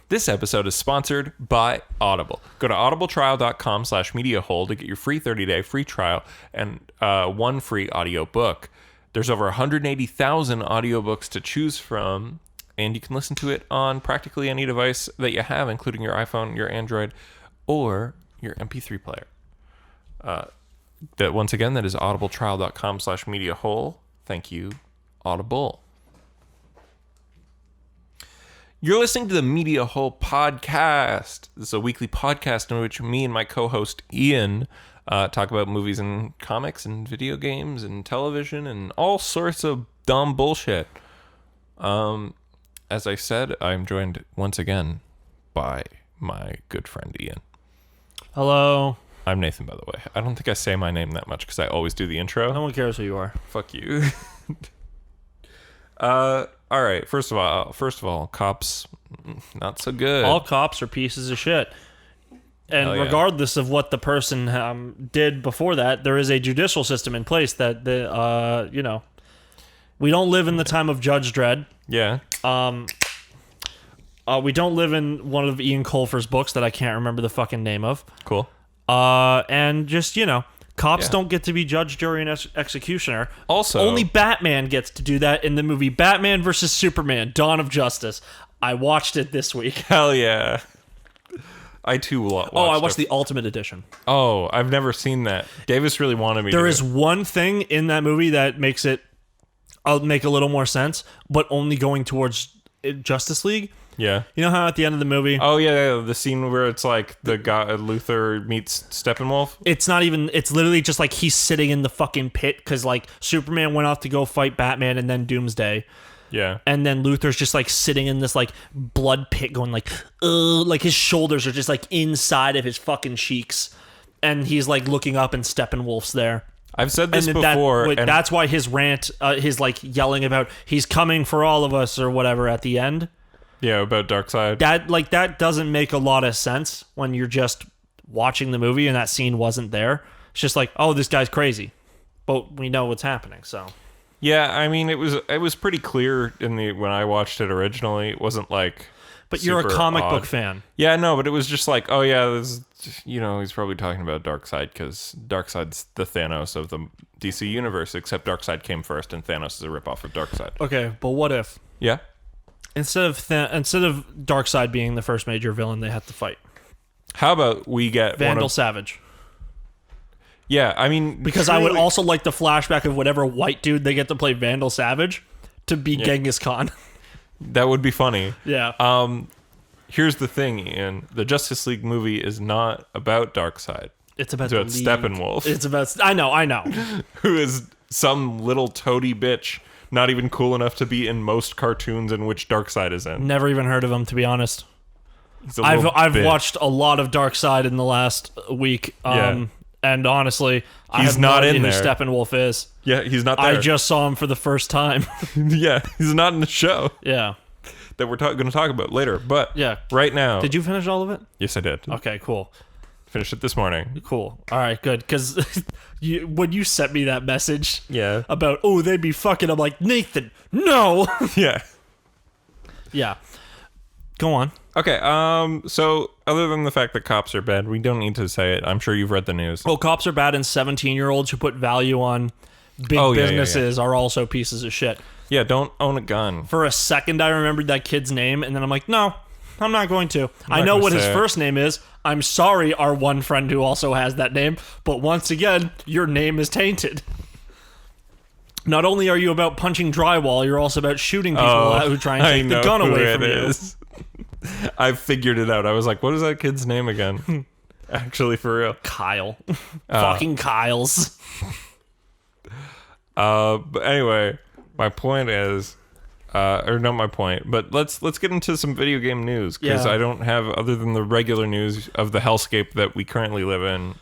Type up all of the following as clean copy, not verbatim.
This episode is sponsored by Audible. Go to audibletrial.com/mediahole to get your free 30-day free trial and one free audiobook. There's over 180,000 audiobooks to choose from, and you can listen to it on practically any device that you have, including your iPhone, your Android, or your MP3 player. Once again, that is audibletrial.com/mediahole. Thank you, Audible. You're listening to the Media Hole Podcast. This is a weekly podcast in which me and my co-host Ian talk about movies and comics and video games and television and all sorts of dumb bullshit. As I said, I'm joined once again by my good friend Ian. Hello. I'm Nathan, by the way. I don't think I say my name that much because I always do the intro. No one cares who you are. Fuck you. All right. First of all, cops, not so good. All cops are pieces of shit. And regardless of what the person did before that, there is a judicial system in place that we don't live in the time of Judge Dredd. Yeah. We don't live in one of Ian Colfer's books that I can't remember the fucking name of. Cool. And just, cops don't get to be judge, jury, and executioner. Also, only Batman gets to do that in the movie Batman vs. Superman, Dawn of Justice. I watched it this week. Hell yeah. I too watched it. I watched the Ultimate Edition. Oh, I've never seen that. Davis really wanted me to. There is one thing in that movie that makes it make a little more sense, but only going towards Justice League. Yeah. You know how at the end of the movie... Oh, yeah, the scene where it's like the guy, Luther meets Steppenwolf? It's not even... It's literally just like he's sitting in the fucking pit because like Superman went off to go fight Batman and then Doomsday. Yeah. And then Luther's just like sitting in this like blood pit going like his shoulders are just like inside of his fucking cheeks. And he's like looking up and Steppenwolf's there. I've said this before. And that's why his rant, his like yelling about he's coming for all of us or whatever at the end. Yeah, about Darkseid. That doesn't make a lot of sense when you're just watching the movie and that scene wasn't there. It's just like, oh, this guy's crazy. But we know what's happening, so... Yeah, I mean, it was pretty clear when I watched it originally. It wasn't like, but you're a comic book fan. Yeah, no, but it was just like, oh yeah, this, he's probably talking about Darkseid because Darkseid's the Thanos of the DC universe. Except Darkseid came first, and Thanos is a ripoff of Darkseid. Okay, but what if? Yeah. Instead of Darkseid being the first major villain, they had to fight. How about we get Vandal Savage? Yeah, I mean... Because I would also like the flashback of whatever white dude they get to play Vandal Savage to be Genghis Khan. That would be funny. Yeah. Here's the thing, Ian. The Justice League movie is not about Darkseid. It's about Steppenwolf. It's about... I know. Who is some little toady bitch, not even cool enough to be in most cartoons in which Darkseid is in. Never even heard of him, to be honest. I've watched a lot of Darkseid in the last week. And honestly, I have no idea who Steppenwolf is. Yeah, he's not there. I just saw him for the first time. Yeah, he's not in the show. Yeah. That we're going to talk about later. But yeah, right now... Did you finish all of it? Yes, I did. Okay, cool. Finished it this morning. Cool. All right, good. Because when you sent me that message about, they'd be fucking, I'm like, Nathan, no! Yeah. Yeah. Go on. Okay, so other than the fact that cops are bad, we don't need to say it. I'm sure you've read the news. Oh, cops are bad, and 17-year-olds who put value on big businesses are also pieces of shit. Yeah, don't own a gun. For a second, I remembered that kid's name, and then I'm like, no, I'm not going to. I know what his first name is. I'm sorry, our one friend who also has that name, but once again, your name is tainted. Not only are you about punching drywall, you're also about shooting people who try and take the gun away from you. I figured it out. I was like, what is that kid's name again? Actually, for real. Kyle. Fucking Kyles. But anyway, my point is, or not my point, but let's get into some video game news, because I don't have, other than the regular news of the hellscape that we currently live in,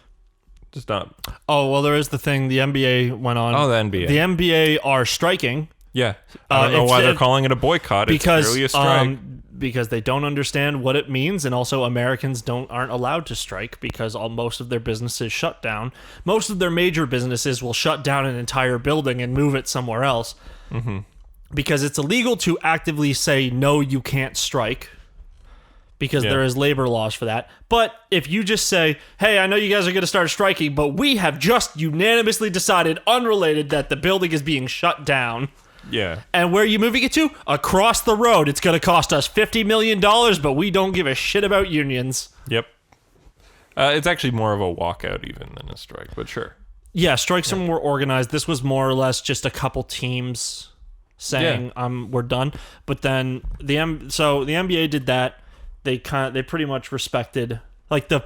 just not. Oh, well, there is the thing. The NBA went on. Oh, the NBA. The NBA are striking. Yeah. I don't know why they're calling it a boycott. It's really a strike. Because they don't understand what it means, and also Americans aren't allowed to strike because most of their businesses shut down. Most of their major businesses will shut down an entire building and move it somewhere else. Mm-hmm. Because it's illegal to actively say, no, you can't strike. because there is labor laws for that. But if you just say, hey, I know you guys are going to start striking, but we have just unanimously decided, unrelated, that the building is being shut down. Yeah. And where are you moving it to? Across the road. It's going to cost us $50 million, but we don't give a shit about unions. Yep. It's actually more of a walkout even than a strike, but sure. Yeah, strikes are more organized. This was more or less just a couple teams saying we're done. But then the NBA did that. They pretty much respected, like, the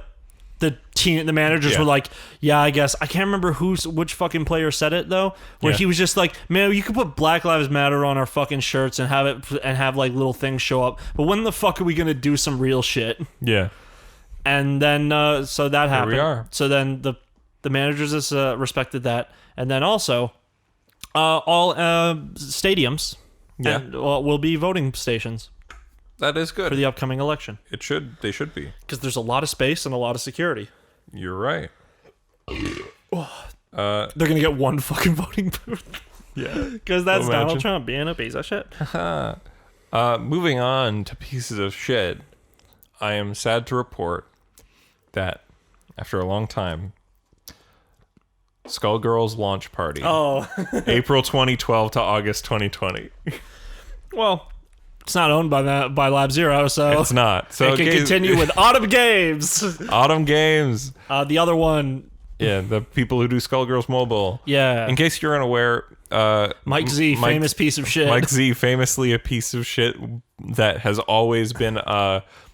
managers were like, yeah, I guess I can't remember which fucking player said it though, where he was just like, man, you could put Black Lives Matter on our fucking shirts and have like little things show up, but when the fuck are we gonna do some real shit? Yeah. And then so that happened. Here we are. So then the managers respected that, and then also all stadiums will be voting stations. That is good for the upcoming election. They should be, because there's a lot of space and a lot of security. You're right. They're gonna get one fucking voting booth. Yeah, because that's Donald Trump being a piece of shit. Moving on to pieces of shit, I am sad to report that after a long time, Skullgirls launch party. April 2012 to August 2020. Well, it's not owned by Lab Zero, so it's not. So it can continue with Autumn Games. Autumn Games. The other one. Yeah, the people who do Skullgirls Mobile. Yeah. In case you're unaware, Mike Z, famous piece of shit. Mike Z, famously a piece of shit that has always been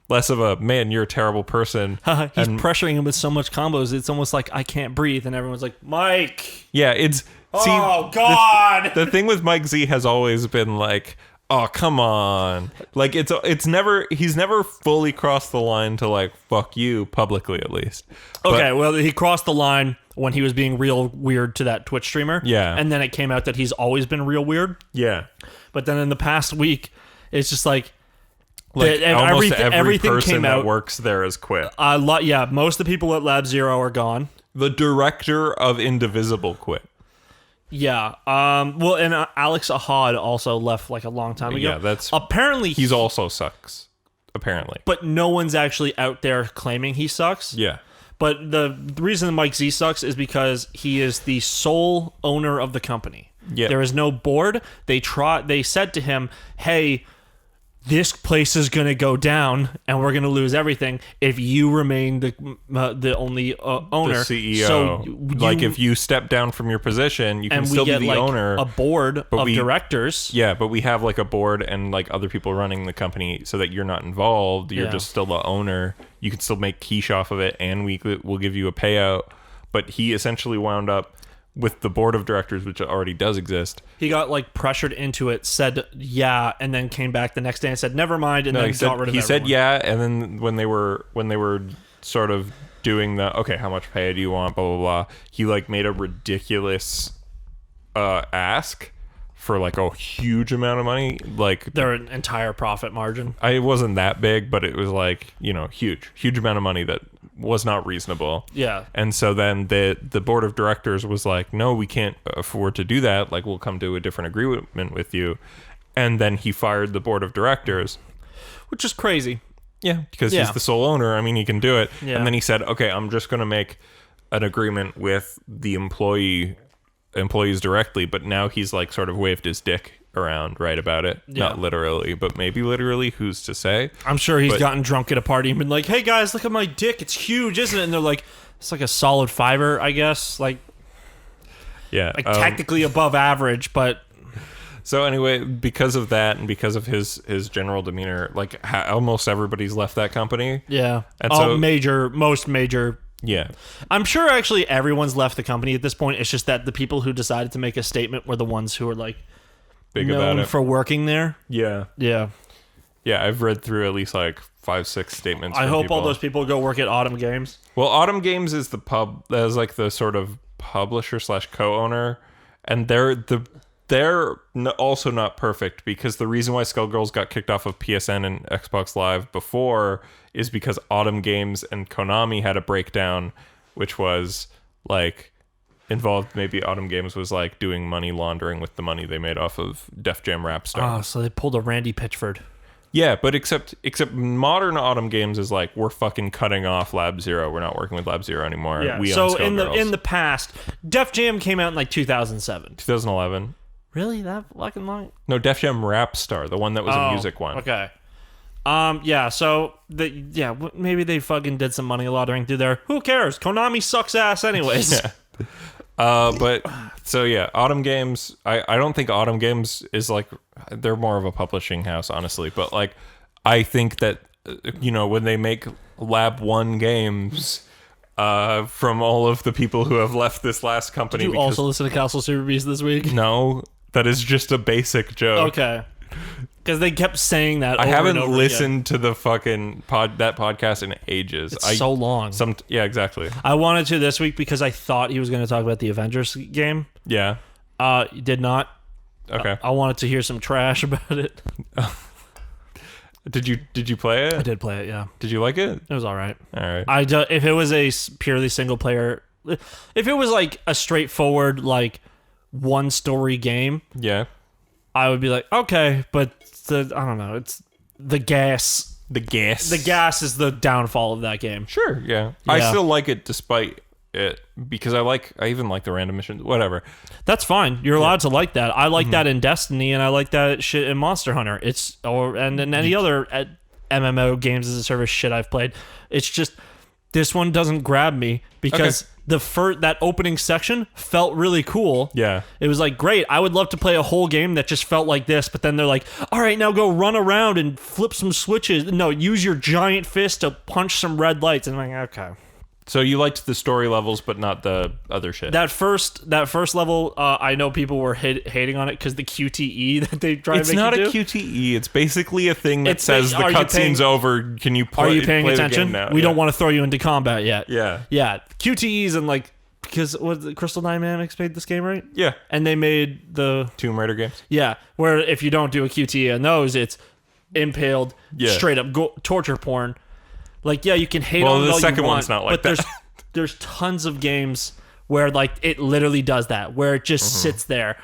less of a, man, you're a terrible person. He's pressuring him with so much combos, it's almost like, I can't breathe, and everyone's like, Mike. Yeah, it's... Oh, God! The thing with Mike Z has always been like, oh, come on. Like, he's never fully crossed the line to, like, fuck you, publicly at least. Okay, well, he crossed the line when he was being real weird to that Twitch streamer. Yeah. And then it came out that he's always been real weird. Yeah. But then in the past week, it's just like almost every person came out, that works there has quit. Most of the people at Lab Zero are gone. The director of Indivisible quit. Yeah. Well, and Alex Ahad also left like a long time ago. Yeah, that's... Apparently... He's also sucks. Apparently. But no one's actually out there claiming he sucks. Yeah. But the reason Mike Z sucks is because he is the sole owner of the company. Yeah. There is no board. They said to him, hey, this place is going to go down and we're going to lose everything if you remain the only owner. The CEO. So if you step down from your position, you can still be the owner. A board of directors. Yeah, but we have like a board and like other people running the company so that you're not involved. You're just still the owner. You can still make quiche off of it and we'll give you a payout. But he essentially wound up with the board of directors, which already does exist. He got like pressured into it, said yeah, and then came back the next day and said never mind, and then got rid of everyone. He said yeah, and then when they were sort of doing the, okay, how much pay do you want, blah blah blah, he like made a ridiculous ask for like a huge amount of money, like their entire profit margin. It wasn't that big, but it was like, huge amount of money that was not reasonable. Yeah. And so then the board of directors was like, no, we can't afford to do that. Like, we'll come to a different agreement with you. And then he fired the board of directors. Which is crazy. Yeah. Because he's the sole owner. I mean, he can do it. Yeah. And then he said, okay, I'm just going to make an agreement with the employees directly. But now he's like sort of waved his dick around about it. Not literally, but maybe literally. Who's to say? I'm sure he's gotten drunk at a party and been like, hey guys, look at my dick, it's huge, isn't it? And they're like, it's like a solid fiber, I guess, like technically above average. But so anyway, because of that and because of his general demeanor, like almost everybody's left that company. Yeah. And most major. Yeah. I'm sure actually everyone's left the company at this point. It's just that the people who decided to make a statement were the ones who were like big known about it for working there. Yeah. Yeah. Yeah, I've read through at least like 5-6 statements. I hope all those people go work at Autumn Games. Well, Autumn Games is the pub that is like the sort of publisher / co-owner, and they're also not perfect, because the reason why Skullgirls got kicked off of PSN and Xbox Live before is because Autumn Games and Konami had a breakdown, which was like involved, maybe Autumn Games was like doing money laundering with the money they made off of Def Jam Rap Star. So they pulled a Randy Pitchford. Yeah, but except modern Autumn Games is like, we're fucking cutting off Lab Zero. We're not working with Lab Zero anymore. Yeah. We So own in the past, Def Jam came out in like 2007. 2011. Really? That fucking long? No, Def Jam Rap Star, the one that was a music one. Okay. Yeah, so maybe they fucking did some money laundering through there. Who cares? Konami sucks ass anyways. Yeah. But so yeah, Autumn Games. I don't think Autumn Games is like, they're more of a publishing house, honestly. But like, I think that when they make Lab 1 games, from all of the people who have left this last company. Did you also listen to Castle Super Beast this week? No, that is just a basic joke. Okay. Because they kept saying that. I haven't over listened to the fucking that podcast in ages. It's so long. Yeah, exactly. I wanted to this week because I thought he was going to talk about the Avengers game. Yeah. He did not. Okay. I wanted to hear some trash about it. Did you play it? I did play it. Yeah. Did you like it? It was all right. All right. If it was a purely single player, if it was like a straightforward like one story game, yeah, I would be like, okay, but I don't know. It's the gas. The gas. The gas is the downfall of that game. Sure. Yeah. I still like it despite it, because I even like the random missions. Whatever. That's fine. You're allowed to like that. I like that in Destiny, and I like that shit in Monster Hunter. And in any other MMO games as a service shit I've played. It's just this one doesn't grab me because that opening section felt really cool. Yeah. It was like, great. I would love to play a whole game that just felt like this, but then they're like, all right, now go run around and flip some switches. No, use your giant fist to punch some red lights. And I'm like, okay. So you liked the story levels, but not the other shit. That first level, I know people were hating on it because the QTE that they try to make you do. It's not a QTE. It's basically a thing that says the cutscene's over. Can you play? Are you paying play attention? The game now? We don't want to throw you into combat yet. Yeah. Yeah. QTEs and like, because Crystal Dynamics made this game, right? Yeah. And they made the Tomb Raider games. Yeah, where if you don't do a QTE on those, it's impaled, straight up torture porn. Like, yeah, you can hate on it all you want. Well, the second one's not like that. But there's tons of games where, like, it literally does that, where it just sits there.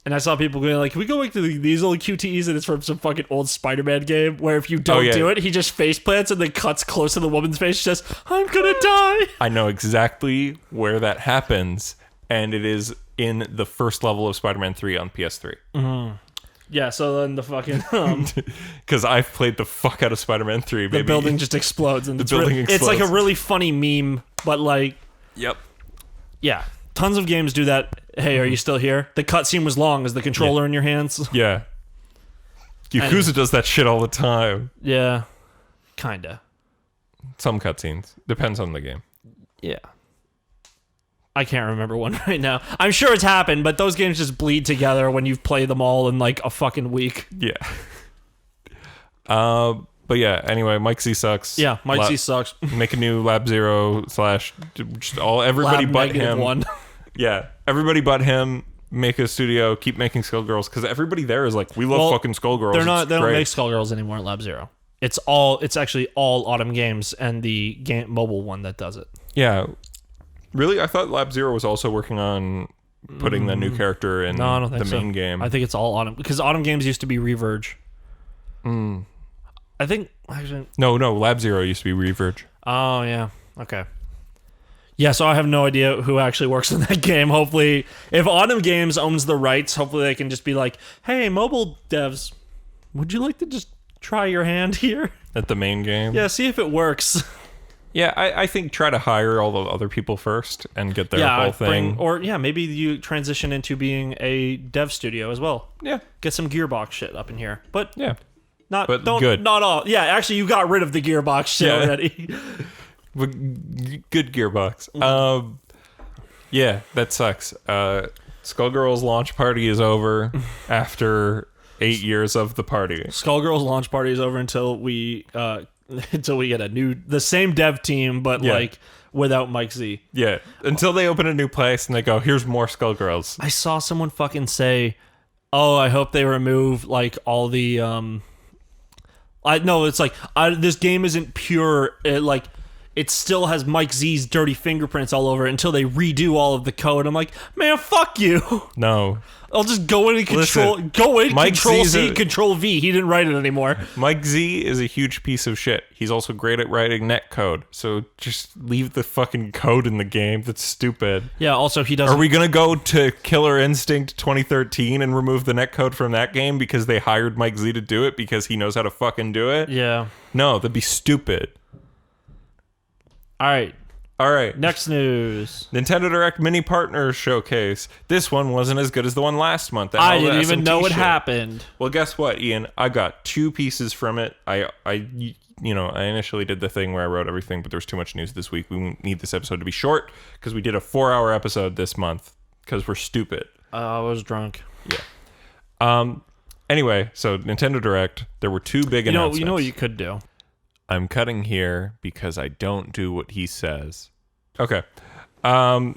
And I saw people going, like, can we go back to these old QTEs? And it's from some fucking old Spider-Man game where if you don't do it, he just face plants and then cuts close to the woman's face. Says, I'm gonna die. I know exactly where that happens, and it is in the first level of Spider-Man 3 on PS3. Mm-hmm. Yeah, so then the fucking... Because I've played the fuck out of Spider-Man 3, baby. The building just explodes. And explodes. It's like a really funny meme, but like... Yep. Yeah. Tons of games do that. Hey, are you still here? The cutscene was long. Is the controller in your hands? Yeah. Yakuza does that shit all the time. Yeah. Kinda. Some cutscenes. Depends on the game. Yeah. I can't remember one right now. I'm sure it's happened, but those games just bleed together when you've played them all in like a fucking week. Yeah. But yeah, anyway, Mike Z sucks. Yeah, Mike Z sucks. Make a new Lab Zero / just everybody Lab but him. -1. Yeah, everybody but him. Make a studio. Keep making Skullgirls, because everybody there is like, we love fucking Skullgirls. They don't make Skullgirls anymore at Lab Zero. It's actually all Autumn Games and the mobile one that does it. Yeah. Really? I thought Lab Zero was also working on putting the new character in the main game. I think it's all Autumn, because Autumn Games used to be Reverge. I think actually No, Lab Zero used to be Reverge. Oh yeah. Okay. Yeah, so I have no idea who actually works in that game. Hopefully, if Autumn Games owns the rights, hopefully they can just be like, "Hey, mobile devs, would you like to just try your hand here at the main game?" Yeah, see if it works. Yeah, I think try to hire all the other people first and get their whole thing. Maybe you transition into being a dev studio as well. Yeah, get some Gearbox shit up in here. But yeah, not all. Yeah, actually, you got rid of the Gearbox shit already. Good Gearbox. Yeah, that sucks. Skullgirls launch party is over after 8 years of the party. Skullgirls launch party is over until we get the same dev team, but like without Mike Z. Yeah, until they open a new place and they go, here's more Skullgirls. I saw someone fucking say, "Oh, I hope they remove like all the." It's like this game isn't pure. it still has Mike Z's dirty fingerprints all over it until they redo all of the code. I'm like, man, fuck you. No. I'll just go in and Control C, Control V. He didn't write it anymore. Mike Z is a huge piece of shit. He's also great at writing netcode. So just leave the fucking code in the game. That's stupid. Yeah, also he doesn't... Are we going to go to Killer Instinct 2013 and remove the netcode from that game because they hired Mike Z to do it because he knows how to fucking do it? Yeah. No, that'd be stupid. All right. Next news. Nintendo Direct Mini Partner Showcase. This one wasn't as good as the one last month. I didn't even know it happened. Well, guess what, Ian? I got 2 pieces from it. I initially did the thing where I wrote everything, but there was too much news this week. We need this episode to be short because we did a 4-hour episode this month because we're stupid. I was drunk. Yeah. Anyway, so Nintendo Direct. There were 2 big announcements. You know what you could do? I'm cutting here because I don't do what he says. Okay. So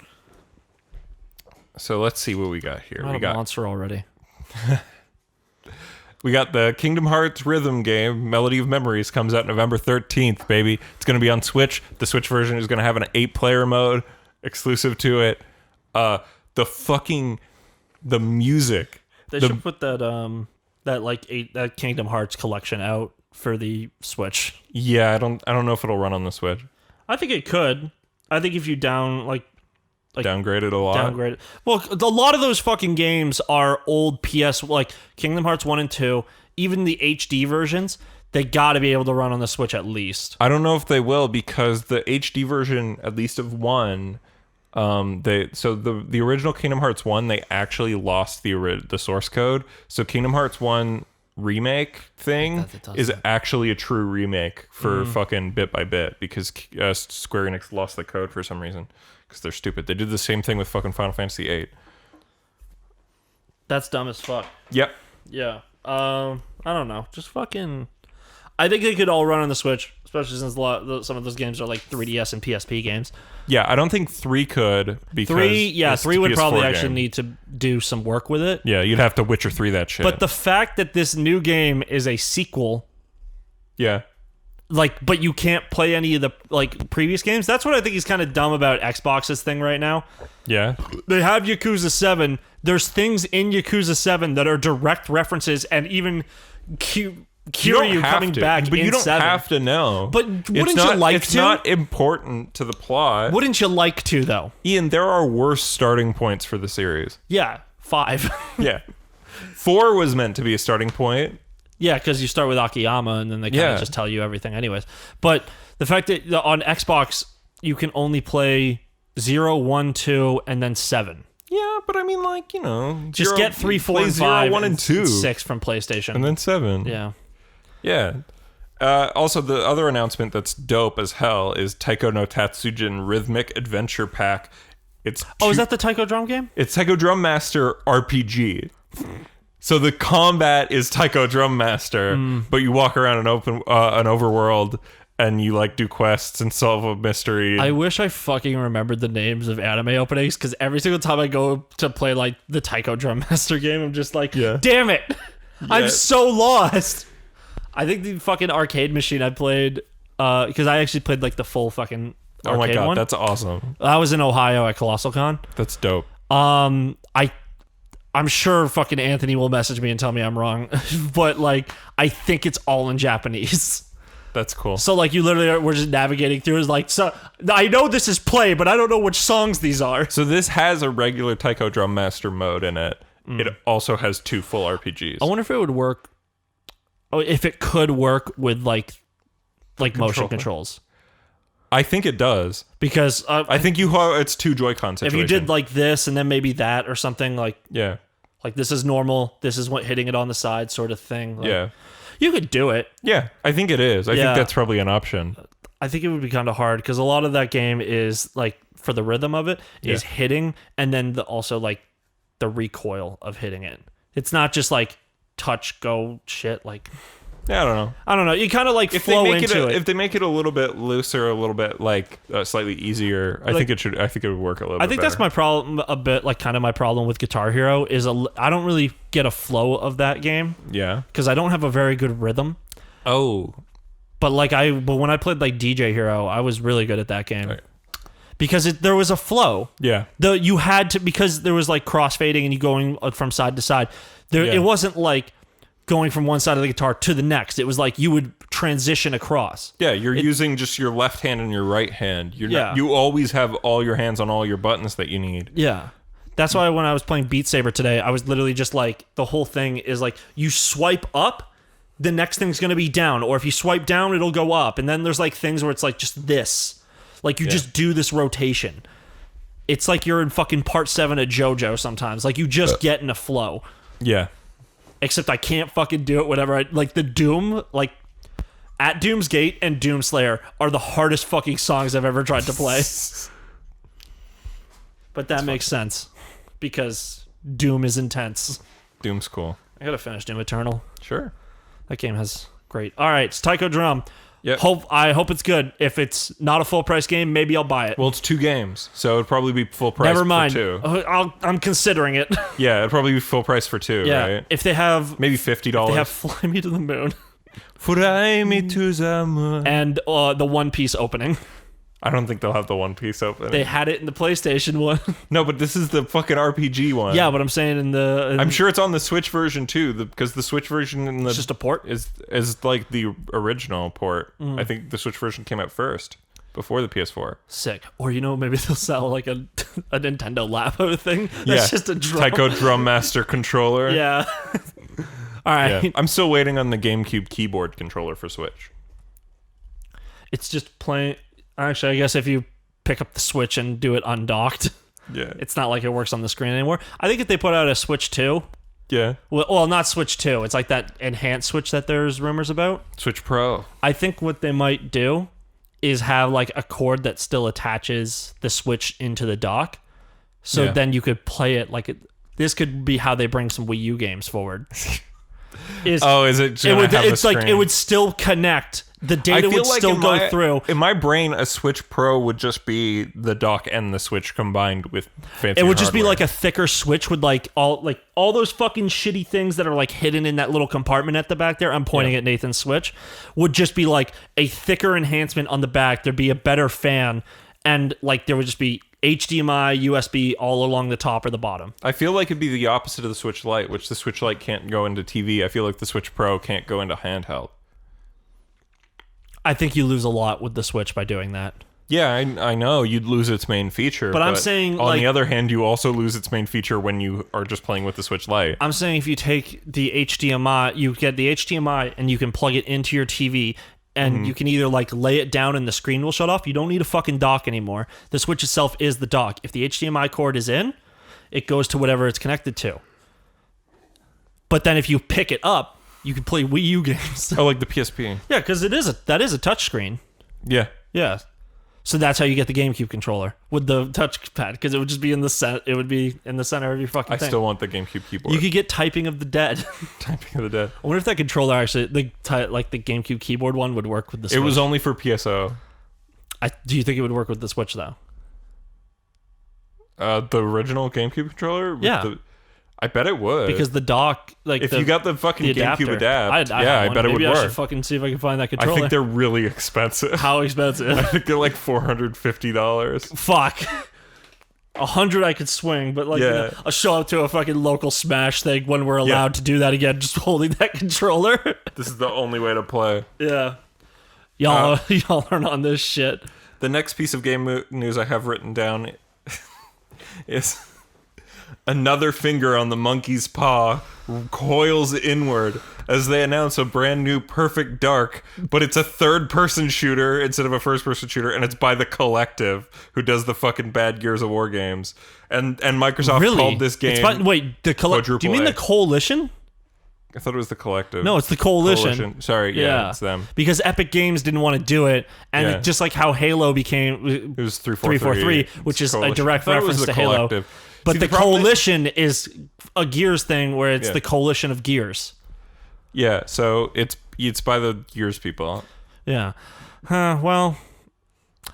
let's see what we got here. We got a monster already. We got the Kingdom Hearts rhythm game, Melody of Memories, comes out November 13th, baby. It's going to be on Switch. The Switch version is going to have an 8-player mode exclusive to it. The music. They should put that that Kingdom Hearts collection out for the Switch. Yeah, I don't know if it'll run on the Switch. I think it could. I think if you downgrade it a lot. Downgrade it. Well, a lot of those fucking games are old PS, like Kingdom Hearts 1 and 2, even the HD versions, they got to be able to run on the Switch at least. I don't know if they will because the HD version, at least of 1, the original Kingdom Hearts 1, they actually lost the source code. So Kingdom Hearts 1 remake thing is actually a true remake for fucking bit by bit because Square Enix lost the code for some reason because they're stupid. They did the same thing with fucking Final Fantasy VIII. That's dumb as fuck. Yep. Yeah. I don't know. Just fucking... I think they could all run on the Switch, especially since some of those games are like 3DS and PSP games. Yeah, I don't think 3 could because 3 would probably actually need to do some work with it. Yeah, you'd have to Witcher 3 that shit. But the fact that this new game is a sequel, yeah, but you can't play any of the previous games. That's what I think is kind of dumb about Xbox's thing right now. Yeah, they have Yakuza 7. There's things in Yakuza 7 that are direct references and even Kiryu coming back, but you don't 7. have to know. But wouldn't you like to? It's not important to the plot. Wouldn't you like to, though? Ian, there are worse starting points for the series. Yeah, 5. Yeah. 4 was meant to be a starting point. Yeah, because you start with Akiyama, and then they kind of just tell you everything anyways. But the fact that on Xbox, you can only play 0, 1, 2, and then 7. Yeah, but I mean, just get 3, 4, and 5, 0, 1, and 2. 6 from PlayStation. And then 7. Yeah. Yeah. Also, the other announcement that's dope as hell is Taiko no Tatsujin Rhythmic Adventure Pack. Is that the Taiko Drum game? It's Taiko Drum Master RPG. So the combat is Taiko Drum Master, but you walk around an overworld and you do quests and solve a mystery. I wish I fucking remembered the names of anime openings because every single time I go to play the Taiko Drum Master game, I'm just damn it, I'm so lost. I think the fucking arcade machine I played, because I actually played the full fucking arcade one. Oh my god, that's awesome. I was in Ohio at Colossal Con. That's dope. I'm sure fucking Anthony will message me and tell me I'm wrong, but I think it's all in Japanese. That's cool. So you literally we're just navigating through. So I know this is play, but I don't know which songs these are. So this has a regular Taiko Drum Master mode in it. It also has 2 full RPGs. I wonder if it would work. Oh, if it could work with motion controls. I think it does because I think it's 2 Joy-Con situation. If you did this and then maybe that or something yeah, this is normal. This is what hitting it on the side sort of thing. Yeah, you could do it. Yeah, I think it is. I think that's probably an option. I think it would be kind of hard because a lot of that game is for the rhythm of it is hitting and then also the recoil of hitting it. It's not just touch go shit Yeah, I don't know. You kind of flow into it. If they make it a little bit looser, a little bit slightly easier, I think it would work a little bit. I think that's my problem a bit. Kind of my problem with Guitar Hero is I don't really get a flow of that game. Yeah, because I don't have a very good rhythm. Oh, But when I played like DJ Hero, I was really good at that game. Right. Because there was a flow. Yeah. You had to, because there was like crossfading and you going from side to side. It wasn't like going from one side of the guitar to the next. It was like you would transition across. Yeah, you're using just your left hand and your right hand. You always have all your hands on all your buttons that you need. Yeah. That's why when I was playing Beat Saber today, I was literally just like, the whole thing is like, you swipe up, the next thing's going to be down. Or if you swipe down, it'll go up. And then there's like things where it's like just this. Like, you just do this rotation. It's like you're in fucking part 7 of JoJo sometimes. Like, you just get in a flow. Yeah. Except I can't fucking do it whenever like, the Doom, like, At Doom's Gate and Doomslayer are the hardest fucking songs I've ever tried to play. But that makes sense. Because Doom is intense. Doom's cool. I gotta finish Doom Eternal. Sure. That game has great... Alright, it's Taiko Drum. Yep. I hope it's good. If it's not a full price game, maybe I'll buy it. Well, it's 2 games, so it'd probably be full price Never mind. for 2. I'm considering it. Yeah, it'd probably be full price for 2, right? If they have... Maybe $50. They have Fly Me to the Moon. Fly me to the moon. And the One Piece opening. I don't think they'll have the One Piece opening. They had it in the PlayStation one. No, but this is the fucking RPG one. Yeah, but I'm saying I'm sure it's on the Switch version too, because the Switch version it's just a port? is like the original port. I think the Switch version came out first, before the PS4. Sick. Or, maybe they'll sell like a Nintendo Labo thing. That's just a drum. Taiko Drum Master controller. Yeah. All right. Yeah. I'm still waiting on the GameCube keyboard controller for Switch. It's just playing... Actually, I guess if you pick up the Switch and do it undocked, it's not like it works on the screen anymore. I think if they put out a Switch 2... Yeah. Well, not Switch 2. It's like that enhanced Switch that there's rumors about. Switch Pro. I think what they might do is have like a cord that still attaches the Switch into the dock. So then you could play it like... This could be how they bring some Wii U games forward. Is it? It would still connect. The data would still go through. In my brain, a Switch Pro would just be the dock and the Switch combined with fancy. It would just be hardware. like a thicker Switch with all those fucking shitty things that are like hidden in that little compartment at the back there. I'm pointing at Nathan's Switch. Would just be like a thicker enhancement on the back. There'd be a better fan, and like there would just be HDMI, USB all along the top or the bottom. I feel like it'd be the opposite of the Switch Lite, which the Switch Lite can't go into TV. I feel like the Switch Pro can't go into handheld. I think you lose a lot with the Switch by doing that. Yeah, I know you'd lose its main feature. But I'm saying, on the other hand, you also lose its main feature when you are just playing with the Switch Lite. I'm saying if you take the HDMI, you get the HDMI and you can plug it into your TV, and you can either like lay it down and the screen will shut off. You don't need a fucking dock anymore. The Switch itself is the dock. If the HDMI cord is in, it goes to whatever it's connected to. But then if you pick it up, you can play Wii U games. Oh, like the PSP. Yeah, because that is a touchscreen. Yeah. Yeah. So that's how you get the GameCube controller with the touchpad, because it would just be in the center. It would be in the center of your fucking thing. I still want the GameCube keyboard. You could get Typing of the Dead. Typing of the Dead. I wonder if that controller actually, the GameCube keyboard one, would work with the Switch. It was only for PSO. Do you think it would work with the Switch though? The original GameCube controller. Yeah. I bet it would, because the dock, if you got the fucking GameCube adapt, I bet it would work. I should fucking see if I can find that controller. I think they're really expensive. How expensive? I think they're like $450. Fuck. 100 I could swing, but I'll show up to a fucking local Smash thing when we're allowed to do that again, just holding that controller. This is the only way to play. Yeah. Y'all aren't on this shit. The next piece of game news I have written down is... Another finger on the monkey's paw coils inward as they announce a brand new Perfect Dark, but it's a third-person shooter instead of a first-person shooter, and it's by The Collective, who does the fucking bad Gears of War games. And Microsoft called this game... The Collective... Do you mean The Coalition? I thought it was The Collective. No, it's The Coalition. Sorry, it's them. Because Epic Games didn't want to do it, and just like how Halo became... It was 343, which is Coalition. a direct reference to Halo. Collective. But the Coalition is a Gears thing where it's the Coalition of Gears. Yeah, so it's by the Gears people. Yeah. Well,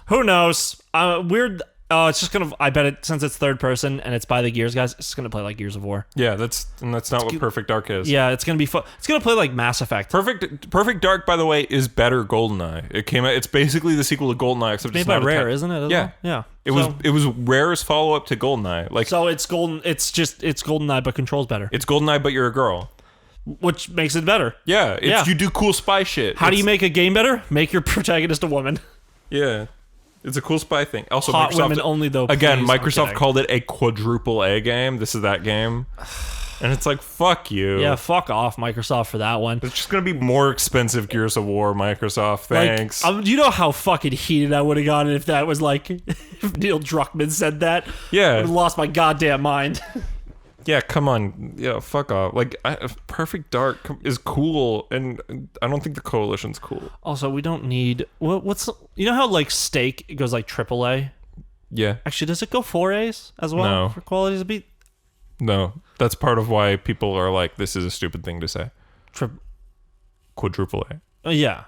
who knows? Oh, it's just gonna. I bet it since it's third person and it's by the Gears guys. It's gonna play like Gears of War. Yeah, that's not what Perfect Dark is. Yeah, it's gonna be fun. It's gonna play like Mass Effect. Perfect Dark, by the way, is better GoldenEye. It came out. It's basically the sequel to GoldenEye, except it's made not by Rare, isn't it? Yeah, yeah. It was Rare's follow up to GoldenEye. Like, so it's golden. It's GoldenEye, but controls better. It's GoldenEye, but you're a girl. Which makes it better. Yeah, you do cool spy shit. How do you make a game better? Make your protagonist a woman. Yeah. It's a cool spy thing. Also, hot Microsoft, women only, though. Again, please, Microsoft called it a quadruple A game. This is that game. And it's like, fuck you. Yeah, fuck off, Microsoft, for that one. It's just going to be more expensive Gears of War, Microsoft. Thanks. Do you know how fucking heated I would have gotten if that was like, if Neil Druckmann said that? Yeah. I would have lost my goddamn mind. Yeah, come on. Yeah, fuck off. Like, Perfect Dark is cool, and I don't think the Coalition's cool. Also, we don't need... What's... You know how, like, Steak goes, like, AAA? Yeah. Actually, does it go 4As as well? No. For quality to beat? No. That's part of why people are like, this is a stupid thing to say. Quadruple A. Yeah.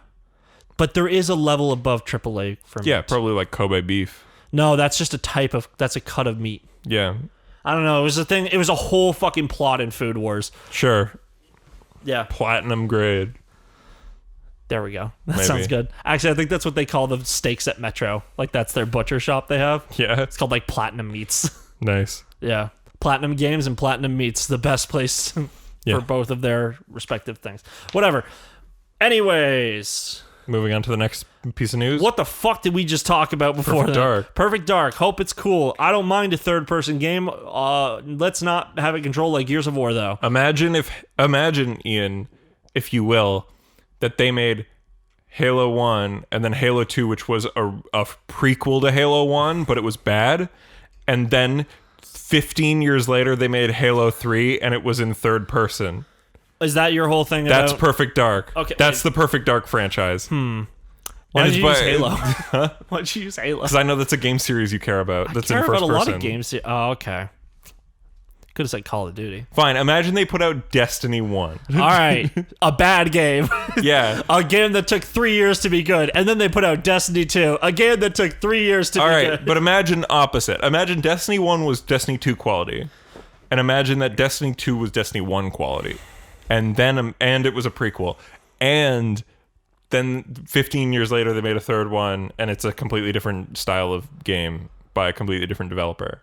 But there is a level above AAA for meat. Yeah, probably like Kobe beef. No, that's just a type of... That's a cut of meat. Yeah. I don't know. It was a thing. It was a whole fucking plot in Food Wars. Sure. Yeah. Platinum grade. There we go. That Maybe. sounds good. Actually, I think that's what they call the steaks at Metro. Like, that's their butcher shop they have. Yeah. It's called, like, Platinum Meats. Nice. Yeah. Platinum Games and Platinum Meats. The best place for both of their respective things. Whatever. Anyways... Moving on to the next piece of news. What the fuck did we just talk about before Perfect that? Dark. Perfect Dark. Hope it's cool. I don't mind a third-person game. Let's not have it controlled like Gears of War, though. Imagine, Ian, if you will, that they made Halo 1 and then Halo 2, which was a prequel to Halo 1, but it was bad. And then 15 years later, they made Halo 3, and it was in third person. Is that your whole thing? That's Perfect Dark. Okay, that's the Perfect Dark franchise. Why did you use Halo? Why did you use Halo? Because I know that's a game series you care about. That's I care in first about a person. lot of games. Oh, okay. Could have said Call of Duty. Fine. Imagine they put out Destiny 1. All right. A bad game. Yeah. A game that took 3 years to be good. And then they put out Destiny 2. A game that took 3 years to be good. But imagine opposite. Imagine Destiny 1 was Destiny 2 quality. And imagine that Destiny 2 was Destiny 1 quality. And then and it was a prequel. And then 15 years later they made a third one, and it's a completely different style of game by a completely different developer.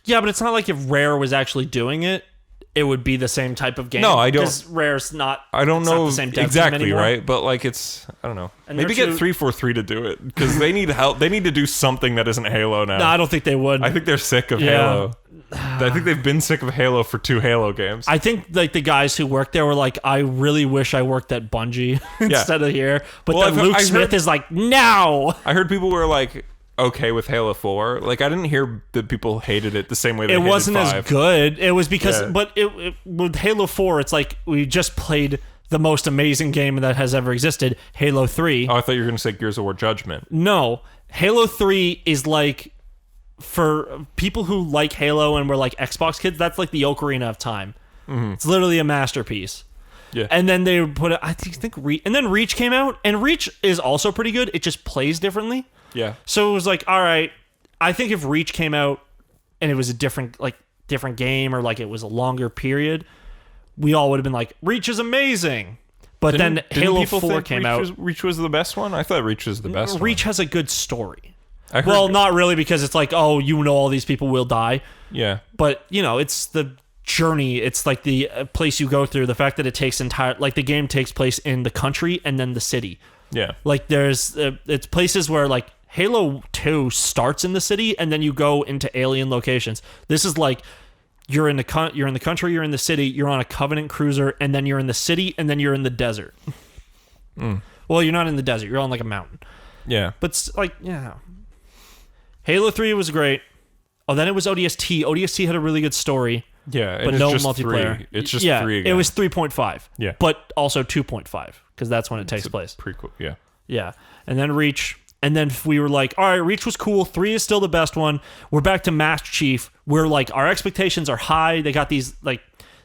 Yeah, but it's not like if Rare was actually doing it, it would be the same type of game. No, I don't. Because Rare's not. I don't know not the same dev team exactly, anymore. right? But like, it's I don't know. And Maybe they're get too- 343 to do it because they need help. They need to do something that isn't Halo now. No, I don't think they would. I think they're sick of Yeah. Halo. I think they've been sick of Halo for 2 Halo games. I think like the guys who worked there were like, I really wish I worked at Bungie instead of here. But Well, then Luke I Smith heard- is like, no. I heard people were like okay with Halo 4. Like I didn't hear that people hated it the same way they It hated wasn't 5. as good. It was because, Yeah. but with Halo 4, it's like we just played the most amazing game that has ever existed, Halo 3. Oh, I thought you were going to say Gears of War Judgment. No, Halo 3 is like, for people who like Halo and were like Xbox kids, that's like the Ocarina of Time. Mm-hmm. It's literally a masterpiece. Yeah. And then they put it, I think and then Reach came out, and Reach is also pretty good. It just plays differently. Yeah. So it was like, all right, I think if Reach came out and it was a different game, or like it was a longer period, we all would have been like, Reach is amazing. But then Halo people 4 think came Reach out. Reach was the best one? I thought Reach was the best one. Reach has a good story. I heard, Well, not really, because it's like, oh, you know all these people will die. Yeah. But, you know, it's the journey. It's like the place you go through. The fact that it takes the game takes place in the country and then the city. Yeah. Like there's, it's places where like Halo 2 starts in the city and then you go into alien locations. This is like, you're in the country, you're in the city, you're on a Covenant cruiser, and then you're in the city, and then you're in the desert. Well, you're not in the desert. You're on like a mountain. Yeah. But like, yeah. Halo 3 was great. Oh, then it was ODST. ODST had a really good story. Yeah. And but it's no just multiplayer. 3. It's just 3 again. It was 3.5. Yeah. But also 2.5, because that's when it takes place. Prequel. Yeah. Yeah. And then Reach. And then we were like, all right, Reach was cool. 3 is still the best one. We're back to Master Chief. We're like, our expectations are high. They got these, like,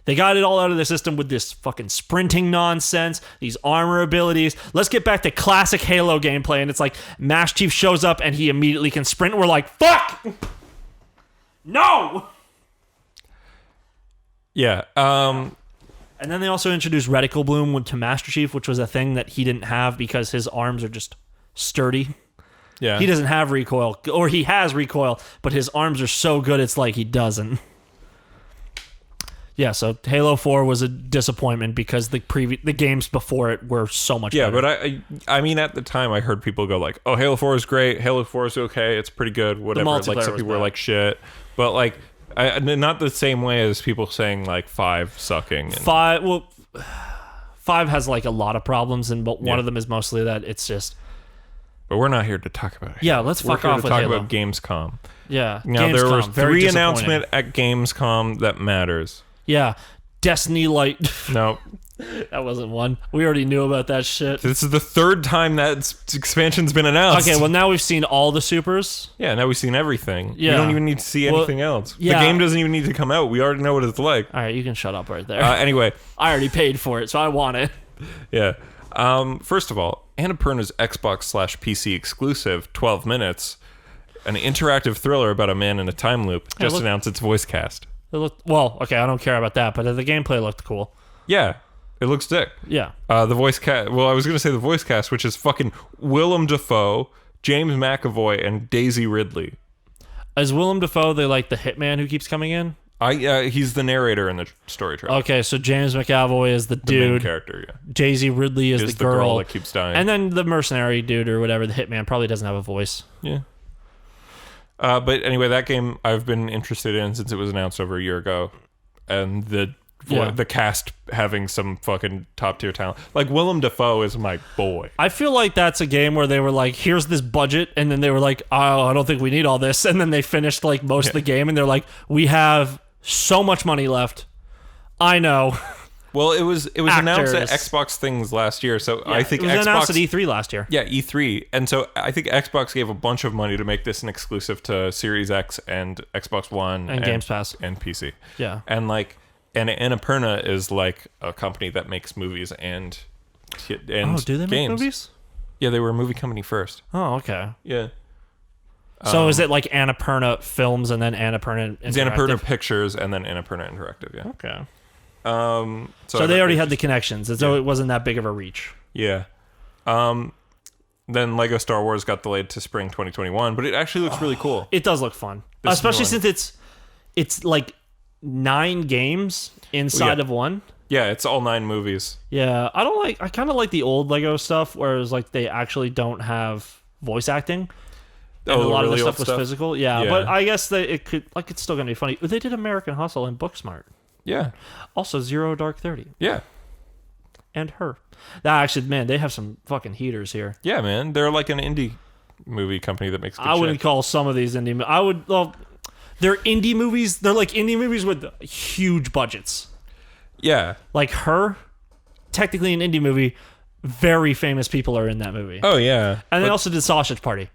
They got it all out of the system with this fucking sprinting nonsense, these armor abilities. Let's get back to classic Halo gameplay, and it's like Master Chief shows up and he immediately can sprint. We're like, fuck! No! Yeah. And then they also introduced Reticle Bloom to Master Chief, which was a thing that he didn't have because his arms are just sturdy. Yeah. He doesn't have recoil, or he has recoil, but his arms are so good it's like he doesn't. Yeah, so Halo 4 was a disappointment because the games before it were so much better. But I mean, at the time, I heard people go like, "Oh, Halo 4 is great. Halo 4 is okay. It's pretty good. Whatever." Like some people were like, "Shit," but like, not the same way as people saying like 5 sucking. 5 has like a lot of problems, but one of them is mostly that it's just. But we're not here to talk about it. Yeah, let's fuck off with Halo. We're here to talk about Gamescom. Yeah, now there were 3 announcements at Gamescom that matters. Yeah, Destiny Light. No. That wasn't one. We already knew about that shit. This is the 3rd time that expansion's been announced. Okay, well now we've seen all the supers. Yeah, now we've seen everything. Yeah. We don't even need to see anything else. Yeah. The game doesn't even need to come out. We already know what it's like. All right, you can shut up right there. Anyway. I already paid for it, so I want it. Yeah. First of all, Annapurna's Xbox/PC exclusive, 12 Minutes, an interactive thriller about a man in a time loop, just announced its voice cast. It looked okay. I don't care about that, but the gameplay looked cool. Yeah, it looks sick. Yeah. The voice cast. Well, I was gonna say the voice cast, which is fucking Willem Dafoe, James McAvoy, and Daisy Ridley. Is Willem Dafoe the hitman who keeps coming in? He's the narrator in the story trailer. Okay, so James McAvoy is the dude. Main character. Yeah. Daisy Ridley is the girl that keeps dying, and then the mercenary dude or whatever, the hitman, probably doesn't have a voice. Yeah. But anyway, that game I've been interested in since it was announced over a year ago, and the cast having some fucking top tier talent. Like Willem Dafoe is my boy. I feel like that's a game where they were like, "Here's this budget," and then they were like, "Oh, I don't think we need all this," and then they finished like most of the game, and they're like, "We have so much money left." I know. Well, it was announced at Xbox things last year, so I think it was Xbox announced at E3 last year. Yeah, E3, and so I think Xbox gave a bunch of money to make this an exclusive to Series X and Xbox One and Games Pass and PC. Yeah, and Annapurna is like a company that makes movies and do they make movies? Yeah, they were a movie company first. Oh, okay. Yeah. So is it like Annapurna Films and then Annapurna Interactive? It's Annapurna Pictures and then Annapurna Interactive. Yeah. Okay. So they already had the connections, and so it wasn't that big of a reach. Yeah. Then Lego Star Wars got delayed to spring 2021, but it actually looks really cool. It does look fun, especially since it's like 9 games inside of one. Yeah, it's all 9 movies. Yeah, I kind of like the old Lego stuff, where it was like they actually don't have voice acting. And a lot of the stuff was physical. Yeah, but I guess that it's still gonna be funny. They did American Hustle and Booksmart. Yeah. Also, Zero Dark 30. Yeah. And Her. Actually, man, they have some fucking heaters here. Yeah, man. They're like an indie movie company that makes good I wouldn't call some of these indie. They're indie movies. They're like indie movies with huge budgets. Yeah. Like Her, technically an indie movie. Very famous people are in that movie. Oh, yeah. And they also did Sausage Party.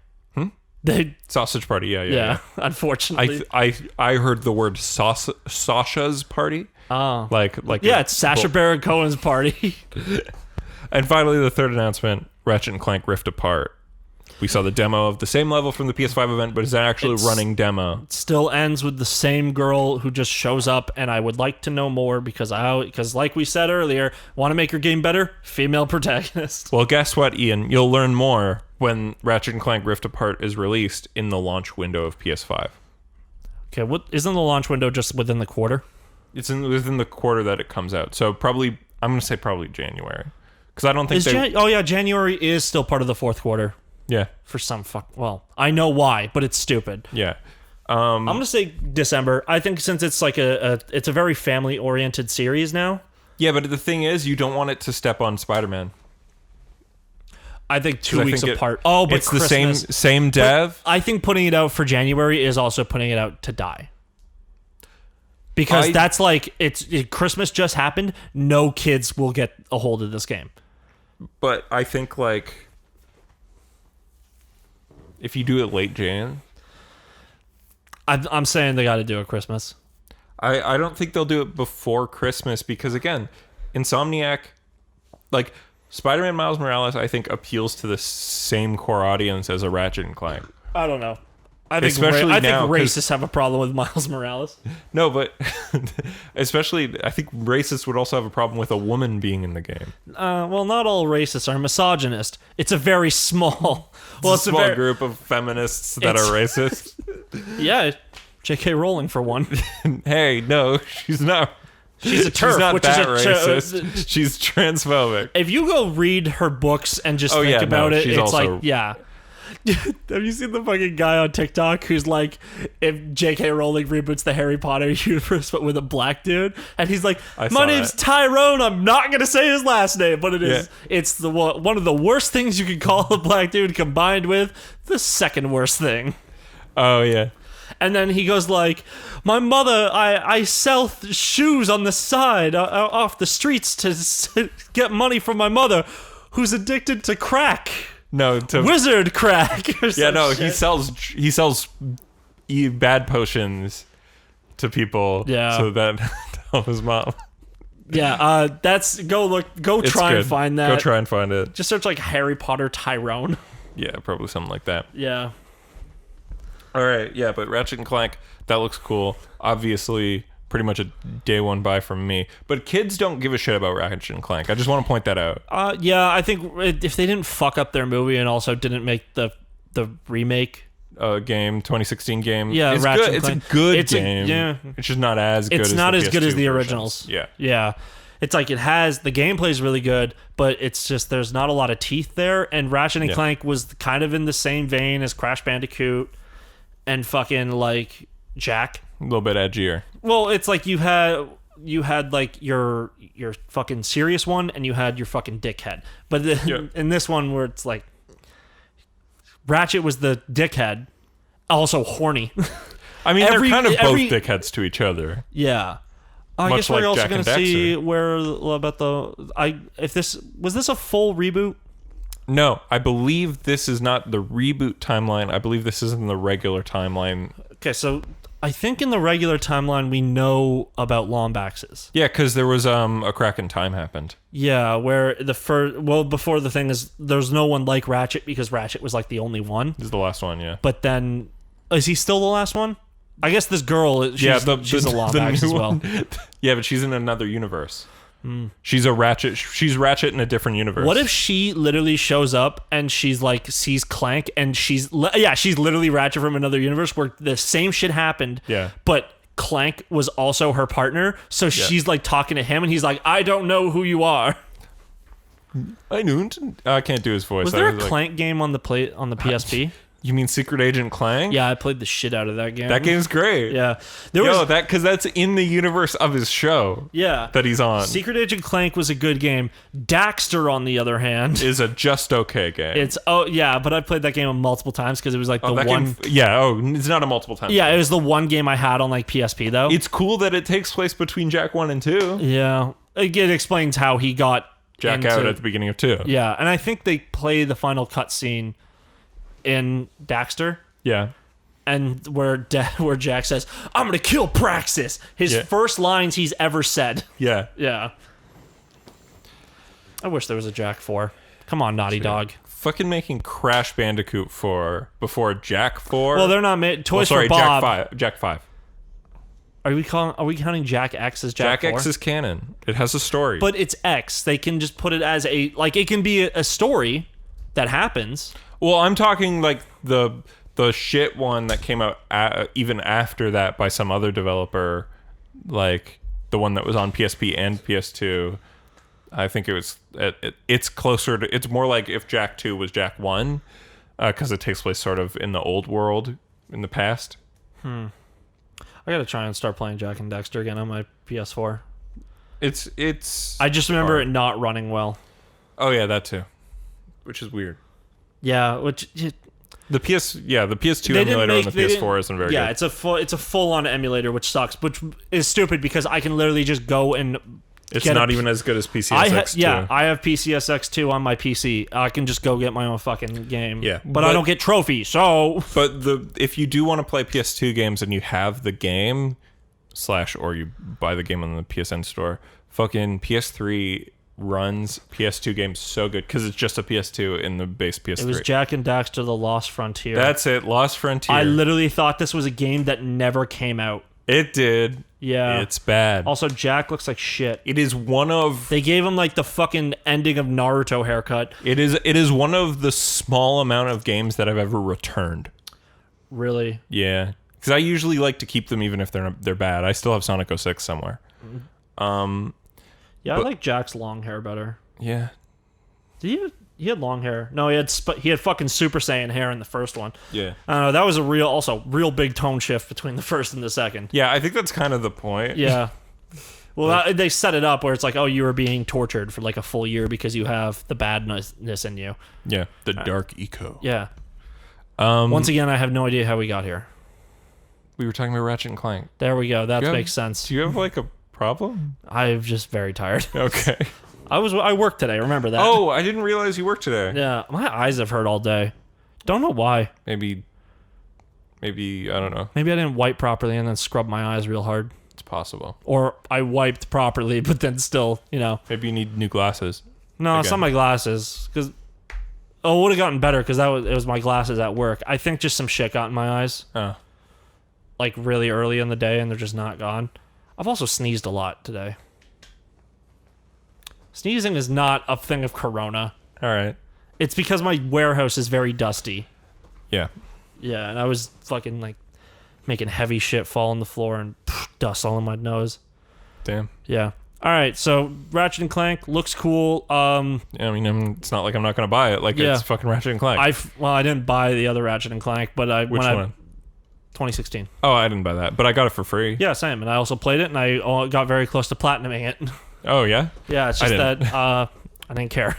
Sausage Party, yeah. Unfortunately, I heard the word Sasha's party. Oh, it's Sacha Baron Cohen's party. And finally, the third announcement: Ratchet and Clank Rift Apart. We saw the demo of the same level from the PS5 event, but it's an actually running demo. It still ends with the same girl who just shows up, and I would like to know more because like we said earlier, want to make your game better? Female protagonist. Well, guess what, Ian? You'll learn more when Ratchet and Clank Rift Apart is released in the launch window of PS5. Okay, what isn't the launch window just within the quarter? It's within the quarter that it comes out. So I'm going to say probably January. Because I don't think January is still part of the fourth quarter. Yeah. For some I know why, but it's stupid. Yeah. I'm going to say December. I think since it's like it's a very family-oriented series now. Yeah, but the thing is, you don't want it to step on Spider-Man. I think 2 weeks apart. But it's Christmas, the same dev. But I think putting it out for January is also putting it out to die. Because that's like Christmas just happened. No kids will get a hold of this game. But I think like if you do it late Jan, I'm saying they got to do it Christmas. I don't think they'll do it before Christmas because, again, Insomniac, like, Spider-Man Miles Morales, I think, appeals to the same core audience as a Ratchet and Clank. I don't know. I think racists have a problem with Miles Morales. No, but especially, I think racists would also have a problem with a woman being in the game. Well, not all racists are misogynist. It's a very small... It's a small group of feminists that are racist. Yeah, J.K. Rowling for one. Hey, no, she's not. She's a TERF, she's not which that is racist. She's transphobic. If you go read her books and just think about it, it's also... like, yeah. Have you seen the fucking guy on TikTok who's like, if J.K. Rowling reboots the Harry Potter universe but with a black dude, and he's like, my name's Tyrone, I'm not gonna say his last name, but it's the one of the worst things you can call a black dude combined with the second worst thing. Oh yeah. And then he goes like, my mother, I sell shoes on the side off the streets to get money from my mother who's addicted to crack. No, to wizard crack. Yeah, no, shit. he sells bad potions to people. Yeah, so that help his mom. Yeah, try and find that. Go try and find it. Just search like Harry Potter Tyrone. Yeah, probably something like that. Yeah. All right, yeah, but Ratchet and Clank, that looks cool. Obviously, pretty much a day one buy from me. But kids don't give a shit about Ratchet and Clank. I just want to point that out. Yeah, I think if they didn't fuck up their movie and also didn't make the remake game, 2016 game, yeah, it's Ratchet good. And Clank. It's a good game. It's just not as good. It's not as good as the originals. Yeah, yeah. It's like the gameplay is really good, but it's just there's not a lot of teeth there. And Ratchet and Clank was kind of in the same vein as Crash Bandicoot and fucking like Jack. A little bit edgier. Well, it's like you had like your fucking serious one and you had your fucking dickhead. But in this one where it's like Ratchet was the dickhead, also horny. I mean, they're kind of both dickheads to each other. Yeah. I guess we're also going to see if this was a full reboot? No, I believe this is not the reboot timeline. I believe this is in the regular timeline. Okay, so I think in the regular timeline we know about Lombaxes. Yeah, because there was a crack in time happened. Yeah, where before the thing is there's no one like Ratchet because Ratchet was like the only one. This is the last one, yeah. But then, is he still the last one? I guess this girl, she's a Lombax as well. Yeah, but she's in another universe. She's a Ratchet. She's Ratchet in a different universe. What if she literally shows up and she's like sees Clank and she's literally Ratchet from another universe where the same shit happened. Yeah. But Clank was also her partner, so she's like talking to him and he's like, "I don't know who you are." I can't do his voice. Was there a Clank game on the PSP? You mean Secret Agent Clank? Yeah, I played the shit out of that game. That game's great. Yeah. Because that's in the universe of his show. Yeah. That he's on. Secret Agent Clank was a good game. Daxter, on the other hand, is a just okay game. But I played that game multiple times because it was like it's not a multiple time. Yeah, it was the one game I had on like PSP though. It's cool that it takes place between Jak 1 and 2. Yeah. It explains how he got Jak out at the beginning of 2. Yeah, and I think they play the final cutscene in Daxter. Yeah. And where Jak says, "I'm gonna kill Praxis." His first lines he's ever said. Yeah. Yeah. I wish there was a Jak 4. Come on, Naughty Dog. Fucking making Crash Bandicoot 4 before Jak 4. Well, they're not made. Toys for Bob. Jak 5. Are we counting Jak X as Jak 4? Jak X is canon. It has a story. But it's X. They can just put it as it can be a story that happens. Well, I'm talking like the shit one that came out even after that by some other developer, like the one that was on PSP and PS2. I think it was. It's closer to. It's more like if Jak 2 was Jak 1, because it takes place sort of in the old world in the past. I gotta try and start playing Jak and Daxter again on my PS4. It's. I just remember it not running well. Oh yeah, that too, which is weird. Yeah, the PS2 emulator on the PS4 isn't very good. Yeah, it's a full-on emulator, which sucks, which is stupid because I can literally just go and it's not even as good as PCSX2. I have PCSX2 on my PC. I can just go get my own fucking game. Yeah, but I don't get trophies, so... But if you do want to play PS2 games and you have the game, / or you buy the game on the PSN store. Fucking PS3 runs PS2 games so good because it's just a PS2 in the base PS3. It was Jak and Daxter: The Lost Frontier. That's it, Lost Frontier. I literally thought this was a game that never came out. It did. Yeah. It's bad. Also, Jak looks like shit. It is one of... They gave him like the fucking ending of Naruto haircut. It is one of the small amount of games that I've ever returned. Really? Yeah. Because I usually like to keep them even if they're bad. I still have Sonic 06 somewhere. Yeah, I like Jak's long hair better. Yeah. He had long hair. No, he had fucking Super Saiyan hair in the first one. Yeah. That was a real big tone shift between the first and the second. Yeah, I think that's kind of the point. Yeah. Well, they set it up where it's like, oh, you were being tortured for like a full year because you have the badness in you. Yeah, the dark eco. Yeah. Once again, I have no idea how we got here. We were talking about Ratchet and Clank. There we go. That makes sense. Do you have like a problem? I'm just very tired. Okay. I worked today. Remember that? Oh, I didn't realize you worked today. Yeah, my eyes have hurt all day. Don't know why. Maybe I don't know. Maybe I didn't wipe properly and then scrub my eyes real hard. It's possible. Or I wiped properly, but then still, Maybe you need new glasses. No, it's not my glasses. It would have gotten better because it was my glasses at work. I think just some shit got in my eyes. Oh. Like really early in the day, and they're just not gone. I've also sneezed a lot today. Sneezing is not a thing of corona. All right. It's because my warehouse is very dusty. Yeah. Yeah, and I was fucking like making heavy shit fall on the floor and dust all in my nose. Damn. Yeah. All right, so Ratchet and Clank looks cool. Yeah, I mean, it's not like I'm not going to buy it. Like, Yeah. it's fucking Ratchet and Clank. I didn't buy the other Ratchet and Clank, but Which one? 2016. Oh, I didn't buy that, but I got it for free. Yeah, same. And I also played it, and I got very close to platinuming it. Oh, yeah? Yeah, it's just that I didn't care.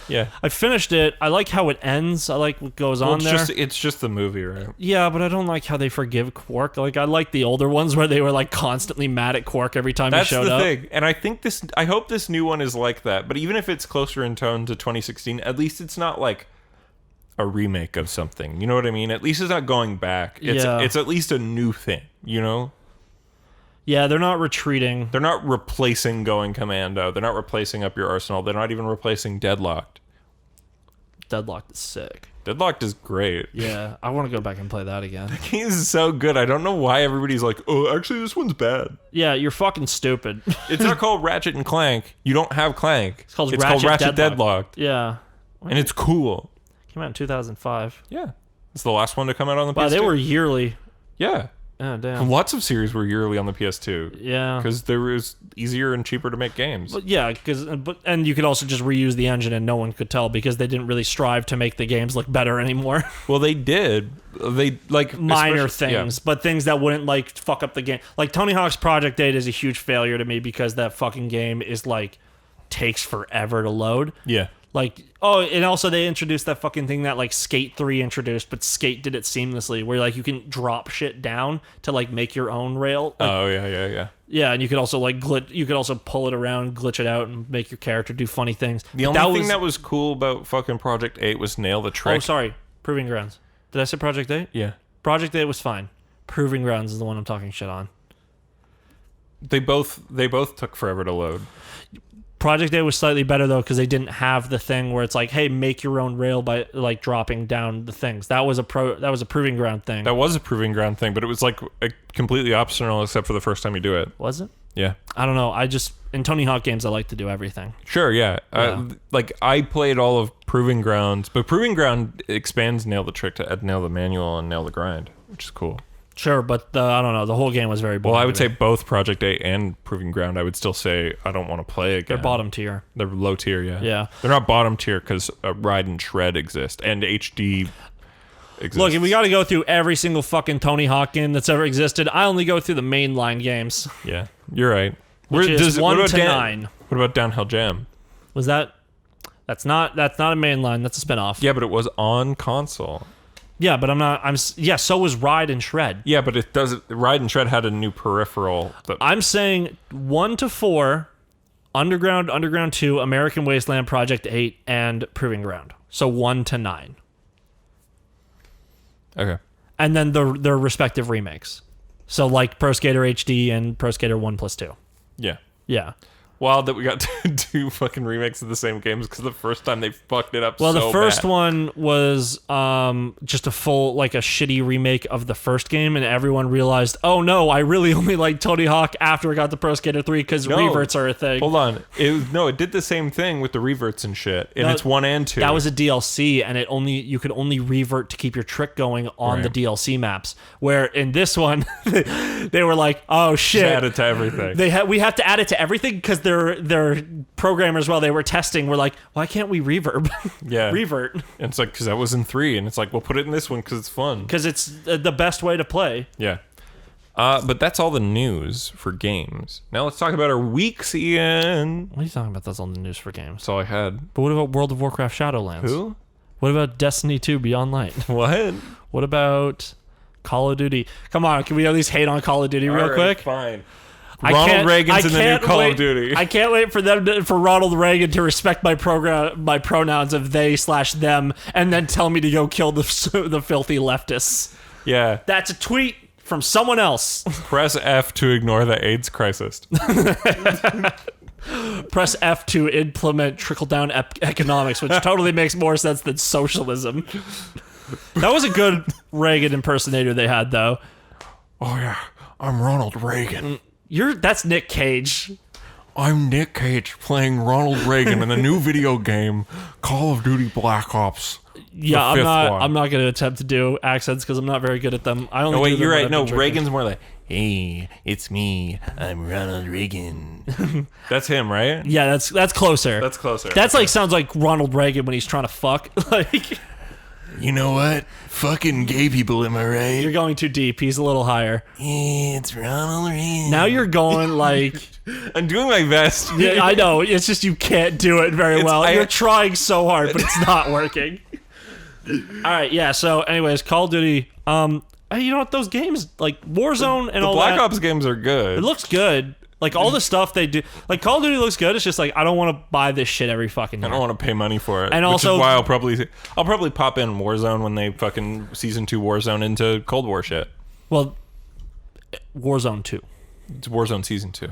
Yeah. I finished it. I like how it ends. I like what goes on there. It's just the movie, right? Yeah, but I don't like how they forgive Quark. Like, I like the older ones where they were like constantly mad at Quark every time he showed up. That's the thing. And I hope this new one is like that. But even if it's closer in tone to 2016, at least it's not like a remake of something. You know what I mean? At least it's not going back. It's at least a new thing, you know? Yeah, they're not retreating. They're not replacing Going Commando. They're not replacing Up Your Arsenal. They're not even replacing Deadlocked. Deadlocked is sick. Deadlocked is great. Yeah, I want to go back and play that again. The game is so good. I don't know why everybody's like, oh, actually, this one's bad. Yeah, you're fucking stupid. It's not called Ratchet and Clank. You don't have Clank. It's called Ratchet Deadlocked. Yeah. And it's cool. Came out in 2005. Yeah. It's the last one to come out on the PS2. Wow, they were yearly. Yeah. Oh, damn. And lots of series were yearly on the PS2. Yeah. Because they were easier and cheaper to make games. But yeah, and you could also just reuse the engine and no one could tell because they didn't really strive to make the games look better anymore. Well, they did. They like minor things, but things that wouldn't like fuck up the game. Like Tony Hawk's Project 8 is a huge failure to me because that fucking game is like takes forever to load. Yeah. Like, and also they introduced that fucking thing that like Skate 3 introduced, but Skate did it seamlessly, where like you can drop shit down to like make your own rail. Like, yeah. Yeah, and you could also like you could also pull it around, glitch it out, and make your character do funny things. The only thing that was cool about fucking Project 8 was nail the trick. Oh, sorry, Proving Grounds. Did I say Project 8? Yeah. Project 8 was fine. Proving Grounds is the one I'm talking shit on. They both took forever to load. Project 8 was slightly better though because they didn't have the thing where it's like, hey, make your own rail by like dropping down the things. That was a Proving Ground thing. That was a Proving Ground thing, but it was like completely optional except for the first time you do it. Was it? Yeah. I don't know. In Tony Hawk games, I like to do everything. Sure, yeah. Like I played all of Proving Grounds, but Proving Ground expands Nail the Trick to add Nail the Manual and Nail the Grind, which is cool. Sure, but I don't know. The whole game was very boring. Well, I would say both Project 8 and Proving Ground. I would still say I don't want to play again. They're bottom tier. They're low tier, yeah. Yeah. They're not bottom tier because Ride and Shred exist and HD exists. Look, if we got to go through every single fucking Tony Hawk game that's ever existed, I only go through the mainline games. Yeah, you're right. Which is 1 to 9. What about Downhill Jam? Was that? That's not a mainline. That's a spinoff. Yeah, but it was on console. Yeah, but so was Ride and Shred. Yeah, but it doesn't. Ride and Shred had a new peripheral. I'm saying 1 to 4, Underground 2, American Wasteland, Project 8, and Proving Ground. So 1 to 9. Okay. And then their respective remakes. So like Pro Skater HD and Pro Skater 1+2. Yeah. Yeah. Wild that we got to do fucking remakes of the same games because the first time they fucked it up. Well, so the first bad. one was just a full, like a shitty remake of the first game, and everyone realized, oh no, I really only like Tony Hawk after I got the Pro Skater 3 because reverts are a thing. Hold on, it did the same thing with the reverts and shit, and it's 1 and 2. That was a DLC, and you could only revert to keep your trick going on the DLC maps. Where in this one, they were like, oh shit, just add it to everything. We have to add it to everything because their programmers, while they were testing, were like, why can't we reverb? Yeah. Revert. And it's like, because that was in 3, and it's like, we'll put it in this one because it's fun. Because it's the best way to play. Yeah. But that's all the news for games. Now let's talk about our weeks, Ian. What are you talking about? That's all the news for games. That's all I had. But what about World of Warcraft Shadowlands? Who? What about Destiny 2 Beyond Light? What? What about Call of Duty? Come on, can we at least hate on Call of Duty real quick? Fine. I Ronald Reagan's in the new Call wait, of Duty. I can't wait for Ronald Reagan to respect my pronouns of they/them, and then tell me to go kill the filthy leftists. Yeah. That's a tweet from someone else. Press F to ignore the AIDS crisis. Press F to implement trickle-down economics, which totally makes more sense than socialism. That was a good Reagan impersonator they had, though. Oh yeah, I'm Ronald Reagan. That's Nick Cage. I'm Nick Cage playing Ronald Reagan in the new video game Call of Duty Black Ops. Yeah, I'm not going to attempt to do accents because I'm not very good at them. I only. No, do wait, them you're when right. I've No, been drinking. Reagan's more like, hey, it's me. I'm Ronald Reagan. That's him, right? Yeah, that's closer. That's closer. That's like sounds like Ronald Reagan when he's trying to fuck. Like, you know what? Fucking gay people, am I right? you're going too deep. He's a little higher. It's Ronald Reagan. Now you're going like. I'm doing my best. Yeah, I know. It's just you can't do it very well. You're trying so hard, but it's not working. All right, yeah. So, anyways, Call of Duty. You know what? Those games like Warzone and the all Black that. Ops games are good. It looks good. Like all the stuff they do. Like Call of Duty looks good. It's just like I don't want to buy this shit every fucking year. I don't want to pay money for it. And which also- is why I'll probably pop in Warzone when they fucking Season 2 Warzone into Cold War shit. Well, Warzone 2. It's Warzone Season 2.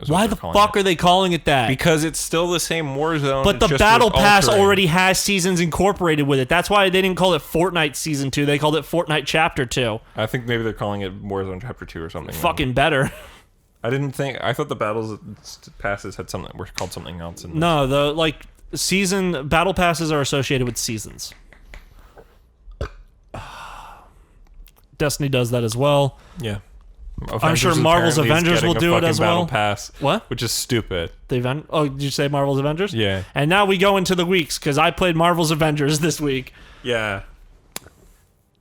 Why the fuck are they calling it that? Because it's still the same Warzone. But it's the just Battle with Pass altering. already has seasons incorporated with it. That's why they didn't call it Fortnite Season 2. They called it Fortnite Chapter 2. I think maybe they're calling it Warzone Chapter 2 or something. Fucking better. I thought the Battle Passes had something were called something else. No, the season Battle Passes are associated with seasons. Destiny does that as well. Yeah. I'm sure Marvel's Avengers will do it as well. Battle Pass, What? Which is stupid. Did you say Marvel's Avengers? Yeah. And now we go into the weeks because I played Marvel's Avengers this week. Yeah.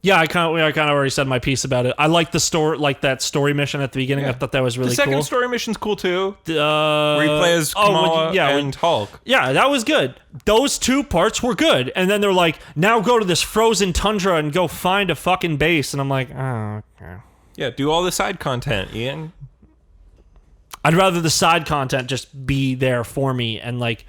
Yeah, I kind of already said my piece about it. I like the story, like that story mission at the beginning. Yeah. I thought that was really The second cool. story mission's cool too. Where Where you play as Kamala and Hulk. Yeah, that was good. Those two parts were good. And then they're like, now go to this frozen tundra and go find a fucking base. And I'm like, oh, okay. Yeah, do all the side content, Ian. I'd rather the side content just be there for me. And like,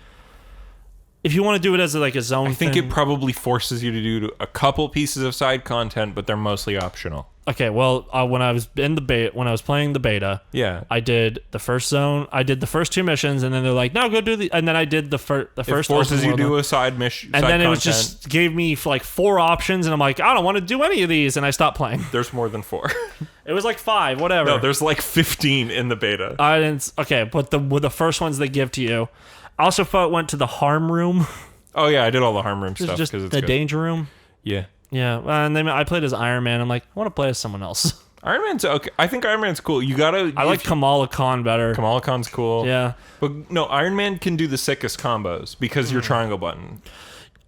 if you want to do it as like a zone I think thing, it probably forces you to do a couple pieces of side content, but they're mostly optional. Okay, well, when I was in the when I was playing the beta, Yeah. I did the first zone. I did the first two missions, and then they're like, "No, go do the." And then I did the first. It forces you to do a side mission, and side then it was content. just gave me like 4 options, and I'm like, I don't want to do any of these, and I stopped playing. There's more than 4. It was like 5, whatever. No, there's like 15 in the beta. I didn't. Okay, but with the first ones they give to you. I also went to the harm room. Oh yeah, I did all the harm room stuff Just because it's the good. danger room. Yeah. Yeah, and then I played as Iron Man. I'm like, I want to play as someone else. Iron Man's okay. I think Iron Man's cool. You gotta. I like Kamala Khan better. Kamala Khan's cool. Yeah. But no, Iron Man can do the sickest combos because your triangle button.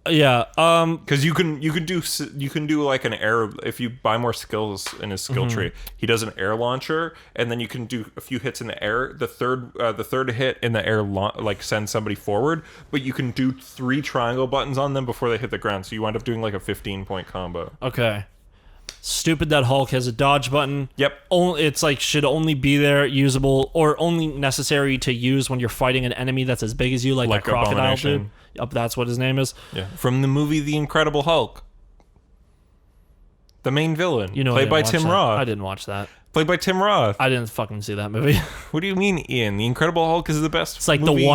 Yeah. Because you can do like an air if you buy more skills in his skill tree. He does an air launcher, and then you can do a few hits in the air. The third hit in the air like sends somebody forward, but you can do 3 triangle buttons on them before they hit the ground. So you wind up doing like a 15-point combo. Okay. Stupid that Hulk has a dodge button. Yep. It's like should only be there, usable, or only necessary to use when you're fighting an enemy that's as big as you, like a crocodile Abomination. dude. Yep, that's what his name is. Yeah. From the movie The Incredible Hulk. The main villain, You know, played by Tim Roth. I didn't watch that. Played by Tim Roth. I didn't fucking see that movie. What do you mean, Ian? The Incredible Hulk is the best. It's like movie.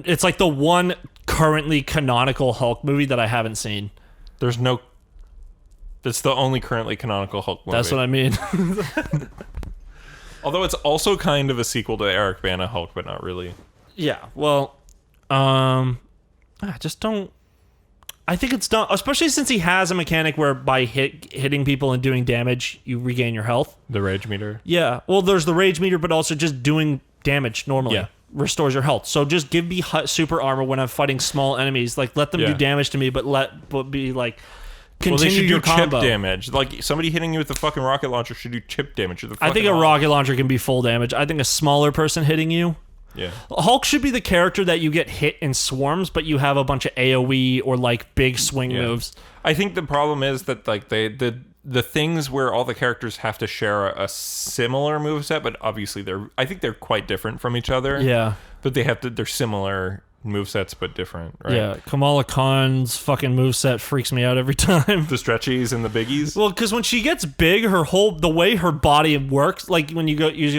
It's like the one currently canonical Hulk movie that I haven't seen. There's no. It's the only currently canonical Hulk movie. That's what I mean. Although it's also kind of a sequel to Eric Bana Hulk, but not really. Yeah. Well, I just don't. I think it's done, especially since he has a mechanic where by hitting people and doing damage, you regain your health. The rage meter. Yeah. Well, there's the rage meter, but also just doing damage normally restores your health. So just give me super armor when I'm fighting small enemies. Like, let them do damage to me, but be like, continue they should your do combo. Chip damage. Like, somebody hitting you with the fucking rocket launcher should do chip damage. I think a rocket launcher can be full damage. I think a smaller person hitting you. Yeah. Hulk should be the character that you get hit in swarms, but you have a bunch of AoE or like big swing moves. I think the problem is that like the things where all the characters have to share a similar moveset, but obviously I think they're quite different from each other. Yeah. But they're similar movesets but different, right? Yeah, Kamala Khan's fucking moveset freaks me out every time. The stretchies and the biggies. Well, because when she gets big, the way her body works, like when you go use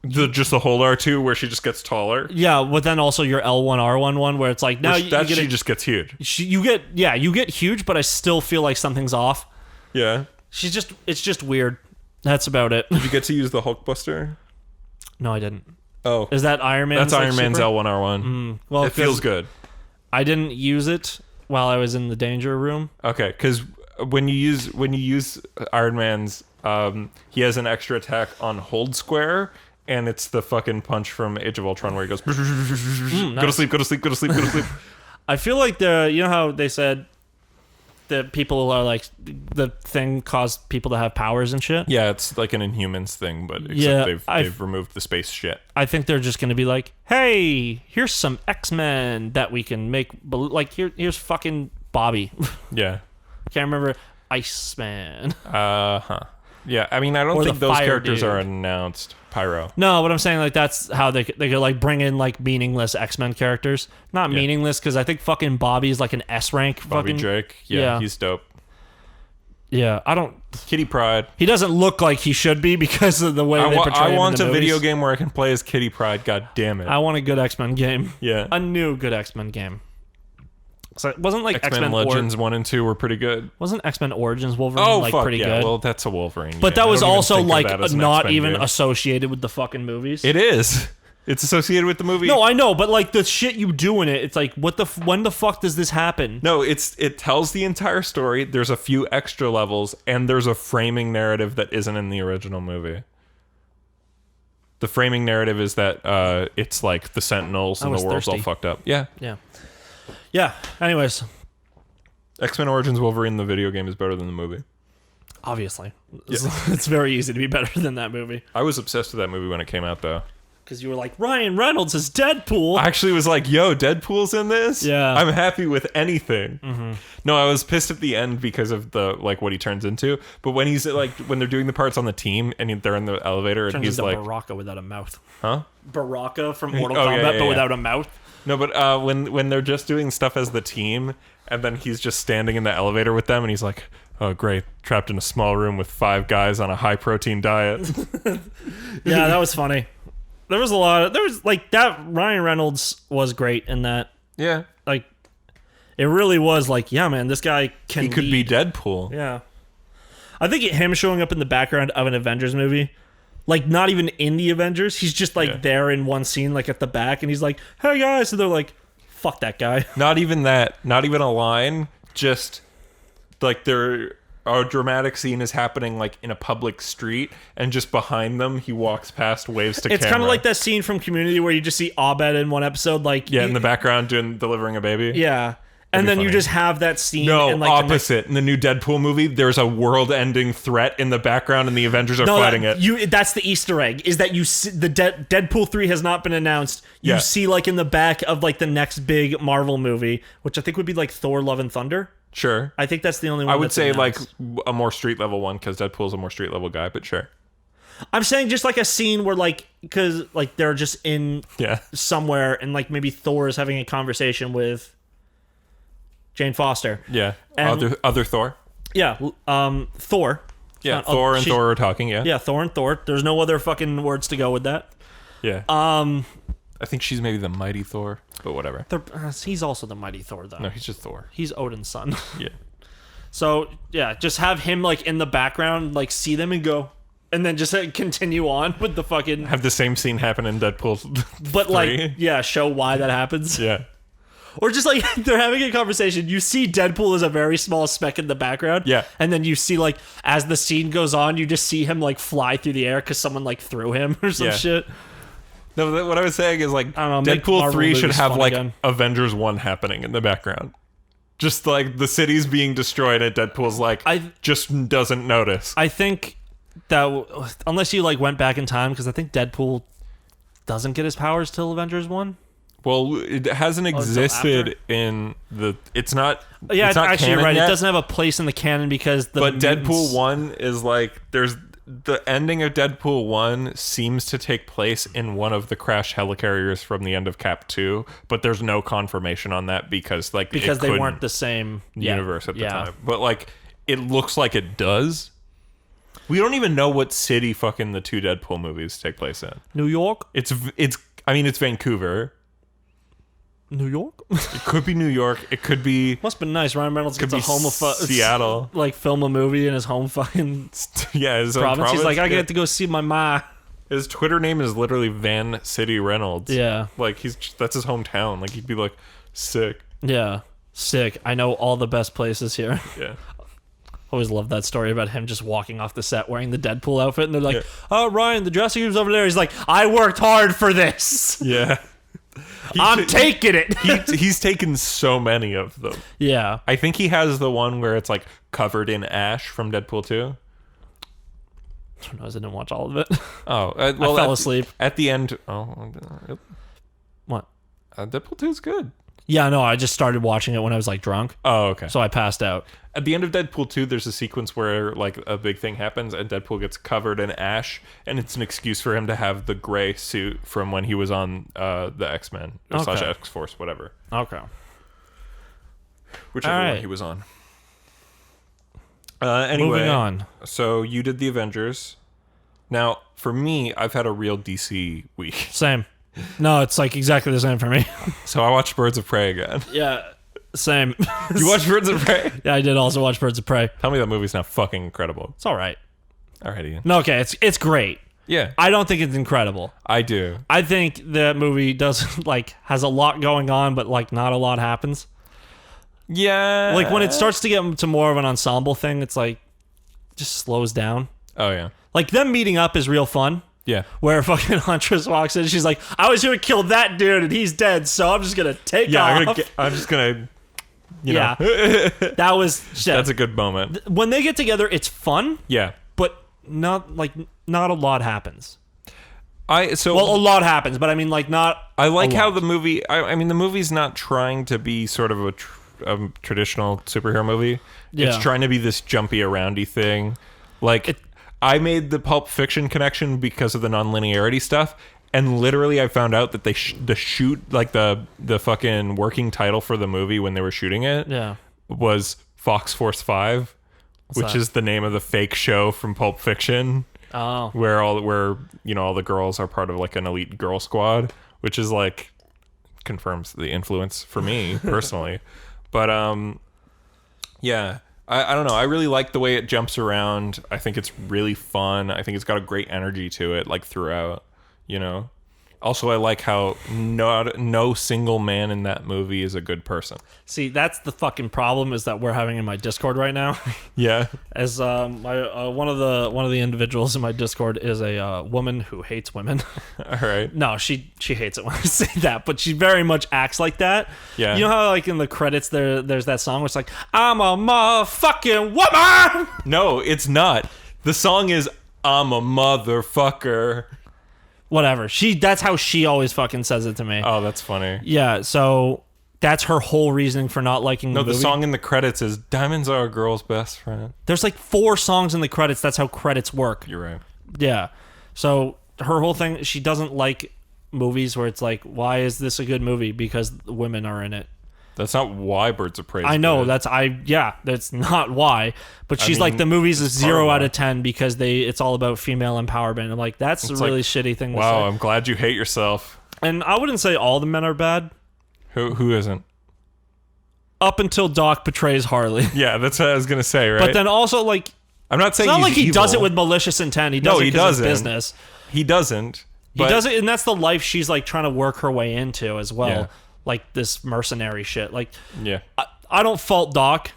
just the whole R2 where she just gets taller. Yeah, but then also your L1 R1 one where it's like now she just gets huge. You get huge, but I still feel like something's off. Yeah, it's just weird. That's about it. Did you get to use the Hulkbuster? No, I didn't. Oh, is that Iron Man? That's Iron Man's L1 R1. Well, it feels good. I didn't use it while I was in the danger room. Okay, because when you use Iron Man's, he has an extra attack on hold square, and it's the fucking punch from Age of Ultron where he goes, nice. Go to sleep, go to sleep, go to sleep, go to sleep. I feel like you know how they said that people are like the thing caused people to have powers and shit. Yeah, it's like an Inhumans thing, but except they've removed the space shit. I think they're just going to be like, hey, here's some X-Men that we can make. Like here's fucking Bobby. Yeah, can't remember Iceman. Yeah, I mean, I don't think those characters are announced. Pyro. No, but I'm saying like that's how they could like bring in like meaningless X-Men characters. Not meaningless because I think fucking Bobby's like an S rank. Bobby Drake. Yeah, he's dope. Yeah, I don't. Kitty Pryde. He doesn't look like he should be because of the way they portray him. I want in the a movies. video game where I can play as Kitty Pryde. God damn it! I want a good X-Men game. Yeah, a new good X-Men game. So it wasn't like X-Men Legends 1 and 2 were pretty good. Wasn't X-Men Origins Wolverine pretty good? Well, that's a Wolverine. But that was also like not even associated with the fucking movies. It is. It's associated with the movie. No, I know, but like the shit you do in it, it's like when the fuck does this happen? No, it tells the entire story. There's a few extra levels, and there's a framing narrative that isn't in the original movie. The framing narrative is that it's like the Sentinels and the world's all fucked up. Yeah. Yeah. Anyways, X-Men Origins Wolverine, the video game, is better than the movie. Obviously, it's very easy to be better than that movie. I was obsessed with that movie when it came out, though. Because you were like, Ryan Reynolds is Deadpool. I actually was like, yo, Deadpool's in this? Yeah. I'm happy with anything. Mm-hmm. No, I was pissed at the end because of the like what he turns into. But when he's like, when they're doing the parts on the team and they're in the elevator and he's like, Baraka without a mouth. Huh? Baraka from Mortal Kombat, but without a mouth. No, but when they're just doing stuff as the team, and then he's just standing in the elevator with them, and he's like, "Oh, great, trapped in a small room with 5 guys on a high protein diet." Yeah, that was funny. There was like that. Ryan Reynolds was great in that. Yeah, like it really was like, yeah, man, this guy can. He could be Deadpool. Yeah, I think him showing up in the background of an Avengers movie. Like, not even in the Avengers. He's just, like, there in one scene, like, at the back. And he's like, hey, guys. And they're like, fuck that guy. Not even that. Not even a line. Just, like, a dramatic scene is happening, like, in a public street. And just behind them, he walks past, waves to camera. It's kind of like that scene from Community where you just see Abed in one episode, like... Yeah, in the background delivering a baby. Yeah. And then you just have that scene. No, in like opposite. In the new Deadpool movie, there's a world-ending threat in the background, and the Avengers are fighting it. That's the Easter egg. Is that you see, the Deadpool 3 has not been announced. You see, like in the back of like the next big Marvel movie, which I think would be like Thor: Love and Thunder. Sure. I think that's the only one. I would say announced. like a more street level one because Deadpool's a more street level guy. But sure. I'm saying just like a scene where like because like they're just in somewhere and like maybe Thor is having a conversation with Jane Foster. Yeah. And other Thor. Yeah. Thor. Yeah, Thor and Thor are talking, yeah. Yeah, Thor and Thor. There's no other fucking words to go with that. Yeah. I think she's maybe the Mighty Thor, but whatever. He's also the Mighty Thor, though. No, he's just Thor. He's Odin's son. Yeah. So, yeah, just have him, like, in the background, like, see them and go. And then just continue on with the fucking... Have the same scene happen in Deadpool But, 3. like, yeah, show why that happens. Yeah. Or just, like, they're having a conversation. You see Deadpool as a very small speck in the background. Yeah. And then you see, like, as the scene goes on, you just see him, like, fly through the air because someone, like, threw him or some shit. No, what I was saying is, like, I don't know, Deadpool 3 should have, like, again. Avengers 1 happening in the background. Just, like, the city's being destroyed and Deadpool's, like, just doesn't notice. I think that, unless you, like, went back in time, because I think Deadpool doesn't get his powers till Avengers 1. Well, it hasn't existed in the... It's not... Yeah, it's not actually, you're right. yet, It doesn't have a place in the canon because the... But Deadpool 1 is, like... There's... The ending of Deadpool 1 seems to take place in one of the crashed helicarriers from the end of Cap 2, but there's no confirmation on that because, like... Because they weren't the same... universe at the time. But, like, it looks like it does. We don't even know what city fucking the two Deadpool movies take place in. New York? It's Vancouver. New York? It could be New York. It could be... Must have been nice. Ryan Reynolds gets a Seattle. Like, film a movie in his home fucking his own province. He's like, I yeah. get to go see my ma. His Twitter name is literally Van City Reynolds. Yeah. Like, that's his hometown. Like, he'd be like, sick. Yeah. Sick. I know all the best places here. Yeah. Always love that story about him just walking off the set wearing the Deadpool outfit, and they're like, "Oh, Ryan, the dressing room's over there." He's like, "I worked hard for this. Yeah, I'm taking it." He's taken so many of them. Yeah, I think he has the one where it's like covered in ash from Deadpool 2. I didn't watch all of it. Oh, well, I fell asleep at the end. What? Deadpool 2 is good. Yeah, no, I just started watching it when I was like drunk. Oh, okay. So I passed out. At the end of Deadpool 2, there's a sequence where like a big thing happens and Deadpool gets covered in ash, and it's an excuse for him to have the gray suit from when he was on the X-Men / X-Force, whatever. Okay. Whichever one he was on. Anyway, moving on. So you did the Avengers. Now, for me, I've had a real DC week. Same. No, it's like exactly the same for me. So I watched Birds of Prey again. Yeah, same. You watched Birds of Prey? Yeah, I did also watch Birds of Prey. Tell me that movie's not fucking incredible. It's all right. All right, Ian. No, okay, it's great. Yeah. I don't think it's incredible. I do. I think that movie does like has a lot going on, but like not a lot happens. Yeah. Like when it starts to get to more of an ensemble thing, it's like just slows down. Oh yeah. Like them meeting up is real fun. Yeah. Where fucking Huntress walks in, she's like, "I was gonna kill that dude, and he's dead, so I'm just gonna take off." I'm just gonna. You know. That was shit. That's a good moment. When they get together, it's fun. Yeah. But not a lot happens. A lot happens, but I mean, like, not. I like how the movie. I mean, the movie's not trying to be sort of a traditional superhero movie. Yeah. It's trying to be this jumpy aroundy thing. Like, I made the Pulp Fiction connection because of the nonlinearity stuff, and literally I found out that the fucking working title for the movie when they were shooting it was Fox Force 5, which is the name of the fake show from Pulp Fiction. Oh. Where all the girls are part of like an elite girl squad, which is like confirms the influence for me personally. But yeah. I don't know. I really like the way it jumps around. I think it's really fun. I think it's got a great energy to it, like throughout, you know. Also, I like how no single man in that movie is a good person. See, that's the fucking problem is that we're having in my Discord right now. Yeah. As one of the individuals in my Discord is a woman who hates women. All right. No, she hates it when I say that, but she very much acts like that. Yeah. You know how like in the credits there's that song where it's like, "I'm a motherfucking woman." No, it's not. The song is "I'm a motherfucker." Whatever. That's how she always fucking says it to me. Oh, that's funny. Yeah, so that's her whole reasoning for not liking the movie. No, the song in the credits is "Diamonds Are a Girl's Best Friend." There's like 4 songs in the credits. That's how credits work. You're right. Yeah. So her whole thing, she doesn't like movies where it's like, why is this a good movie? Because women are in it. That's not why Birds of Prey is I know good. that's not why. But she's like, the movie's a 0 out of 10 because it's all about female empowerment. I'm like, that's a really shitty thing to say. Wow, I'm glad you hate yourself. And I wouldn't say all the men are bad. Who isn't? Up until Doc betrays Harley. Yeah, that's what I was gonna say, right? But then also, like, I'm not saying it's not he's like he evil. does it with malicious intent. He does it because it's business. He doesn't. He does it, and that's the life she's like trying to work her way into as well. Yeah. Like this mercenary shit. Like, yeah, I don't fault Doc.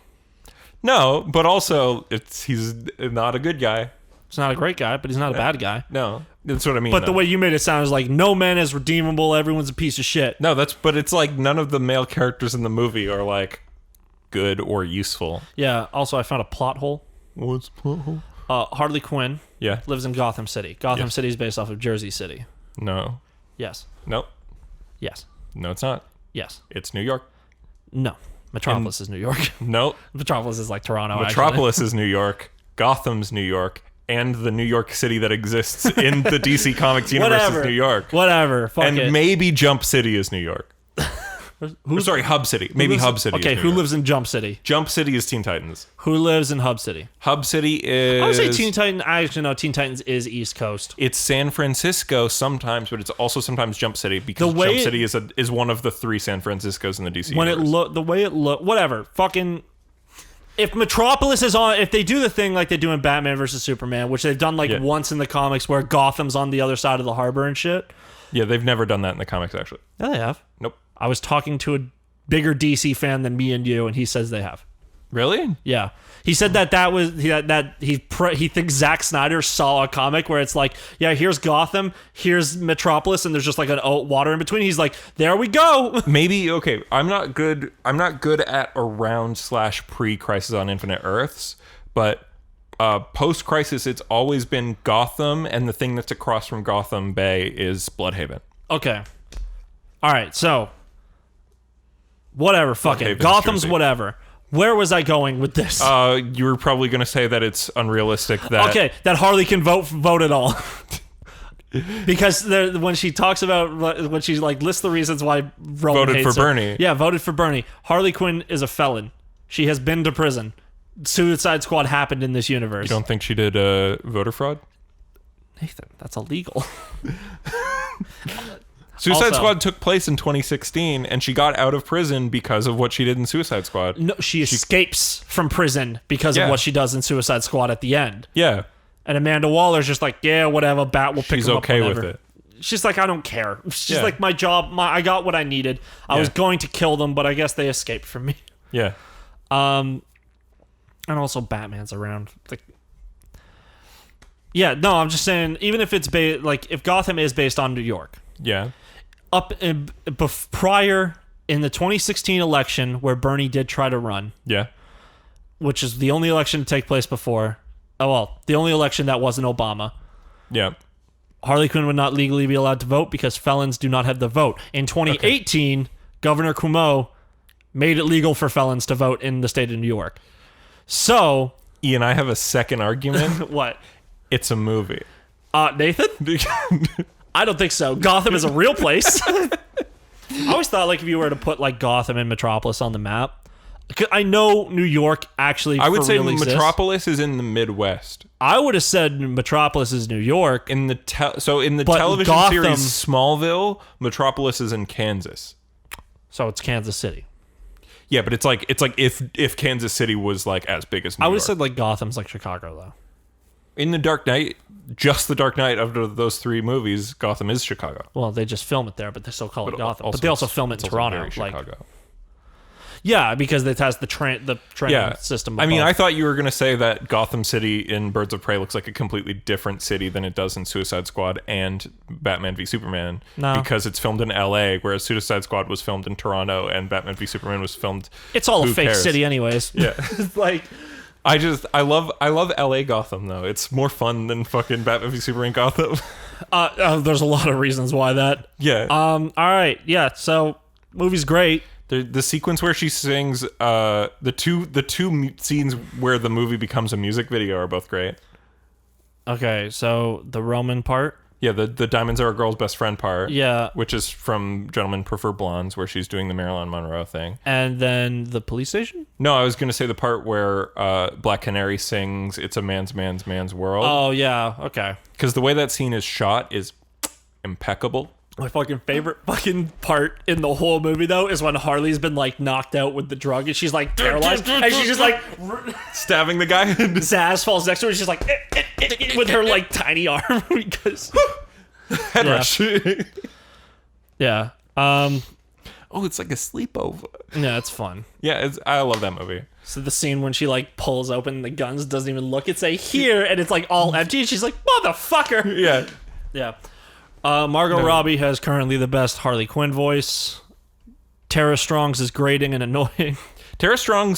No, but also he's not a good guy. He's not a great guy, but he's not a bad guy. No, that's what I mean. But the way you made it sound is like no man is redeemable. Everyone's a piece of shit. No, but it's like none of the male characters in the movie are like good or useful. Yeah. Also, I found a plot hole. What's plot hole? Harley Quinn. Yeah. Lives in Gotham City. Gotham City is based off of Jersey City. No. Yes. Nope. Yes. No, it's not. Yes. It's New York. No. Metropolis is New York. Nope. Metropolis is like Toronto. Metropolis is New York. Gotham's New York. And the New York City that exists in the DC Comics universe is New York. Whatever. Fuck and it. maybe Jump City is New York. Sorry, Hub City. Maybe Hub City. Okay, who lives in Jump City? Jump City is Teen Titans. Who lives in Hub City? Hub City is... I would say Teen Titans... I actually know Teen Titans is East Coast. It's San Francisco sometimes, but it's also sometimes Jump City because Jump City is one of the 3 San Franciscos in the DC universe. The way it look... Whatever. Fucking... If Metropolis is on... If they do the thing like they do in Batman vs. Superman, which they've done once in the comics where Gotham's on the other side of the harbor and shit. Yeah, they've never done that in the comics, actually. Yeah, they have. Nope. I was talking to a bigger DC fan than me and you, and he says they have. Really? Yeah. He said that was he thinks Zack Snyder saw a comic where it's like, yeah, here's Gotham, here's Metropolis, and there's just like an water in between. He's like, there we go. Maybe okay. I'm not good at around / pre-Crisis on Infinite Earths, but post-Crisis, it's always been Gotham, and the thing that's across from Gotham Bay is Bloodhaven. Okay. All right. So. Whatever, fuck it. Gotham's whatever. Where was I going with this? You were probably going to say that it's unrealistic that... Okay, that Harley can vote at all. Because when she talks about... When she like lists the reasons why Roman voted hates for her. Bernie. Yeah, voted for Bernie. Harley Quinn is a felon. She has been to prison. Suicide Squad happened in this universe. You don't think she did voter fraud? Nathan, that's illegal. Suicide Squad took place in 2016, and she got out of prison because of what she did in Suicide Squad. No, she escapes from prison because of what she does in Suicide Squad at the end. Yeah. And Amanda Waller's just like, yeah, whatever, Bat will pick him up whenever. She's okay with it. She's like, I don't care. She's like, my job, I got what I needed. I was going to kill them, but I guess they escaped from me. Yeah. And also Batman's around. Like, yeah, no, I'm just saying, even if it's if Gotham is based on New York. Yeah. Prior in the 2016 election where Bernie did try to run. Yeah. Which is the only election to take place before. Oh, well, the only election that wasn't Obama. Yeah. Harley Quinn would not legally be allowed to vote because felons do not have the vote. In 2018, Governor Cuomo made it legal for felons to vote in the state of New York. So... Ian, I have a second argument. What? It's a movie. Nathan? I don't think so. Gotham is a real place. I always thought if you were to put Gotham and Metropolis on the map, I know New York actually. I would say Metropolis is in the Midwest. I would have said Metropolis is New York. In the television series Smallville, Metropolis is in Kansas. So it's Kansas City. Yeah, but it's like if Kansas City was as big as New York. I would have said Gotham's like Chicago though. In The Dark Knight, just The Dark Knight of those 3 movies, Gotham is Chicago. Well, they just film it there, but they still call it Gotham. But they also film it in Toronto. Chicago. Yeah, because it has the train system. I mean, I thought you were going to say that Gotham City in Birds of Prey looks like a completely different city than it does in Suicide Squad and Batman v Superman. No. Because it's filmed in LA, whereas Suicide Squad was filmed in Toronto and Batman v Superman was filmed... It's all a fake city anyways. Yeah. It's I love LA Gotham though. It's more fun than fucking Batman v Superman Gotham. There's a lot of reasons why that. Yeah. All right. Yeah. So movie's great. The sequence where she sings, the two scenes where the movie becomes a music video are both great. Okay. So the Roman part. Yeah, the Diamonds Are a Girl's Best Friend part. Yeah. Which is from Gentlemen Prefer Blondes, where she's doing the Marilyn Monroe thing. And then the police station? No, I was going to say the part where Black Canary sings It's a Man's World. Oh, yeah. Okay. Because the way that scene is shot is impeccable. My fucking favorite fucking part in the whole movie, though, is when Harley's been, like, knocked out with the drug, and she's, like, paralyzed, and she's just, like... stabbing the guy. Zaz falls next to her, and she's, like... with her, like, tiny arm, because... Head rush. Yeah. Oh, it's like a sleepover. Yeah, it's fun. Yeah, I love that movie. So the scene when she, like, pulls open the guns, doesn't even look, it's a here, and it's, like, all empty, and she's like, motherfucker! Yeah. Yeah. Margot Robbie has currently the best Harley Quinn voice. Tara Strong's is grating and annoying. Tara Strong,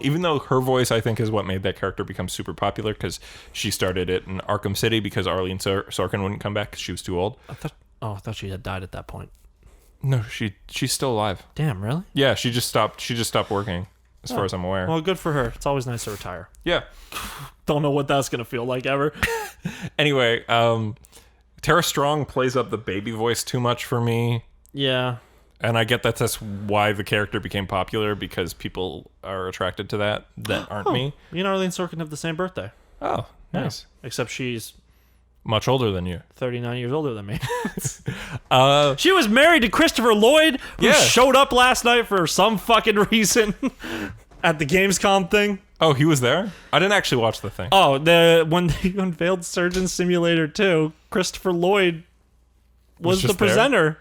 even though her voice, I think, is what made that character become super popular, because she started it in Arkham City because Arlene Sorkin wouldn't come back because she was too old. I thought she had died at that point. No, she's still alive. Damn, really? Yeah, she just stopped working, as far as I'm aware. Well, good for her. It's always nice to retire. Yeah. Don't know what that's gonna feel like ever. Anyway, Tara Strong plays up the baby voice too much for me. Yeah. And I get that's why the character became popular, because people are attracted to that aren't me. Me and Arlene Sorkin have the same birthday. Oh, nice. Yeah. Except she's much older than you. 39 years older than me. She was married to Christopher Lloyd, who showed up last night for some fucking reason at the Gamescom thing. Oh, he was there? I didn't actually watch the thing. Oh, when they unveiled Surgeon Simulator 2, Christopher Lloyd was the presenter.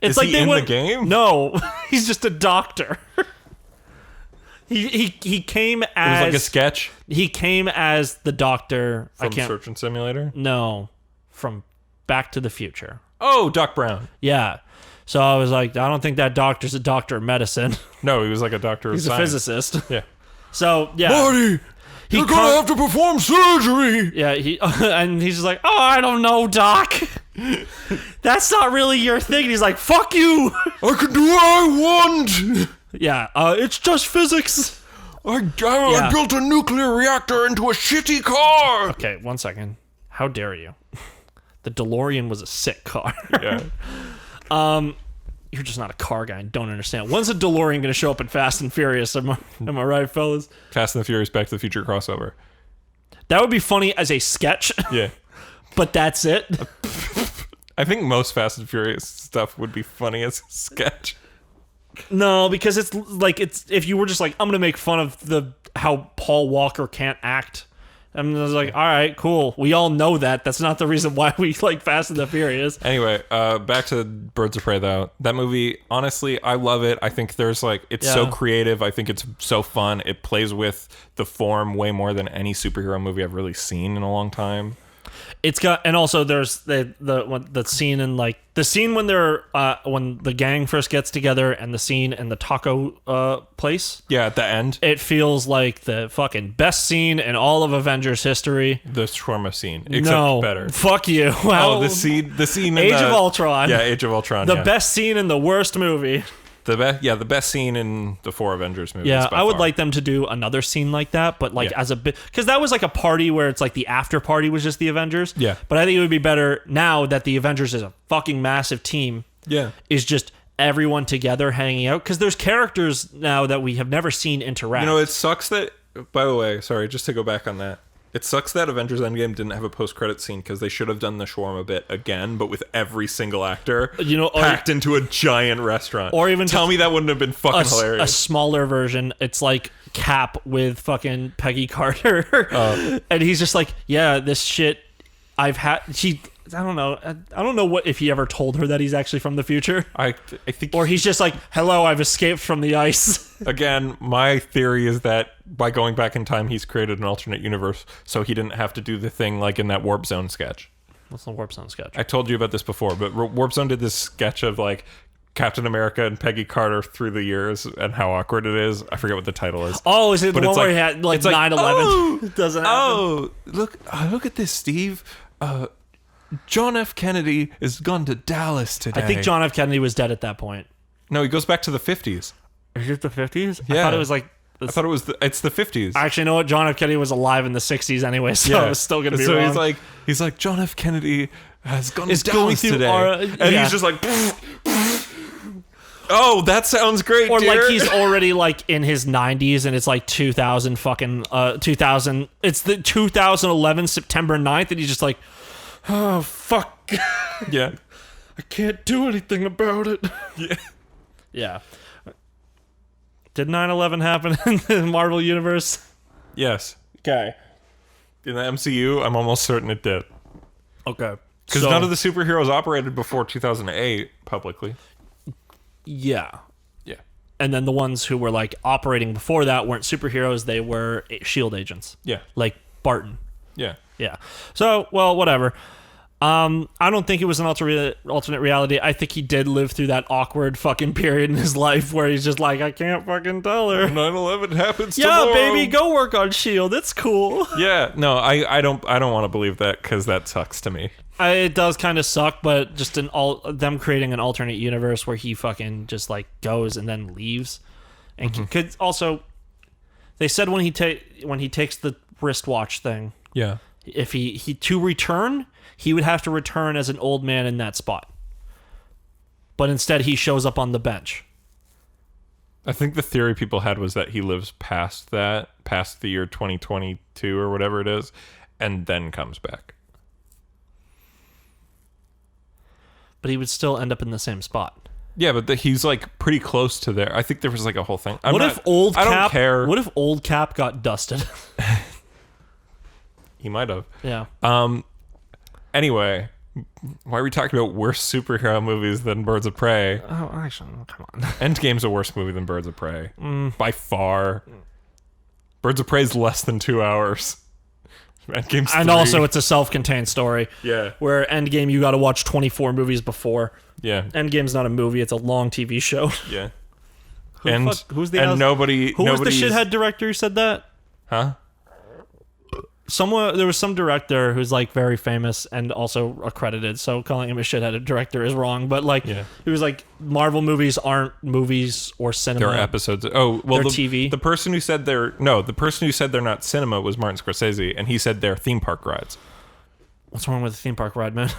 It's like he in the game? No, he's just a doctor. He came as... It was like a sketch? He came as the doctor... From Surgeon Simulator? No, from Back to the Future. Oh, Doc Brown. Yeah. So I was like, I don't think that doctor's a doctor of medicine. No, he was like a doctor of science. He's a physicist. Yeah. So, yeah. Marty, you're going to have to perform surgery. Yeah, and he's just like, oh, I don't know, Doc. That's not really your thing. And he's like, fuck you. I can do what I want. Yeah, it's just physics. I built a nuclear reactor into a shitty car. Okay, 1 second. How dare you? The DeLorean was a sick car. Yeah. You're just not a car guy and don't understand. When's a DeLorean going to show up in Fast and Furious? Am I right, fellas? Fast and the Furious Back to the Future crossover. That would be funny as a sketch. Yeah. But that's it. I think most Fast and Furious stuff would be funny as a sketch. No, because it's if you were just like, I'm going to make fun of how Paul Walker can't act. And I was like, all right, cool. We all know that. That's not the reason why we like Fast and the Furious. Anyway, back to Birds of Prey, though. That movie, honestly, I love it. I think it's so creative. I think it's so fun. It plays with the form way more than any superhero movie I've really seen in a long time. It's got, and also there's the scene in like the scene when they're when the gang first gets together, and the scene in the taco place. Yeah, at the end, it feels like the fucking best scene in all of Avengers history. The shawarma scene, except better. Fuck you. Well, the scene. Age of Ultron. Yeah, Age of Ultron. The best scene in the worst movie. The best scene in the 4 Avengers movies. Yeah, I would like them to do another scene like that, but like as a bit, because that was like a party where it's like the after party was just the Avengers. Yeah, but I think it would be better now that the Avengers is a fucking massive team. Yeah, is just everyone together hanging out, because there's characters now that we have never seen interact. You know, it sucks that. By the way, sorry, just to go back on that. It sucks that Avengers Endgame didn't have a post-credit scene, because they should have done the shawarma bit again, but with every single actor packed into a giant restaurant. Or even tell me that wouldn't have been fucking hilarious. A smaller version. It's like Cap with fucking Peggy Carter, and he's just like, yeah, this shit I've had. I don't know what if he ever told her that he's actually from the future. I think, or he's just like, hello, I've escaped from the ice. Again, my theory is that by going back in time, he's created an alternate universe, so he didn't have to do the thing like in that Warp Zone sketch. What's the Warp Zone sketch? I told you about this before, but Warp Zone did this sketch of like Captain America and Peggy Carter through the years and how awkward it is. I forget what the title is. Oh, is it the one where he had like 9/11? Oh, it doesn't happen. Oh, look at this, Steve. John F. Kennedy is gone to Dallas today. I think John F. Kennedy was dead at that point. No, he goes back to the 50s. Is it the 50s? Yeah. I thought it was like I thought it's the 50s. Actually, you know what? John F. Kennedy was alive in the 60s anyway, so it's still going to be wrong. So he's like, John F. Kennedy has gone to Dallas today. And he's just like, oh, that sounds great, or dear. like he's already like in his 90s and it's like 2000 it's the 2011 September 9th and he's just like, oh, fuck. Yeah. I can't do anything about it. Yeah. Yeah. Did 9/11 happen in the Marvel Universe? Yes. Okay. In the MCU, I'm almost certain it did. Okay. Because none of the superheroes operated before 2008 publicly. Yeah. Yeah. And then the ones who were like operating before that weren't superheroes, they were SHIELD agents. Yeah. Like Barton. Yeah. Yeah. So, well, whatever. I don't think it was an alternate reality. I think he did live through that awkward fucking period in his life where he's just like, I can't fucking tell her. 9/11 happens tomorrow. Yeah, baby, go work on SHIELD. It's cool. Yeah. No, I don't want to believe that because that sucks to me. It does kind of suck, but just them creating an alternate universe where he fucking just like goes and then leaves, and could also, they said when he takes the wristwatch thing, Yeah. if he to return, he would have to return as an old man in that spot, but instead he shows up on the bench. I think the theory people had was that he lives past the year 2022 or whatever it is, and then comes back. But he would still end up in the same spot. Yeah, but he's like pretty close to there. I think there was like a whole thing. I don't care. What if old Cap got dusted? He might have. Yeah. Anyway, why are we talking about worse superhero movies than Birds of Prey? Oh, actually, come on. Endgame's a worse movie than Birds of Prey. By far. Birds of Prey is less than 2 hours. Endgame's 3. And also, it's a self-contained story. Yeah. Where Endgame, you got to watch 24 movies before. Yeah. Endgame's not a movie; it's a long TV show. Yeah. Who's the and nobody? Who was the shithead director who said that? Huh? There was some director who's like very famous and also accredited, so calling him a shithead director is wrong. But like, he was like, Marvel movies aren't movies or cinema. They're episodes. Oh, well, they're TV. The person who said they're not cinema was Martin Scorsese, and he said they're theme park rides. What's wrong with the theme park ride, man?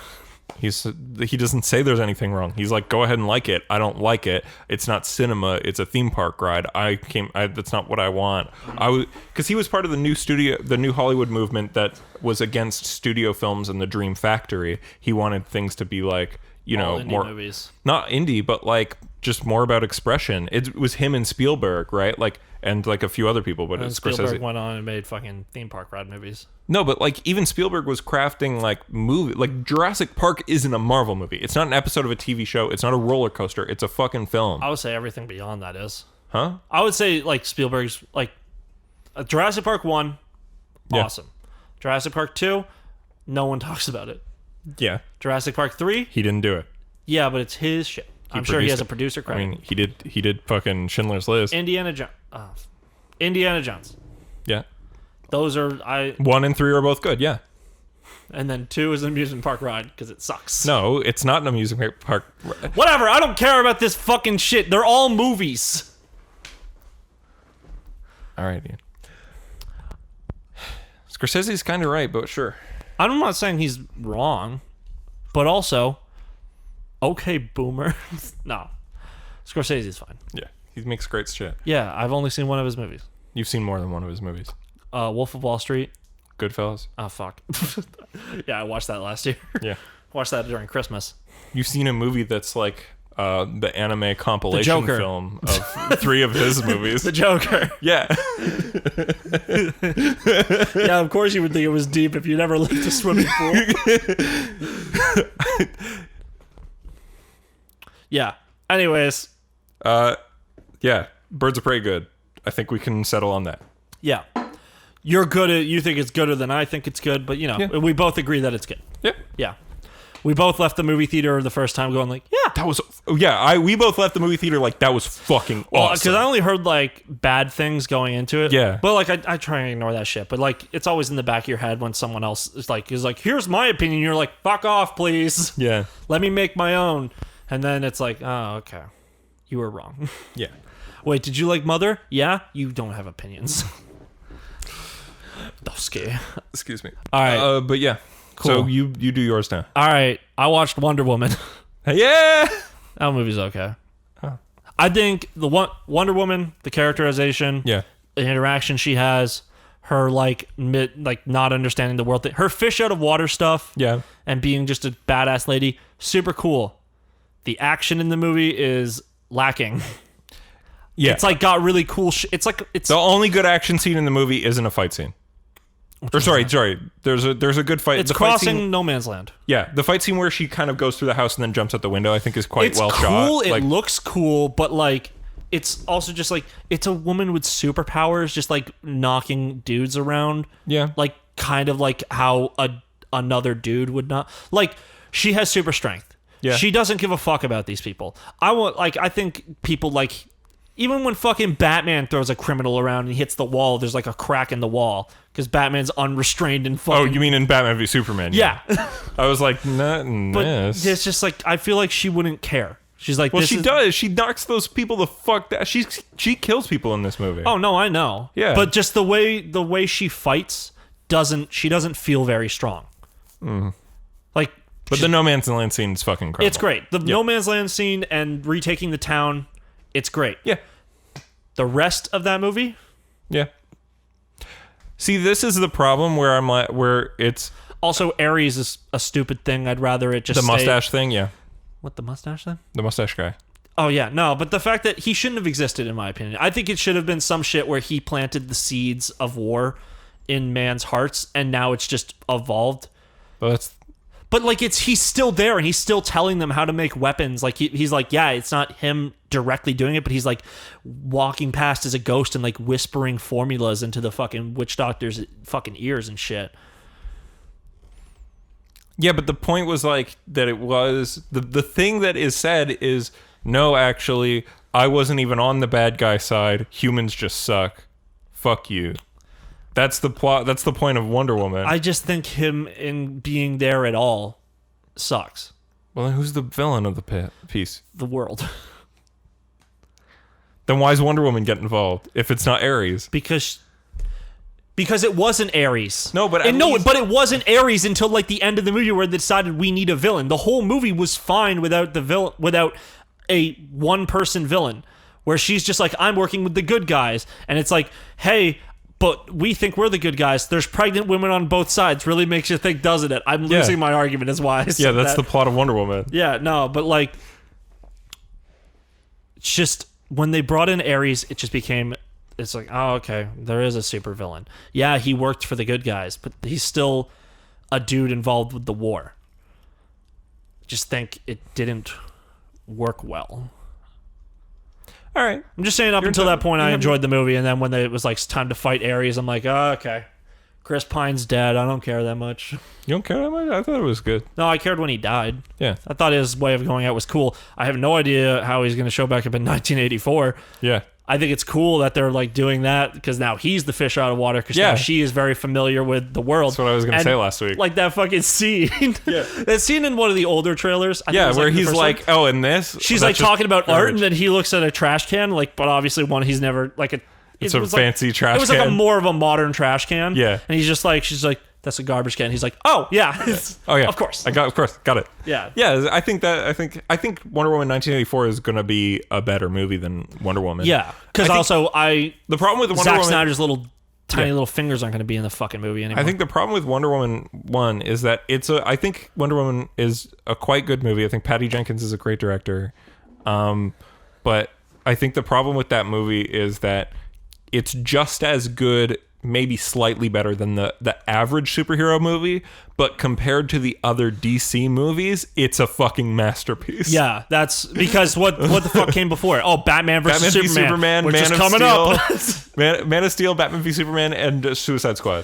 He doesn't say there's anything wrong. He's like, go ahead and like it. I don't like it. It's not cinema. It's a theme park ride. That's not what I want. Because he was part of the new Hollywood movement that was against studio films and the Dream Factory. He wanted things to be like, more movies. Not indie, but like just more about expression. It was him and Spielberg, right? Like, and like a few other people, but Spielberg went on and made fucking theme park ride movies. No, but like even Spielberg was crafting like movie. Like Jurassic Park isn't a Marvel movie. It's not an episode of a TV show. It's not a roller coaster. It's a fucking film. I would say everything beyond that is. Huh? I would say like Spielberg's like Jurassic Park 1, awesome. Jurassic Park 2, no one talks about it. Yeah. Jurassic Park 3, he didn't do it. Yeah, but it's his shit. I'm sure he has a producer credit. I mean, he did fucking Schindler's List. Indiana Jones. Yeah. Those are 1 and 3 are both good. Yeah. And then 2 is an amusement park ride because it sucks. No, it's not an amusement park. Whatever. I don't care about this fucking shit. They're all movies. All right, Ian. Scorsese's kind of right, but sure. I'm not saying he's wrong, but also, okay, boomer. No, Scorsese's fine. Yeah, he makes great shit. Yeah, I've only seen one of his movies. You've seen more than one of his movies. Wolf of Wall Street. Goodfellas. Oh, fuck. Yeah, I watched that last year. Yeah. Watched that during Christmas. You've seen a movie that's like the anime compilation film of 3 of his movies. The Joker. Yeah. Yeah, of course you would think it was deep if you never left a swimming pool. Yeah. Anyways. Yeah. Birds of Prey good. I think we can settle on that. Yeah. You think it's gooder than I think it's good, but we both agree that it's good. Yeah. Yeah. We both left the movie theater the first time going like, yeah. That was, we both left the movie theater like, that was fucking awesome. Because I only heard like bad things going into it. Yeah. But like, I try and ignore that shit. But like, it's always in the back of your head when someone else is like, here's my opinion. You're like, fuck off, please. Yeah. Let me make my own. And then it's like, oh, okay. You were wrong. Yeah. Wait, did you like Mother? Yeah? You don't have opinions. Excuse me. All right. But yeah. Cool. So you do yours now. All right. I watched Wonder Woman. Yeah. That movie's okay. I think the Wonder Woman, the characterization, Yeah. the interaction she has, her like not understanding the world thing, her fish out of water stuff, Yeah. and being just a badass lady, super cool. The action in the movie is lacking. Yeah. It's like got really cool. It's the only good action scene in the movie isn't a fight scene. Or sorry. There's a good fight. It's the crossing fight scene, no man's land. Yeah, the fight scene where she kind of goes through the house and then jumps out the window, I think is quite well cool. shot. It looks cool, but like it's also just like it's a woman with superpowers, just like knocking dudes around. Yeah, like kind of like how another dude would not. Like she has super strength. Yeah, she doesn't give a fuck about these people. I think people like. Even when fucking Batman throws a criminal around and he hits the wall, there's like a crack in the wall because Batman's unrestrained and fucking... Oh, you mean in Batman v Superman? Yeah. I was like, not in but this. It's just like, I feel like she wouldn't care. She's like, well, she does. She knocks those people the fuck down. She kills people in this movie. Oh, no, I know. Yeah. But just the way she fights she doesn't feel very strong. Like... But the No Man's Land scene is fucking incredible. It's great. The No Man's Land scene and retaking the town... It's great. Yeah. The rest of that movie? Yeah. See, this is the problem where I'm like, where it's... Also, Ares is a stupid thing. I'd rather it just The mustache thing, yeah. What, the mustache thing? The mustache guy. Oh, yeah. No, but the fact that he shouldn't have existed, in my opinion. I think it should have been some shit where he planted the seeds of war in man's hearts, and now it's just evolved. Well, that's... But like he's still there and he's still telling them how to make weapons. Like he's like, yeah, it's not him directly doing it, but he's like walking past as a ghost and like whispering formulas into the fucking witch doctor's fucking ears and shit. Yeah, but the point was like that it was the thing that is said is no, actually, I wasn't even on the bad guy side. Humans just suck. Fuck you. That's the plot. That's the point of Wonder Woman. I just think him in being there at all sucks. Well, then who's the villain of the piece? The world. Then why is Wonder Woman get involved if it's not Ares? Because it wasn't Ares. No, but but it wasn't Ares until like the end of the movie where they decided we need a villain. The whole movie was fine without without a one-person villain, where she's just like, I'm working with the good guys, and it's like, hey. But we think we're the good guys. There's pregnant women on both sides. Really makes you think, doesn't it? I'm losing my argument is why I said that's that. the plot of Wonder Woman. Yeah, no, but like, it's just when they brought in Ares, it just became, it's like, oh, okay, there is a supervillain. Yeah, he worked for the good guys, but he's still a dude involved with the war. Just think it didn't work well. All right. I'm just saying, up until that point, I enjoyed the movie, and then when it was like time to fight Ares, I'm like, oh, okay, Chris Pine's dead. I don't care that much. You don't care that much? I thought it was good. No, I cared when he died. Yeah. I thought his way of going out was cool. I have no idea how he's going to show back up in 1984. Yeah. I think it's cool that they're like doing that because now he's the fish out of water because now she is very familiar with the world. That's what I was going to say last week. Like that fucking scene. Yeah. That scene in one of the older trailers. Where he's like, oh, and this? She's like talking about art and then he looks at a trash can, like, but obviously one he's never, like, it's a fancy trash can. It was like a more of a modern trash can. Yeah. And he's just like, she's like, that's a garbage can. He's like, oh, yeah. Oh, yeah. Of course. Got it. Yeah. Yeah, I think Wonder Woman 1984 is going to be a better movie than Wonder Woman. Yeah. Because also, the problem with Wonder Woman, Snyder's tiny little fingers aren't going to be in the fucking movie anymore. I think the problem with Wonder Woman 1 is that I think Wonder Woman is a quite good movie. I think Patty Jenkins is a great director. But I think the problem with that movie is that it's just as good, maybe slightly better than the average superhero movie, but compared to the other DC movies, it's a fucking masterpiece. Yeah, that's because what the fuck came before it? Oh, Batman versus Superman, which is coming up. Man of Steel, Batman v Superman, and Suicide Squad.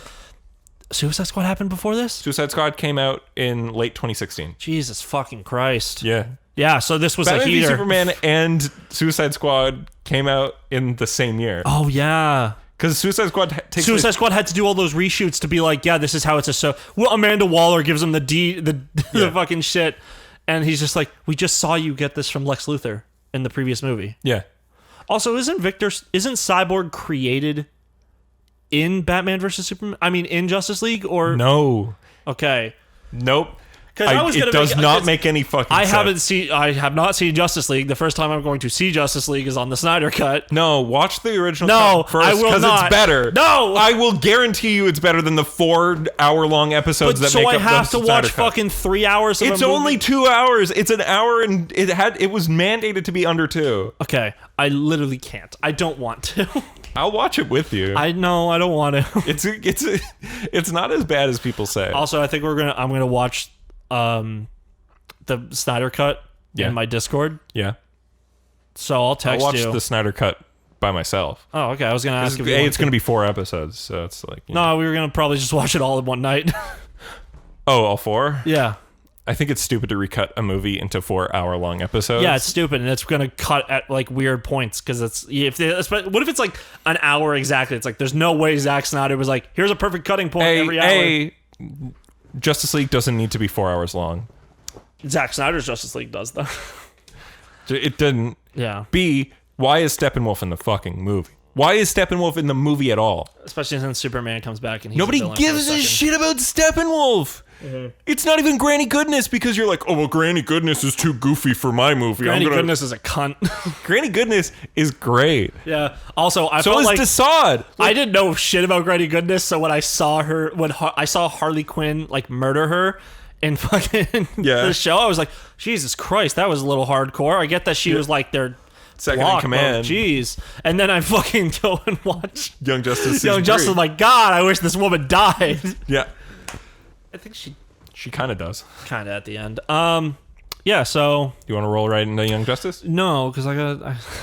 Suicide Squad happened before this? Suicide Squad came out in late 2016. Jesus fucking Christ. Yeah. Yeah, so this was Batman a heater. v Superman and Suicide Squad came out in the same year. Oh, yeah. Because Suicide Squad Squad had to do all those reshoots to be like, yeah, this is how it's well, Amanda Waller gives him the fucking shit, and he's just like, we just saw you get this from Lex Luthor in the previous movie. Yeah. Also, isn't Cyborg created in Batman versus Superman? I mean, in Justice League or No. Okay. Nope. It does not make any fucking sense. I have not seen Justice League. The first time I'm going to see Justice League is on the Snyder Cut. No, watch the original cut I first will because not. it's better. No! I will guarantee you it's better than the 4-hour-long episodes that make up the Snyder Cut. So I have to watch fucking 3 hours of It's a movie? only 2 hours. It's an hour and it was mandated to be under 2. Okay, I literally can't. I don't want to. I'll watch it with you. I know, I don't want to. It's not as bad as people say. Also, I think I'm gonna watch the Snyder Cut in my Discord. Yeah. So I'll text I'll watch you. the Snyder Cut by myself. Oh, okay. I was gonna ask if it's going to be 4 episodes, so it's like... No, we were gonna probably just watch it all in one night. Oh, all 4? Yeah. I think it's stupid to recut a movie into 4-hour-long episodes. Yeah, it's stupid, and it's gonna cut at like weird points because what if it's like an hour exactly? It's like there's no way Zack Snyder was like, here's a perfect cutting point every hour. Justice League doesn't need to be 4 hours long. Zack Snyder's Justice League does though. It didn't. Yeah. B, why is Steppenwolf in the fucking movie? Why is Steppenwolf in the movie at all? Especially since Superman comes back and he's nobody a villain gives a shit about Steppenwolf. Mm-hmm. It's not even Granny Goodness because you're like, oh well, Granny Goodness is too goofy for my movie. Granny Goodness is a cunt. Granny Goodness is great. Yeah. Also, I so felt is like Desaad. I didn't know shit about Granny Goodness, so when I saw Harley Quinn like murder her in fucking the show, I was like, Jesus Christ, that was a little hardcore. I get that she was like their second in command. Jeez. And then I fucking go and watch Young Justice. Young Justice. My God, I wish this woman died. Yeah. I think she kind of does. Kind of at the end. Yeah, so... You want to roll right into Young Justice? No, because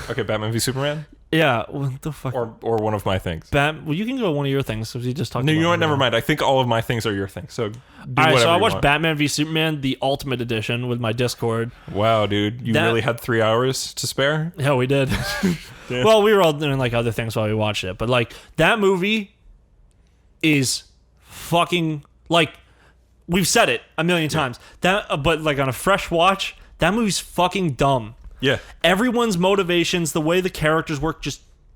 Okay, Batman v Superman? Yeah, what the fuck? Or one of my things. Well, you can go one of your things, because you just talked about... No, you know what? Never mind. I think all of my things are your things, so do Alright, so I watched want. Batman v Superman, the Ultimate Edition, with my Discord. Wow, dude. You really had 3 hours to spare? Yeah, we did. Yeah. Well, we were all doing, like, other things while we watched it, but, like, that movie is fucking, like... We've said it a million times. But like on a fresh watch, that movie's fucking dumb. Yeah. Everyone's motivations, the way the characters work,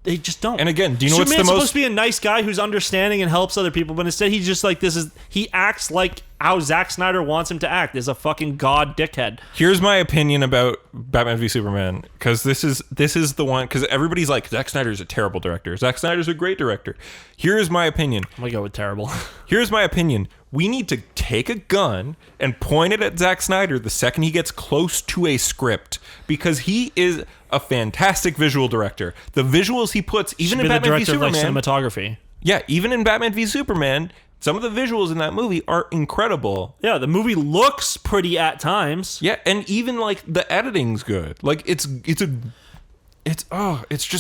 they just don't. And again, do you know what's the most... Superman's supposed to be a nice guy who's understanding and helps other people, but instead he's just like, he acts like how Zack Snyder wants him to act. Is a fucking god dickhead. Here's my opinion about Batman v Superman, because this is the one, because everybody's like, Zack Snyder's a terrible director. Zack Snyder's a great director. Here's my opinion. I'm gonna go with terrible. Here's my opinion. We need to take a gun and point it at Zack Snyder the second he gets close to a script, because he is a fantastic visual director. The visuals he puts, even in Batman v Superman, like cinematography. Yeah, even in Batman v Superman, some of the visuals in that movie are incredible. Yeah, the movie looks pretty at times. Yeah, and even like the editing's good. Like it's just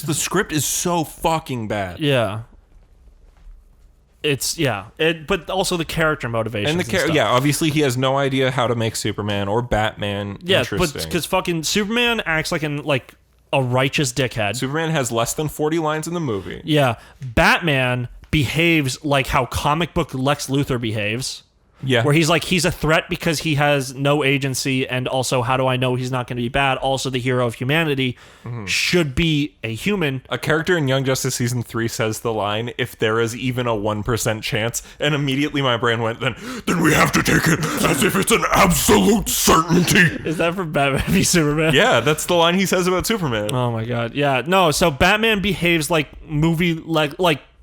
the script is so fucking bad. Yeah. But also the character motivations and obviously he has no idea how to make Superman or Batman interesting. But because fucking Superman acts like a righteous dickhead. Superman has less than 40 lines in the movie. Yeah, Batman behaves like how comic book Lex Luthor behaves. Yeah. Where he's like, he's a threat because he has no agency, and also, how do I know he's not going to be bad? Also, the hero of humanity should be a human. A character in Young Justice Season 3 says the line, if there is even a 1% chance, and immediately my brain went, then we have to take it as if it's an absolute certainty. Is that from Batman v Superman? Yeah, that's the line he says about Superman. Oh my god. Yeah, no, so Batman behaves like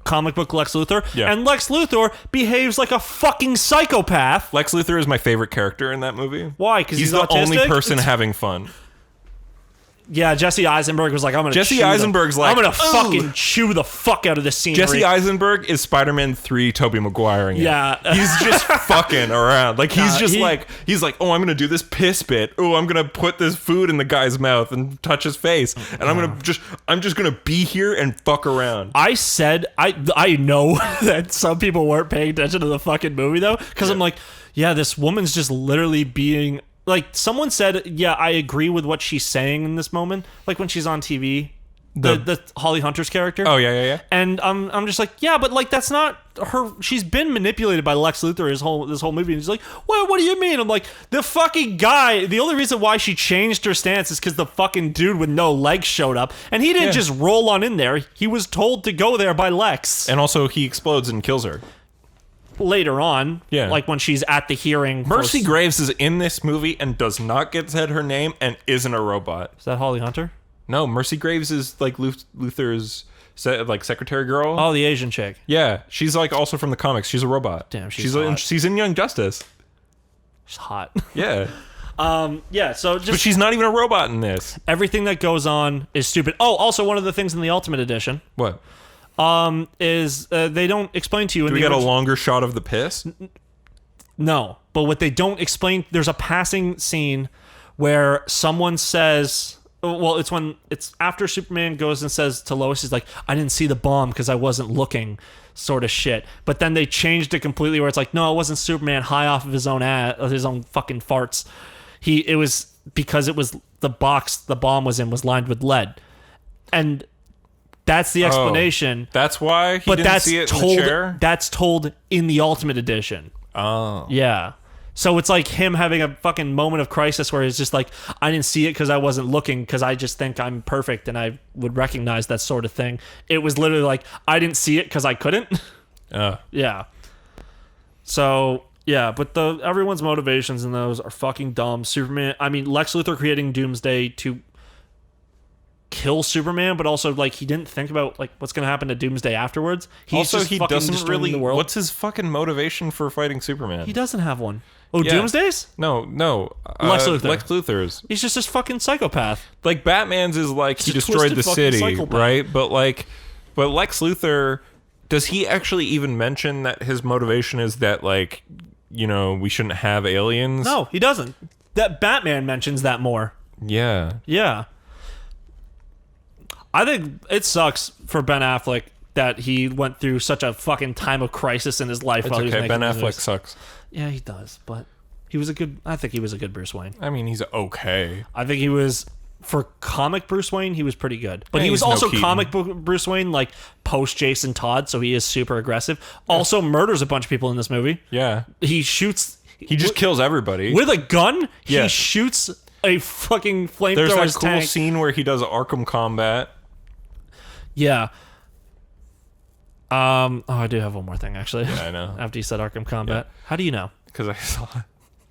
comic book Lex Luthor, and Lex Luthor behaves like a fucking psychopath. Lex Luthor is my favorite character in that movie. Why? Because he's the autistic? only person having fun. Yeah, Jesse Eisenberg was like, I'm gonna fucking chew the fuck out of this scenery. Jesse Eisenberg is Spider-Man 3 Tobey Maguireing it. Yeah. He's just fucking around. Like he's like, oh, I'm gonna do this piss bit. Oh, I'm gonna put this food in the guy's mouth and touch his face. And I'm just gonna be here and fuck around. I said I know that some people weren't paying attention to the fucking movie though, because I'm like, yeah, this woman's just literally being like, someone said, yeah, I agree with what she's saying in this moment, like when she's on TV. the Holly Hunter's character. Oh yeah. And I'm just like, yeah, but like that's not her. She's been manipulated by Lex Luthor this whole movie. And he's like, what do you mean? I'm like, the fucking guy. The only reason why she changed her stance is because the fucking dude with no legs showed up, and he didn't just roll on in there. He was told to go there by Lex. And also, he explodes and kills her Later on, like when she's at the hearing. Mercy Graves is in this movie and does not get said her name and isn't a robot. Is that Holly Hunter? No, Mercy Graves is like Luthor's like secretary girl. Oh, the Asian chick. Yeah, she's like also from the comics. She's a robot. Damn, she's hot. She's in Young Justice. She's hot. Yeah. Yeah, so just... But she's not even a robot in this. Everything that goes on is stupid. Oh, also one of the things in the Ultimate Edition... What? Is they don't explain to you... Do we get a longer shot of the piss? No, but what they don't explain... There's a passing scene where someone says... Well, it's after Superman goes and says to Lois, he's like, I didn't see the bomb because I wasn't looking, sort of shit. But then they changed it completely where it's like, no, it wasn't Superman high off of his own fucking farts. It was because it was the box the bomb was in was lined with lead. And that's the explanation. That's why he didn't see it in the chair? That's told in the Ultimate Edition. Oh. Yeah. So it's like him having a fucking moment of crisis where he's just like, I didn't see it because I wasn't looking because I just think I'm perfect and I would recognize that sort of thing. It was literally like, I didn't see it because I couldn't. Yeah. So, yeah, but everyone's motivations in those are fucking dumb. Lex Luthor creating Doomsday to kill Superman, but also like he didn't think about like what's gonna happen to Doomsday afterwards. He doesn't really. What's his fucking motivation for fighting Superman? He doesn't have one. Oh, yeah. Doomsday's? No. Lex Luthor. Lex Luthor's. He's just this fucking psychopath. Like Batman's is like he destroyed the city, psychopath. Right? But Lex Luthor, does he actually even mention that his motivation is that like, you know, we shouldn't have aliens? No, he doesn't. That Batman mentions that more. Yeah. Yeah. I think it sucks for Ben Affleck that he went through such a fucking time of crisis in his life. It's okay. Ben Affleck sucks. Yeah, he does, but I think he was a good Bruce Wayne. I mean, he's okay. I think he was, for comic Bruce Wayne, he was pretty good. But he was also comic book Bruce Wayne, like post Jason Todd, so he is super aggressive. Also murders a bunch of people in this movie. Yeah. He just kills everybody. With a gun, he shoots a fucking flamethrower. There's that cool scene where he does Arkham Combat. Yeah. I do have one more thing, actually. Yeah, I know. After you said Arkham Combat. Yeah. How do you know? Because I saw it.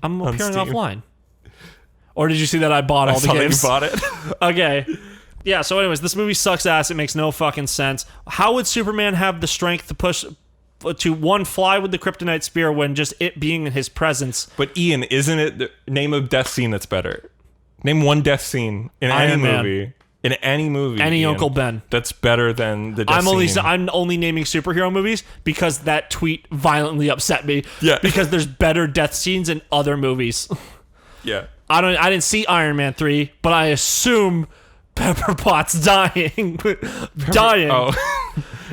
I'm appearing offline. Or did you see that I bought all the games? I saw that you bought it. Okay. Yeah, so anyways, this movie sucks ass. It makes no fucking sense. How would Superman have the strength to fly with the kryptonite spear when just it being in his presence? But Ian, isn't it name a death scene that's better? Name one death scene in any movie. In any movie, any Ian, Uncle Ben, that's better than the death scene. I'm only naming superhero movies because that tweet violently upset me. Yeah, because there's better death scenes in other movies. Yeah, I didn't see Iron Man 3, but I assume Pepper Potts dying in quotations.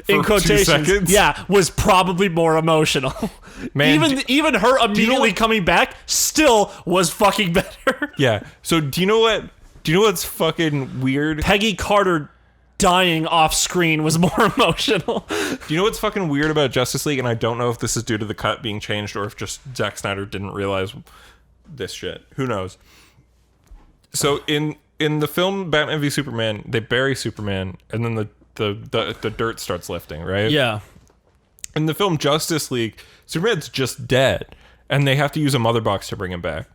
2 seconds? Yeah, was probably more emotional. Man, even her immediately coming back still was fucking better. Yeah. So do you know what? Do you know what's fucking weird? Peggy Carter dying off screen was more emotional. Do you know what's fucking weird about Justice League? And I don't know if this is due to the cut being changed or if just Zack Snyder didn't realize this shit. Who knows? So in the film Batman v Superman, they bury Superman and then the dirt starts lifting, right? Yeah. In the film Justice League, Superman's just dead and they have to use a mother box to bring him back.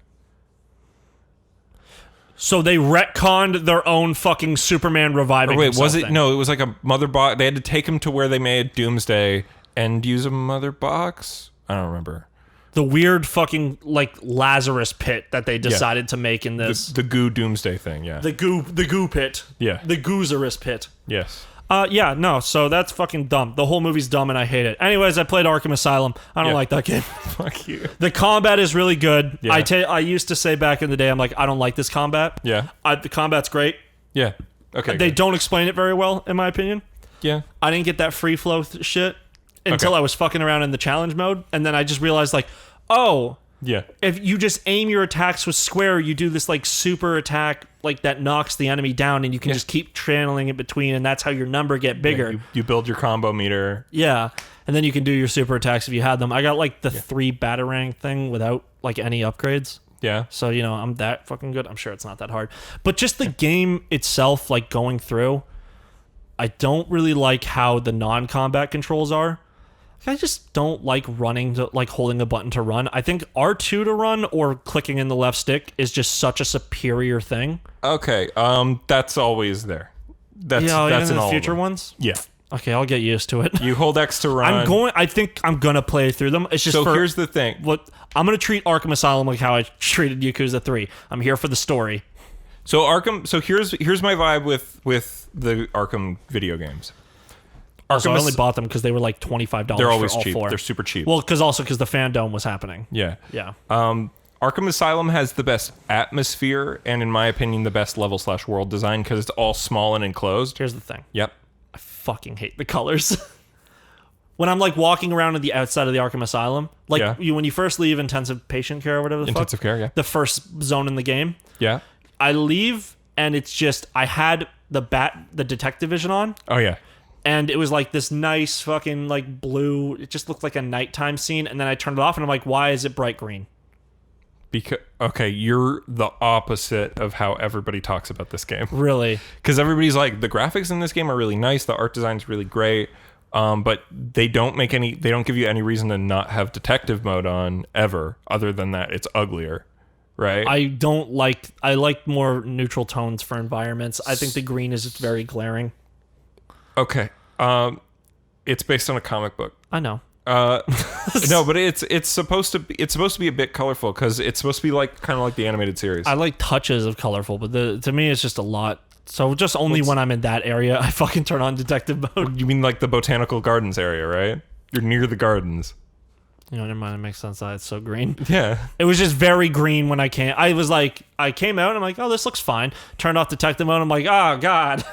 So they retconned their own fucking Superman reviving himself. Was it? No, it was like a mother box. They had to take him to where they made Doomsday and use a mother box. I don't remember. The weird fucking like Lazarus pit that they decided to make in this. The goo Doomsday thing, yeah. The goo pit. Yeah. The Goozerus pit. Yes. Yeah, no, so that's fucking dumb. The whole movie's dumb and I hate it. Anyways, I played Arkham Asylum. I don't like that game. Fuck you. The combat is really good. Yeah. I used to say back in the day, I'm like, I don't like this combat. Yeah. The combat's great. Yeah. Okay. They don't explain it very well, in my opinion. Yeah. I didn't get that free flow shit until I was fucking around in the challenge mode, and then I just realized, like, oh, Yeah. If you just aim your attacks with square, you do this like super attack like that knocks the enemy down, and you can just keep channeling it between, and that's how your number get bigger. Yeah, you build your combo meter. Yeah, and then you can do your super attacks if you had them. I got like the 3 Batarang thing without like any upgrades. Yeah. So, you know, I'm that fucking good. I'm sure it's not that hard. But just the game itself, like going through, I don't really like how the non-combat controls are. I just don't like running to like holding a button to run. I think R2 to run or clicking in the left stick is just such a superior thing. Okay, that's always there. That's even in the all future of them. ones. Yeah. Okay, I'll get used to it. You hold X to run. I think I'm gonna play through them. It's just so here's the thing. What I'm gonna treat Arkham Asylum like how I treated Yakuza 3. I'm here for the story. So Arkham. So here's my vibe with the Arkham video games. Also, I only bought them because they were like $25. They're always for all cheap. 4. They're super cheap. Well, because the fandom was happening. Yeah. Yeah. Arkham Asylum has the best atmosphere and, in my opinion, the best level/world design because it's all small and enclosed. Here's the thing. Yep. I fucking hate the colors. When I'm like walking around on the outside of the Arkham Asylum, like when you first leave intensive patient care or whatever the Intensive care, yeah. the first zone in the game, Yeah. I leave and it's just I had the detective vision on. Oh yeah. And it was like this nice fucking like blue. It just looked like a nighttime scene. And then I turned it off and I'm like, why is it bright green? Because you're the opposite of how everybody talks about this game. Really? Because everybody's like, the graphics in this game are really nice. The art design's really great. But they don't give you any reason to not have detective mode on ever. Other than that, it's uglier. Right? I like more neutral tones for environments. I think the green is just very glaring. Okay. It's based on a comic book. I know. No, but it's supposed to be a bit colorful because it's supposed to be like kind of like the animated series. I like touches of colorful, but to me it's just a lot. So just only when I'm in that area, I fucking turn on detective mode. You mean like the botanical gardens area, right? You're near the gardens. You know, never mind. It makes sense that it's so green. Yeah. It was just very green when I came. I came out and I'm like, oh, this looks fine. Turned off detective mode. I'm like, oh god.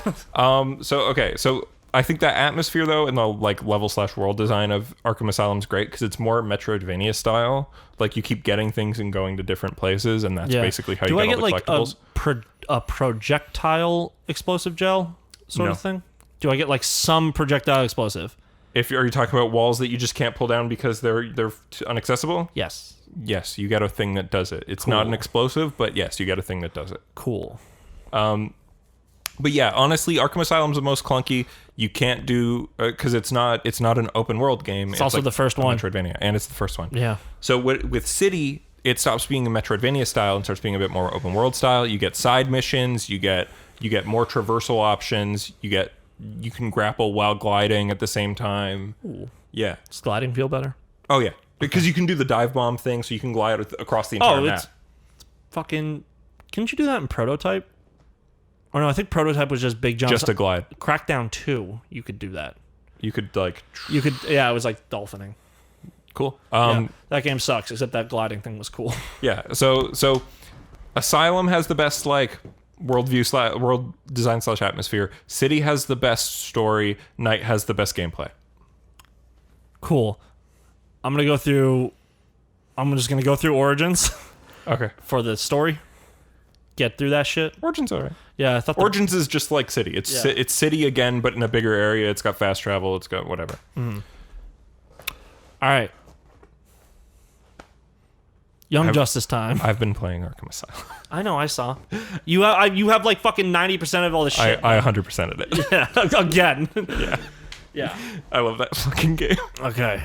So I think that atmosphere though, and the like level/world design of Arkham Asylum is great because it's more Metroidvania style. Like you keep getting things and going to different places, and that's basically how you get all the collectibles. A projectile explosive gel sort of thing? Do I get like some projectile explosive? Are you talking about walls that you just can't pull down because they're inaccessible? Yes. Yes, you get a thing that does it. It's not an explosive, but yes, you get a thing that does it. Cool. But yeah, honestly, Arkham Asylum's the most clunky. You can't do because it's not an open world game. It's also like the first one, Metroidvania, and it's the first one. Yeah. So with City, it stops being a Metroidvania style and starts being a bit more open world style. You get side missions. You get more traversal options. You can grapple while gliding at the same time. Ooh. Yeah. Does gliding feel better? Oh yeah, because you can do the dive bomb thing, so you can glide across the entire map. It's fucking. Couldn't you do that in Prototype? Or no, I think Prototype was just big jumps. Just a glide. Crackdown 2, you could do that. You could yeah, it was like dolphining. Cool. That game sucks, except that gliding thing was cool. Yeah. So Asylum has the best like world design / atmosphere. City has the best story. Night has the best gameplay. Cool. I'm just gonna go through Origins. Okay. For the story. Get through that shit. Origins alright. Yeah, I thought Origins is just like City. It's City again, but in a bigger area. It's got fast travel. It's got whatever. Mm-hmm. All right. Justice time. I've been playing Arkham Asylum. I know. I saw. You have like fucking 90% of all the shit. I 100%ed it. Yeah. Again. Yeah. Yeah. I love that fucking game. Okay.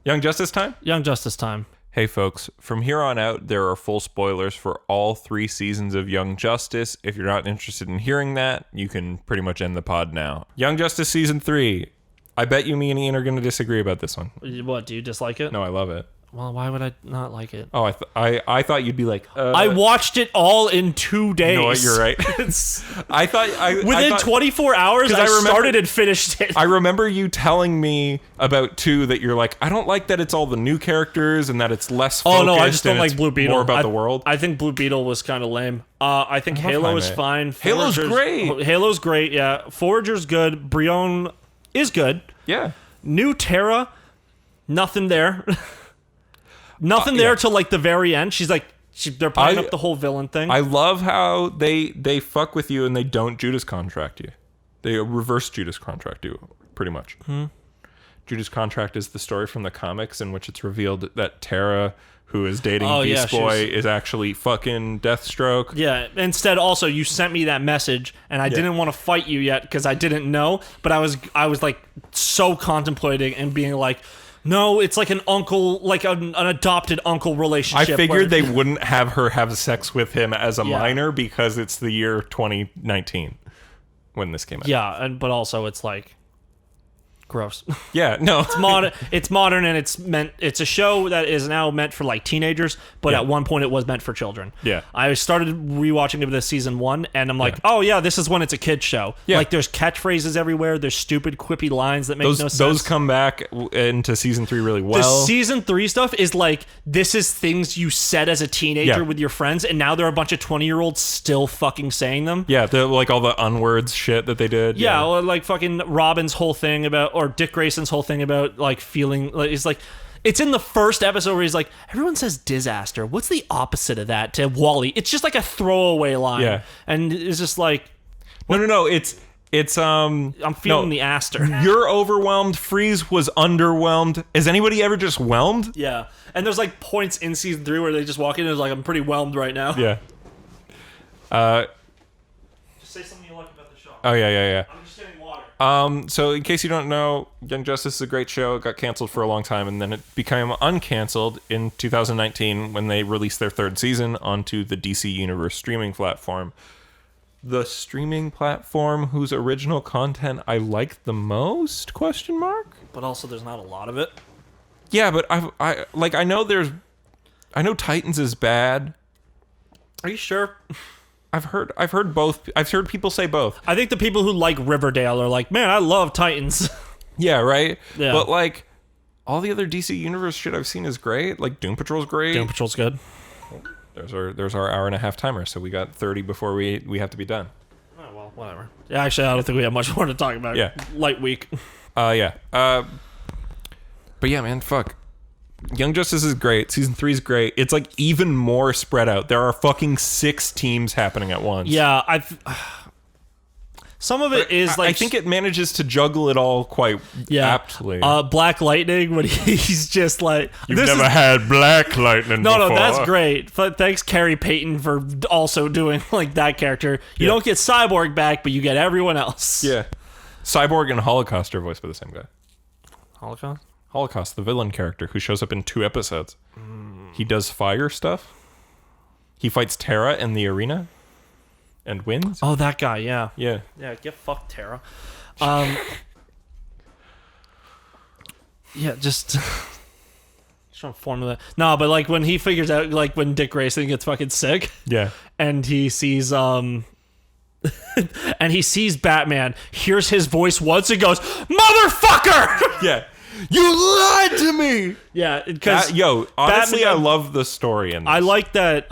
Justice time. Justice time. Hey folks, from here on out, there are full spoilers for all 3 seasons of Young Justice. If you're not interested in hearing that, you can pretty much end the pod now. Young Justice Season 3. I bet you me and Ian are going to disagree about this one. What, do you dislike it? No, I love it. Well, why would I not like it? Oh, I thought you'd be like... I watched it all in 2 days. You know what, you're right. Within 24 hours, I started and finished it. I remember you telling me about 2 that you're like, I don't like that it's all the new characters and that it's less focused. Oh, no, I just don't like Blue Beetle. More about the world. I think Blue Beetle was kind of lame. I think Halo is fine. Halo's great. Halo's great, yeah. Forager's good. Brion is good. Yeah. New Terra, nothing there. Nothing there till like the very end. She's like, they're putting up the whole villain thing. I love how they fuck with you and they don't Judas contract you. They reverse Judas contract you, pretty much. Judas Contract is the story from the comics in which it's revealed that Tara, who is dating Beast Boy, is actually fucking Deathstroke. Yeah. Instead, also, you sent me that message, and I didn't want to fight you yet because I didn't know, but I was like so contemplating and being like, no, it's like an uncle, like an adopted uncle relationship. I figured they wouldn't have her have sex with him as a minor because it's the year 2019 when this came out. Yeah, but also it's like gross. Yeah, no. It's modern and it's a show that is now meant for like teenagers, but at one point it was meant for children. Yeah. I started rewatching it with season 1 and I'm like, oh yeah, this is when it's a kid's show. Yeah. Like there's catchphrases everywhere, there's stupid quippy lines that make no sense. Those come back into season 3 really well. The season 3 stuff is like, this is things you said as a teenager with your friends, and now there are a bunch of 20-year-olds still fucking saying them. Yeah, like all the unwords shit that they did. Yeah, or like fucking Robin's whole thing about, or Dick Grayson's whole thing about like feeling like it's in the first episode where he's like, everyone says disaster. What's the opposite of that to Wally? It's just like a throwaway line. Yeah. And it's just like, no. It's I'm feeling the aster. You're overwhelmed. Freeze was underwhelmed. Is anybody ever just whelmed? Yeah. And there's like points in season 3 where they just walk in and it's like, I'm pretty whelmed right now. Yeah. Just say something you like about the show. Oh yeah. I'm just getting water. So in case you don't know, Young Justice is a great show. It got canceled for a long time, and then it became uncanceled in 2019 when they released their 3rd season onto the DC Universe streaming platform. The streaming platform whose original content I like the most? Question mark. But also, there's not a lot of it. Yeah, but I know Titans is bad. Are you sure? I've heard both. I've heard people say both. I think the people who like Riverdale are like, man, I love Titans. Yeah, right? Yeah. But like, all the other DC Universe shit I've seen is great. Like, Doom Patrol's great. Doom Patrol's good. There's our hour and a half timer, so we got 30 before we have to be done. Oh, well, whatever. Yeah, actually, I don't think we have much more to talk about. Yeah. Light week. Yeah. But yeah, man, fuck. Young Justice is great. Season 3 is great. It's like even more spread out. There are fucking 6 teams happening at once. Yeah, some of it is like, I think it manages to juggle it all quite aptly. Black Lightning, when he's just like, you've never had Black Lightning before. No, that's great. But thanks, Carrie Payton, for also doing like that character. You don't get Cyborg back, but you get everyone else. Yeah, Cyborg and Holocaust are voiced by the same guy. Holocaust, the villain character who shows up in 2 episodes. He does fire stuff. He fights Tara in the arena and wins. Oh, that guy, yeah. Yeah. Yeah, get fucked, Tara. Yeah, just trying to formulate. No, but like when he figures out, like when Dick Grayson gets fucking sick. Yeah. And he sees and he sees Batman, hears his voice once and goes, "Motherfucker!" Yeah. You lied to me. Yeah, because honestly, Batman, I love the story in this. I like that.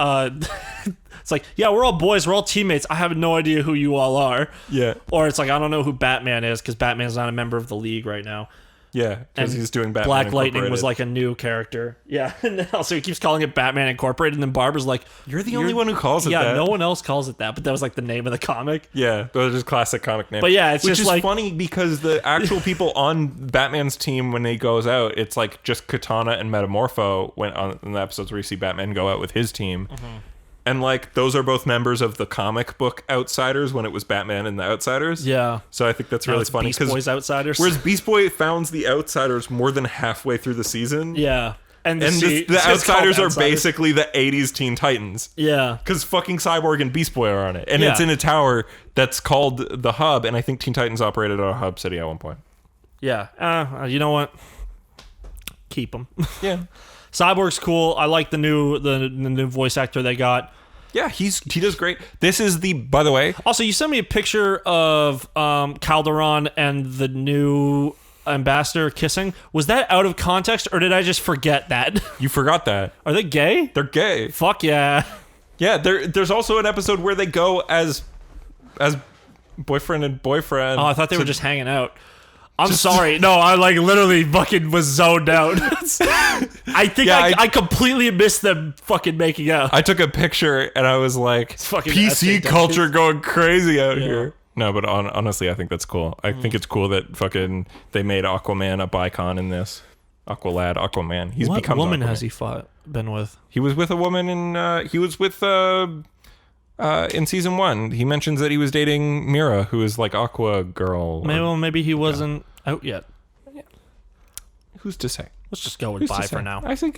It's like, yeah, we're all boys, we're all teammates. I have no idea who you all are. Yeah. Or it's like, I don't know who Batman is because Batman's not a member of the League right now. Yeah, because he's doing Batman Black Lightning was like a new character. Yeah, and also he keeps calling it Batman Incorporated, and then Barbara's like, you're the only one who calls it that. Yeah, no one else calls it that, but that was like the name of the comic. Yeah, those are just classic comic names. But yeah, it's which just is like, funny because the actual people on Batman's team when he goes out, it's like just Katana and Metamorpho in the episodes where you see Batman go out with his team. Mm-hmm. And, like, those are both members of the comic book Outsiders when it was Batman and the Outsiders. Yeah. So I think that's really funny. Beast Boy's Outsiders. Whereas Beast Boy founds the Outsiders more than halfway through the season. Yeah. And the Outsiders are basically the 80s Teen Titans. Yeah. Because fucking Cyborg and Beast Boy are on it. And it's in a tower that's called the Hub, and I think Teen Titans operated out of Hub City at one point. Yeah. You know what? Keep them. Yeah. Cyborg's cool. I like the new voice actor they got. Yeah, he does great. This is by the way. Also, you sent me a picture of Calderon and the new ambassador kissing. Was that out of context, or did I just forget that? You forgot that. Are they gay? They're gay. Fuck yeah. Yeah, there's also an episode where they go as boyfriend and boyfriend. Oh, I thought they were just hanging out. I'm sorry. No, I like literally fucking was zoned out. I think I completely missed them fucking making out. I took a picture and I was like, fucking PC culture going crazy out here. No, but honestly, I think that's cool. I think it's cool that fucking they made Aquaman a bicon in this. Aqualad, Aquaman. He's become. What woman Aquaman. has he been with? He was with a woman in. He was with. In season 1, he mentions that he was dating Mira, who is like Aqua Girl. Maybe he wasn't out yet. Who's to say? Let's just go with bi for now. I feel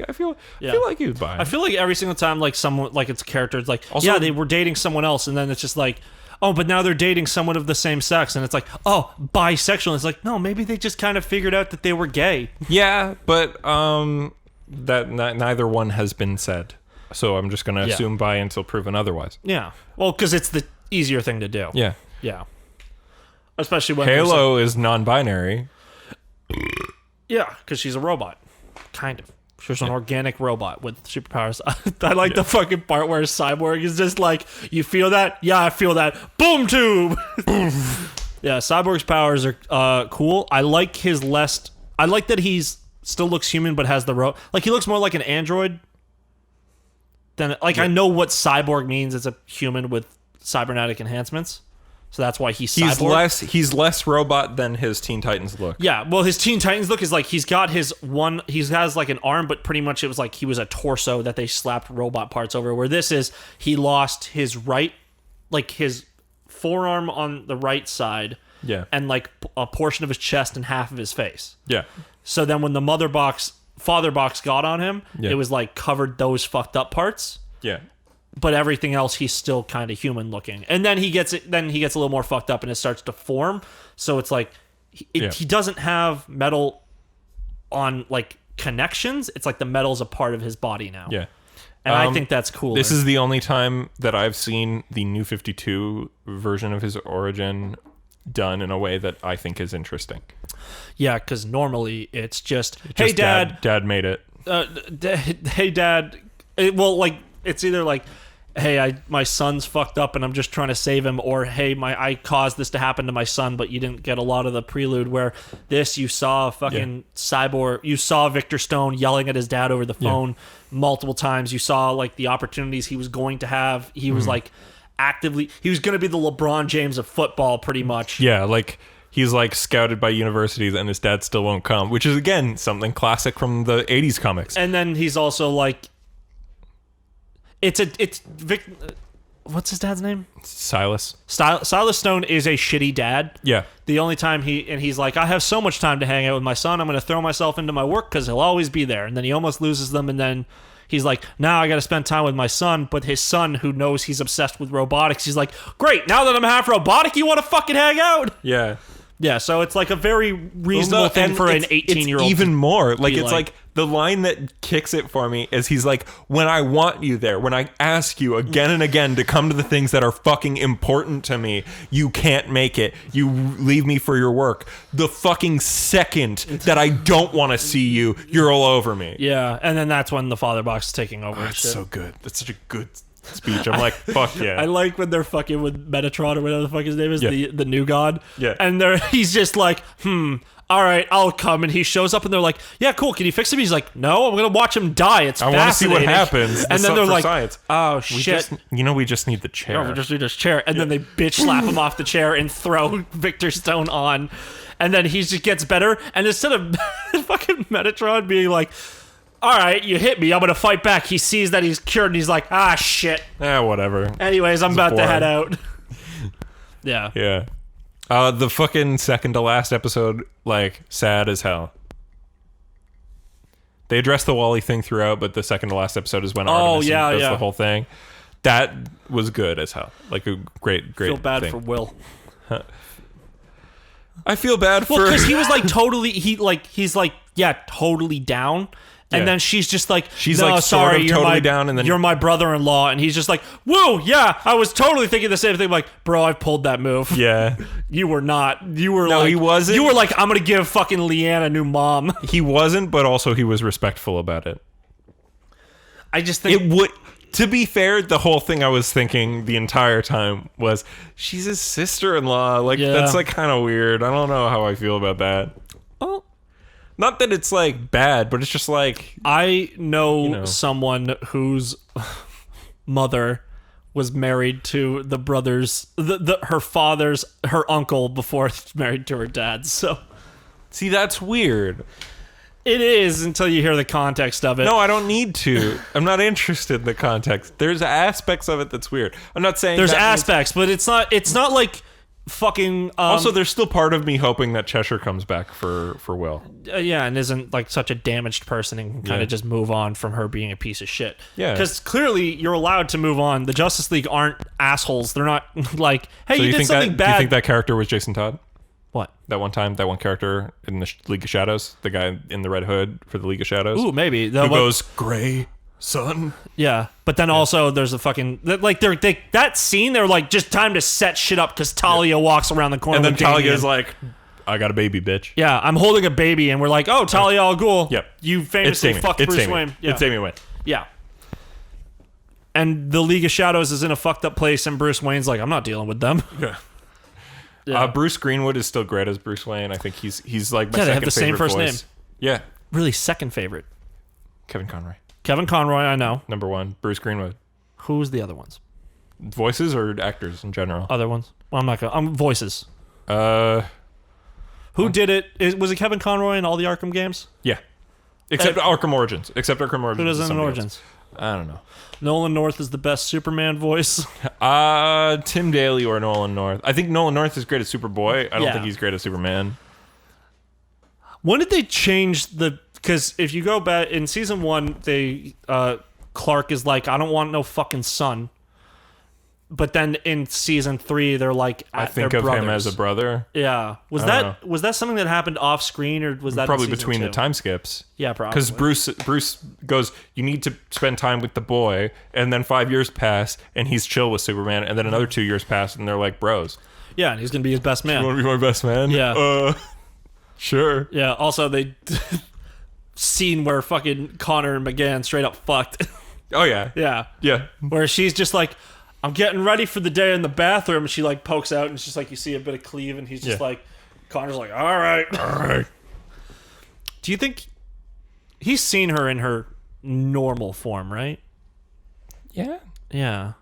like he was bi. I feel like every single time, like someone, like it's a character, it's like, also, they were dating someone else, and then it's just like, oh, but now they're dating someone of the same sex, and it's like, oh, bisexual. And it's like, no, maybe they just kind of figured out that they were gay. Yeah, but that neither one has been said. So I'm just going to assume bi until proven otherwise. Yeah. Well, because it's the easier thing to do. Yeah. Yeah. Especially when Halo is non-binary. Yeah, because she's a robot. Kind of. She's an organic robot with superpowers. I like the fucking part where Cyborg is just like, you feel that? Yeah, I feel that. Boom tube! Yeah, Cyborg's powers are cool. I like that he's still looks human but has the like he looks more like an android. I know what cyborg means. It's a human with cybernetic enhancements, so that's why he's cyborg. He's less robot than his Teen Titans look. Yeah, well, his Teen Titans look is like he has like an arm, but pretty much it was like he was a torso that they slapped robot parts over. Where this is, he lost his his forearm on the right side, and like a portion of his chest and half of his face. Yeah. So then when the father box got on him, it was like covered those fucked up parts. Yeah. But everything else, he's still kind of human looking. And then he gets a little more fucked up and it starts to form. So it's like he doesn't have metal on like connections. It's like the metal's a part of his body now. Yeah. And I think that's cool. This is the only time that I've seen the New 52 version of his origin done in a way that I think is interesting. Yeah, because normally it's just hey, Dad. Dad made it. Hey, Dad. It's either like, hey, my son's fucked up and I'm just trying to save him, or hey, I caused this to happen to my son, but you didn't get a lot of the prelude where you saw fucking Cyborg, you saw Victor Stone yelling at his dad over the phone multiple times. You saw like the opportunities he was going to have. He was like he was going to be the LeBron James of football pretty much. Yeah, like he's like scouted by universities and his dad still won't come, which is again something classic from the 80s comics. And then he's also like, what's his dad's name? Silas. Silas Stone is a shitty dad. Yeah. The only time he's like, I have so much time to hang out with my son, I'm going to throw myself into my work because he'll always be there. And then he almost loses them, and then he's like, now I got to spend time with my son. But his son, who knows he's obsessed with robotics, he's like, great, now that I'm half robotic, you want to fucking hang out? Yeah. Yeah, so it's like a very reasonable thing for an 18-year-old. Even more. Like, it's like the line that kicks it for me is he's like, when I want you there, when I ask you again and again to come to the things that are fucking important to me, you can't make it. You leave me for your work. The fucking second that I don't want to see you, you're all over me. Yeah, and then that's when the father box is taking over. Oh, that's so good. That's such a good speech. I'm like, fuck yeah. I like when they're fucking with Metatron or whatever the fuck his name is, the new god. Yeah. And he's just like, all right, I'll come. And he shows up and they're like, yeah, cool, can you fix him? He's like, no, I'm going to watch him die. It's fascinating. I want to see what happens. And then they're like, science. Oh, shit. We just need the chair. No, we just need this chair. And then they bitch slap him off the chair and throw Victor Stone on. And then he just gets better. And instead of fucking Metatron being like, all right, you hit me, I'm going to fight back, he sees that he's cured and he's like, ah, shit. Whatever. Anyways, I'm about to head out. Yeah. Yeah. The fucking second to last episode, like, sad as hell. They addressed the Wally thing throughout, but the second to last episode is when Artemis does the whole thing. That was good as hell. Like a great I feel bad thing. for Will. I feel bad for... Well, because he was like totally... He's like, yeah, totally down. And then she's just like, she's no, like, sorry, sort of you're totally down, and then you're my brother-in-law, and he's just like, whoa, yeah, I was totally thinking the same thing. Like, bro, I pulled that move. Yeah, you were not. You were no, like, he wasn't. You were like, I'm gonna give fucking Leanne a new mom. He wasn't, but also he was respectful about it. I just think it would. To be fair, the whole thing I was thinking the entire time was, she's his sister-in-law. Like, that's like kind of weird. I don't know how I feel about that. Not that it's like bad, but it's just like I know someone whose mother was married to the brother's, her uncle before married to her dad. So, see, that's weird. It is until you hear the context of it. No, I don't need to. I'm not interested in the context. There's aspects of it that's weird. I'm not saying there's aspects, but it's not like fucking. Also, there's still part of me hoping that Cheshire comes back for Will. Yeah, and isn't like such a damaged person and can kind of just move on from her being a piece of shit. Yeah, because clearly you're allowed to move on. The Justice League aren't assholes. They're not like, hey, so you did something bad. Do you think that character was Jason Todd? What? That one character in the League of Shadows, the guy in the red hood for the League of Shadows. Ooh, maybe. Who goes, gray sun? Yeah, but then also there's a fucking like that scene. They're like, just time to set shit up because Talia walks around the corner, and then Talia's like, I got a baby, bitch. Yeah, I'm holding a baby, and we're like, oh, Talia al Ghul. Yep. You famously fucked Bruce Wayne. Yeah. It's Damian Wayne. Yeah. And the League of Shadows is in a fucked up place, and Bruce Wayne's like, I'm not dealing with them. Yeah. Yeah. Bruce Greenwood is still great as Bruce Wayne. I think he's like my second favorite. They have the same first voice. name. Yeah. Really, second favorite. Kevin Conroy. Kevin Conroy, I know. Number one. Bruce Greenwood. Who's the other ones? Voices or actors in general? Other ones. Well, I'm not gonna. Voices. Who did it? Was it Kevin Conroy in all the Arkham games? Yeah. Except Arkham Origins. Who does in Origins? I don't know. Nolan North is the best Superman voice. Tim Daly or Nolan North. I think Nolan North is great at Superboy. I don't think he's great at Superman. When did they change the... Because if you go back... In season 1, they Clark is like, I don't want no fucking son. But then in season 3, they're like, I think of him as a brother. Yeah. Was that something that happened off screen, or was that probably between the time skips? Yeah, probably. Because Bruce goes, you need to spend time with the boy, and then 5 years pass, and he's chill with Superman, and then another 2 years pass, and they're like bros. Yeah, and he's gonna be his best man. You want to be my best man? Yeah. Sure. Yeah. Also, they scene where fucking Connor and McGann straight up fucked. Oh yeah. Yeah. Yeah. Where she's just like, I'm getting ready for the day in the bathroom, and she like pokes out, and it's just like you see a bit of cleave, and he's just like, Connor's like, all right. Do you think he's seen her in her normal form, right? Yeah. Yeah.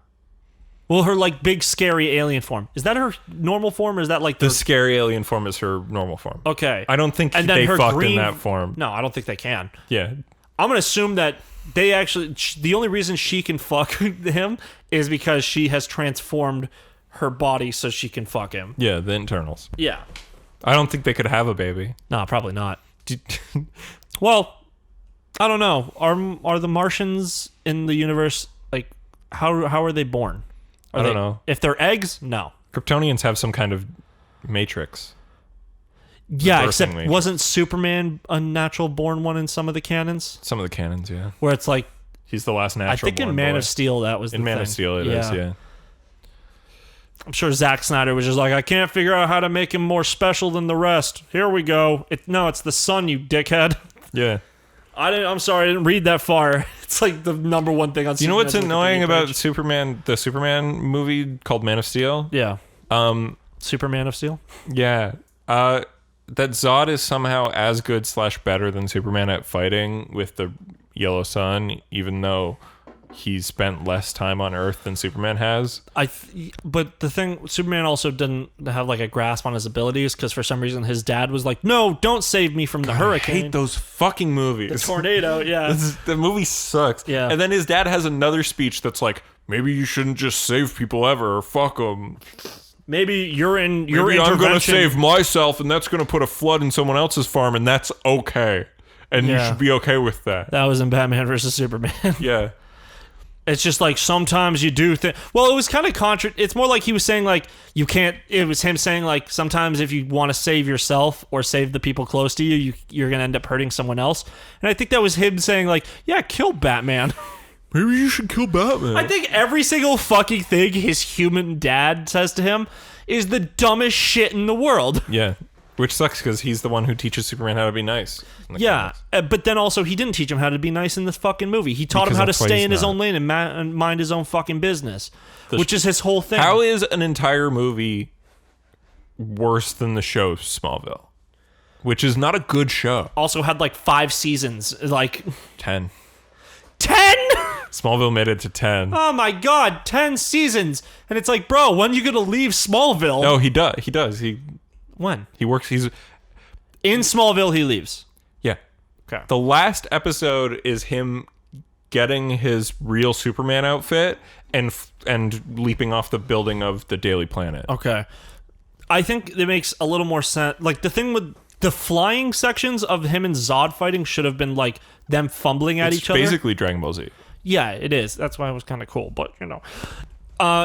Well, her like big scary alien form, is that her normal form, or is that like the scary alien form is her normal form? Okay. I don't think they fucked in that form. No, I don't think they can. Yeah. I'm gonna assume that they actually, the only reason she can fuck him is because she has transformed her body so she can fuck him. Yeah, the internals. Yeah. I don't think they could have a baby. No, probably not. Well, I don't know. Are the Martians in the universe, like, how are they born? I don't know. If they're eggs, no. Kryptonians have some kind of matrix. Yeah, except wasn't Superman a natural born one in some of the canons? Some of the canons, yeah. Where it's like, he's the last natural born. I think in Man of Steel that was the thing. In Man of Steel it is, yeah. I'm sure Zack Snyder was just like, I can't figure out how to make him more special than the rest. Here we go. It's the sun, you dickhead. Yeah. I'm sorry, I didn't read that far. It's like the number one thing on Superman. You know what's annoying about Superman, the Superman movie called Man of Steel? Yeah. Superman of Steel? Yeah. That Zod is somehow as good / better than Superman at fighting with the yellow sun, even though he's spent less time on Earth than Superman has. But the thing, Superman also didn't have like a grasp on his abilities because for some reason his dad was like, "No, don't save me from the hurricane." I hate those fucking movies. The tornado, yeah. The movie sucks. Yeah. And then his dad has another speech that's like, "Maybe you shouldn't just save people ever, or fuck them." Maybe your I'm going to save myself, and that's going to put a flood in someone else's farm, and that's okay. And you should be okay with that. That was in Batman versus Superman. Yeah. It's just like sometimes you do think. Well, it was kind of it's more like he was saying like you can't. It was him saying like sometimes if you want to save yourself or save the people close to you, you're gonna end up hurting someone else. And I think that was him saying like, yeah, kill Batman. Maybe you should kill Batman. I think every single fucking thing his human dad says to him is the dumbest shit in the world. Yeah. Which sucks because he's the one who teaches Superman how to be nice. Yeah, but then also he didn't teach him how to be nice in this fucking movie. He taught him how to stay in his own lane and mind his own fucking business, which is his whole thing. How is an entire movie worse than the show Smallville? which is not a good show. Also had like 5 seasons. Like 10. 10? Smallville made it to 10. Oh my god, 10 seasons. And it's like, bro, when are you going to leave Smallville? No, he does. When? He works. He's in Smallville, he leaves. Yeah. Okay. The last episode is him getting his real Superman outfit and leaping off the building of the Daily Planet. Okay. I think it makes a little more sense. Like, the thing with the flying sections of him and Zod fighting should have been, like, them fumbling at each other. It's basically Dragon Ball Z. Yeah, it is. That's why it was kind of cool. But, you know.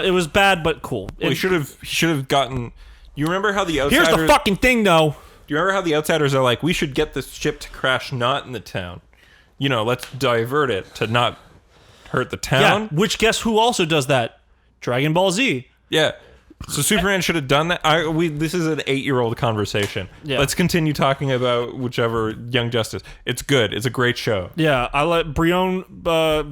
It was bad, but cool. Well, he should have gotten... You remember how the Outsiders... Here's the fucking thing, though. Do you remember how the Outsiders are like, we should get this ship to crash not in the town. You know, let's divert it to not hurt the town. Yeah, which guess who also does that? Dragon Ball Z. Yeah. So Superman should have done that. This is an 8-year-old conversation. Yeah. Let's continue talking about whichever Young Justice. It's good. It's a great show. Yeah, I let Brion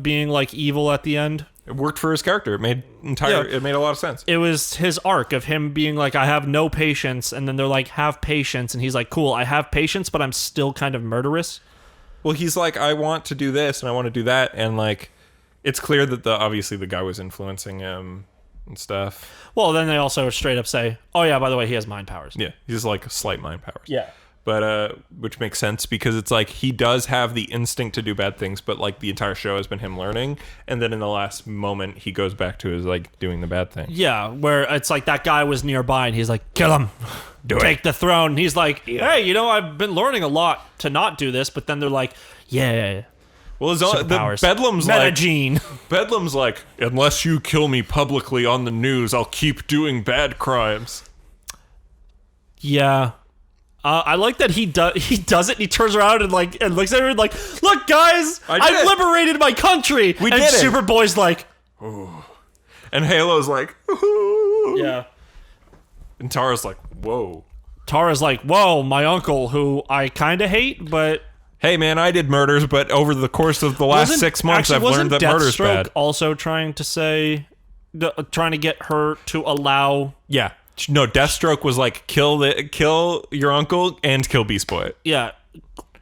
being like evil at the end. It worked for his character. It made a lot of sense. It was his arc of him being like, I have no patience, and then they're like, have patience, and he's like, cool, I have patience, but I'm still kind of murderous. Well, he's like, I want to do this and I want to do that, and like, it's clear that obviously the guy was influencing him and stuff. Well, then they also straight up say, oh yeah, by the way, he has mind powers. Yeah, he's like slight mind powers. Yeah. But which makes sense because it's like he does have the instinct to do bad things, but like the entire show has been him learning, and then in the last moment he goes back to his like doing the bad thing. Yeah, where it's like that guy was nearby and he's like, kill him, take the throne. And he's like, hey, you know, I've been learning a lot to not do this, but then they're like, yeah. Well, Bedlam's Metagene. like, Bedlam's like, unless you kill me publicly on the news, I'll keep doing bad crimes. Yeah. I like that he does it and he turns around and looks at everyone like, look guys, I've liberated my country. We did it. Superboy's like, ooh. And Halo's like, ooh. Yeah. And Tara's like, whoa. Tara's like, whoa, my uncle, who I kind of hate, but... Hey man, I did murders, but over the course of the last 6 months, I've learned that murder's bad. Also trying to get her to allow... Yeah. No, Deathstroke was like, kill your uncle and kill Beast Boy. Yeah.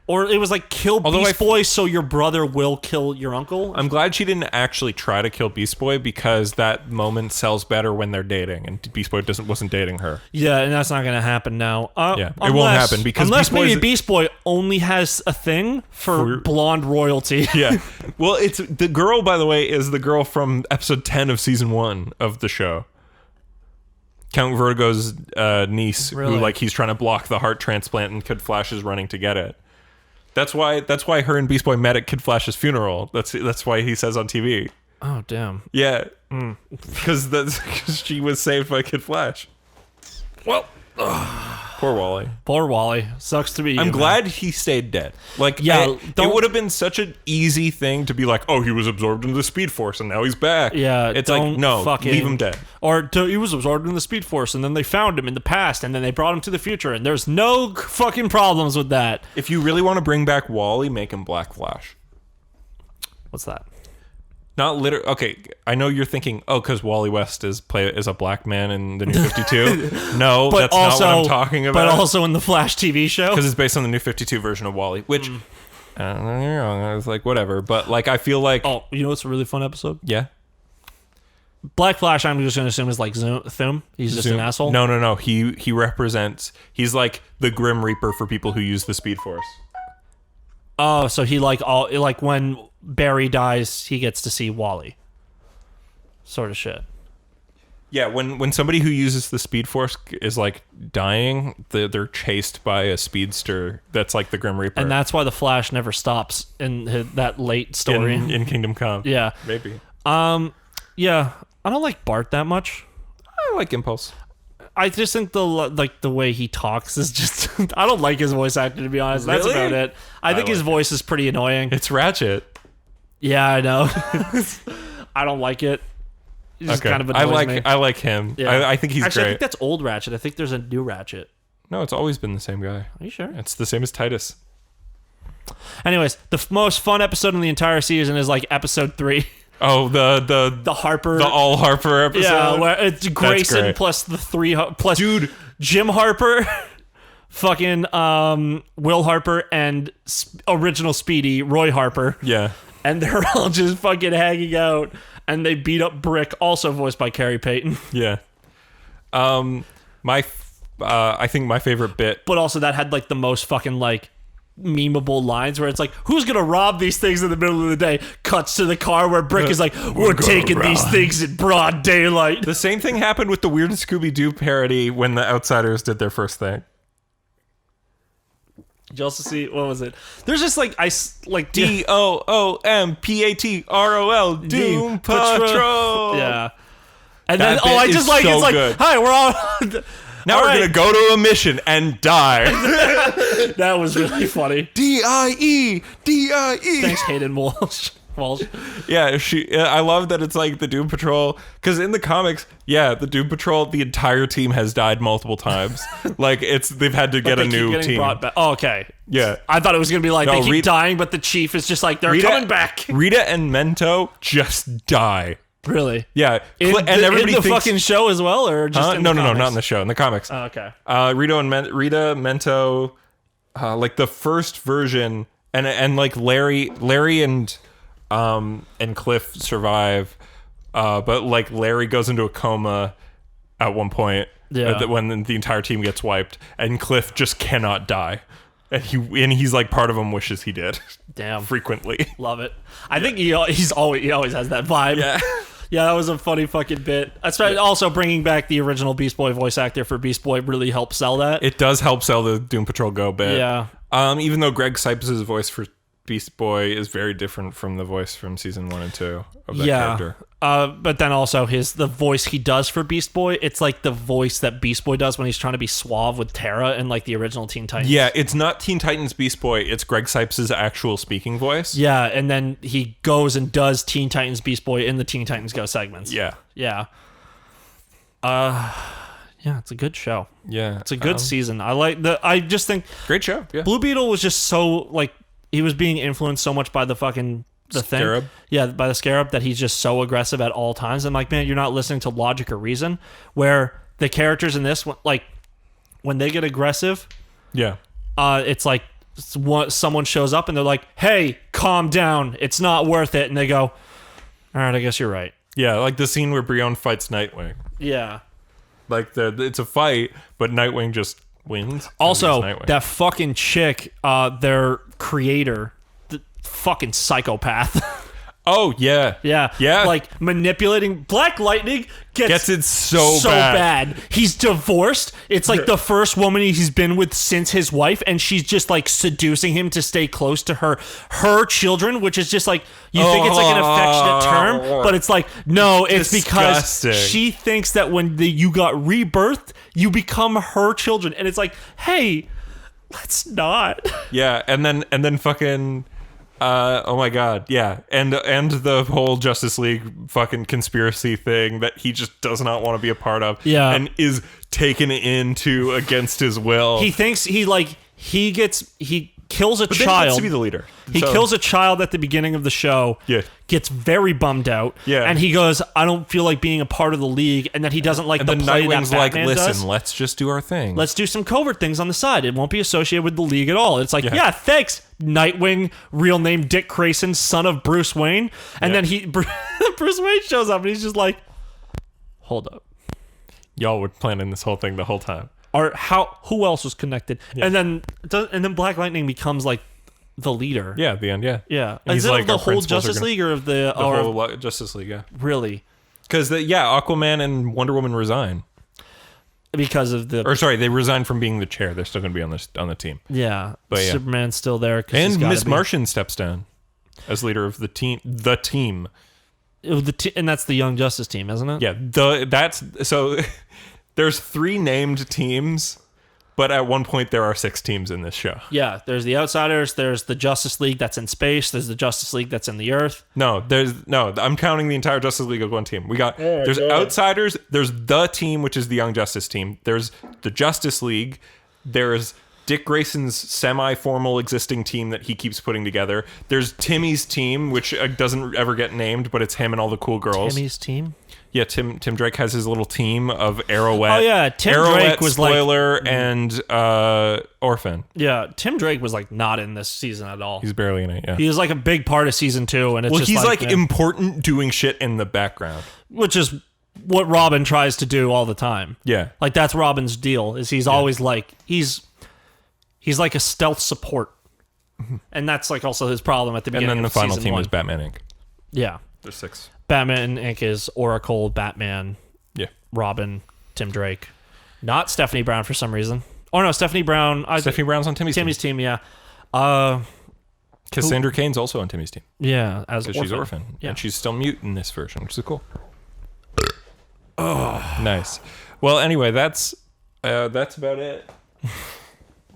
Or it was like, kill Beast Boy so your brother will kill your uncle. I'm glad she didn't actually try to kill Beast Boy because that moment sells better when they're dating, and Beast Boy wasn't dating her. Yeah, and that's not going to happen now. It won't happen because maybe Beast Boy only has a thing for blonde royalty. Yeah. Well, it's the girl, by the way, is the girl from episode 10 of season 1 of the show. Count Vertigo's niece, really? Who like he's trying to block the heart transplant, and Kid Flash is running to get it. That's why her and Beast Boy met at Kid Flash's funeral. That's why he says on TV. Oh damn. Yeah, because she was saved by Kid Flash. Well, poor Wally. Poor Wally. Sucks to be you. I'm glad he stayed dead. Like, yeah, it would have been such an easy thing to be like, oh, he was absorbed into the Speed Force and now he's back. Yeah, it's like, no, leave him dead. Or he was absorbed in the Speed Force and then they found him in the past and then they brought him to the future and there's no fucking problems with that. If you really want to bring back Wally, make him Black Flash. What's that? Not literally. Okay, I know you're thinking, oh, because Wally West is a black man in the New 52. No, but that's not what I'm talking about. But also in the Flash TV show, because it's based on the New 52 version of Wally, which I don't know, you're wrong. I was like, whatever. But like, I feel like, oh, you know what's a really fun episode? Yeah, Black Flash. I'm just gonna assume is like Thum. He's just an asshole. No. He represents. He's like the Grim Reaper for people who use the Speed Force. Oh, so he like when Barry dies, he gets to see Wally. Sort of shit. Yeah, when somebody who uses the Speed Force is like dying, they're chased by a speedster that's like the Grim Reaper. And that's why the Flash never stops in that late story. In Kingdom Come. Yeah. Maybe. Yeah, I don't like Bart that much. I like Impulse. I just think the way he talks is just... I don't like his voice acting, to be honest. That's Really? about it. I think his voice is pretty annoying. It's Ratchet. Yeah, I know. I don't like it. It just kind of annoys me. I like him. Yeah. I think he's Actually, great. I think that's old Ratchet. I think there's a new Ratchet. No, it's always been the same guy. Are you sure? It's the same as Titus. Anyways, the most fun episode in the entire season is like episode 3. Oh, the Harper, the all Harper episode. Yeah, where it's Grayson plus the 3 plus dude Jim Harper, fucking Will Harper and original Speedy, Roy Harper. Yeah. And they're all just fucking hanging out. And they beat up Brick, also voiced by Carrie Payton. Yeah. I think my favorite bit. But also that had like the most fucking like memeable lines where it's like, who's gonna rob these things in the middle of the day? Cuts to the car where Brick is like, we're taking these things in broad daylight. The same thing happened with the weird Scooby-Doo parody when the Outsiders did their first thing. Did you also see, what was it? There's just like, DOOMPATROL, Doom Patrol. Yeah. And That then, I just like, so it's like, good. hi, we're all... Now all we're right. going to go to a mission and die. That was really funny. DIE. Thanks, Hayden Walsh. Yeah, I love that it's like the Doom Patrol, because in the comics, the Doom Patrol, the entire team has died multiple times. Like they've had to get a new team. Brought back. Oh, okay. Yeah, I thought it was gonna be like they keep dying, but the chief is just like they're coming back. Rita and Mento just die. Really? Yeah, And everybody in the thinks, fucking show as well, or just no, not in the show, in the comics. Oh, okay. Rita, Mento, like the first version, and like Larry and Cliff survive, but like Larry goes into a coma at one point. Yeah. When the entire team gets wiped, and Cliff just cannot die, and he's like part of him wishes he did. Damn. Frequently. Love it. I think he always has that vibe. Yeah. Yeah, that was a funny fucking bit. Also bringing back the original Beast Boy voice actor for Beast Boy really helped sell that. It does help sell the Doom Patrol Go bit. Yeah. Even though Greg Sipes' voice for Beast Boy is very different from the voice from season 1 and 2 of that character. But then also the voice he does for Beast Boy, it's like the voice that Beast Boy does when he's trying to be suave with Terra in like the original Teen Titans. Yeah, it's not Teen Titans Beast Boy, it's Greg Sipes' actual speaking voice. Yeah, and then he goes and does Teen Titans Beast Boy in the Teen Titans Go segments. Yeah. Yeah. Yeah, it's a good show. Yeah. It's a good season. I just think great show. Yeah. Blue Beetle was just so like he was being influenced so much by the Scarab. thing. Yeah, by the Scarab that he's just so aggressive at all times. I'm like, man, you're not listening to logic or reason. Where the characters in this, like, when they get aggressive, Yeah. it's like someone shows up and they're like, hey, calm down. It's not worth it. And they go, all right, I guess you're right. Yeah, like the scene where Brion fights Nightwing. Yeah. Like it's a fight, but Nightwing just wins. Also, that fucking chick, their creator, the fucking psychopath. Oh, yeah. Yeah. Yeah. Like manipulating Black Lightning gets it so bad. He's divorced. It's like the first woman he's been with since his wife, and she's just like seducing him to stay close to her children, which is just like you think it's like an affectionate term, but it's like no, it's disgusting. because she thinks that when you got rebirthed, you become her children, and it's like, hey, let's not. Yeah, and then fucking oh my god, yeah. And the whole Justice League fucking conspiracy thing that he just does not want to be a part of. Yeah. And is taken into against his will. He thinks he kills a But then he child. wants to be the leader. He kills a child at the beginning of the show. Yeah. Gets very bummed out. Yeah. And he goes, I don't feel like being a part of the League, and that he doesn't like And the then play Nightwing's that like, Batman listen, does. let's just do our thing. Let's do some covert things on the side. It won't be associated with the League at all. It's like, yeah thanks, Nightwing, real name Dick Grayson, son of Bruce Wayne. And then Bruce Wayne shows up and he's just like, hold up. Y'all were planning this whole thing the whole time. Who else was connected? Yeah. And then Black Lightning becomes like the leader. Yeah, at the end, yeah. Yeah. And Is he's it like, the our whole principles Justice are League or of the whole Justice League, yeah. Really? Because Aquaman and Wonder Woman resign. Because of the... Or sorry, they resign from being the chair. They're still going to be on the team. Yeah. But yeah. Superman's still there. And Miss Martian steps down as leader of the team. The team. And that's the Young Justice team, isn't it? Yeah. So there's 3 named teams, but at one point there are 6 teams in this show. Yeah. There's the Outsiders. There's the Justice League that's in space. There's the Justice League that's in the Earth. No, I'm counting the entire Justice League as one team. There's Outsiders. There's the team, which is the Young Justice team. There's the Justice League. There's Dick Grayson's semi-formal existing team that he keeps putting together. There's Timmy's team, which doesn't ever get named, but it's him and all the cool girls. Timmy's team? Yeah, Tim Drake has his little team of Arrowette. Oh yeah, Tim Arrowette, Drake was Spoiler, and Orphan. Yeah, Tim Drake was like not in this season at all. He's barely in it. Yeah, he was like a big part of season 2, and it's just he's like important, doing shit in the background, which is what Robin tries to do all the time. Yeah, like that's Robin's deal. Is he's always like he's like a stealth support, and that's like also his problem at the beginning. And then the final team 1. is Batman Inc. Yeah, there's 6. Batman Inc. is Oracle, Batman, Robin, Tim Drake, not Stephanie Brown for some reason. Oh no, Stephanie Brown. Stephanie Brown's on Timmy's team. Yeah. Cassandra Cain's also on Timmy's team. Yeah, as because she's Orphan, and she's still mute in this version, which is cool. Oh, nice. Well, anyway, that's about it.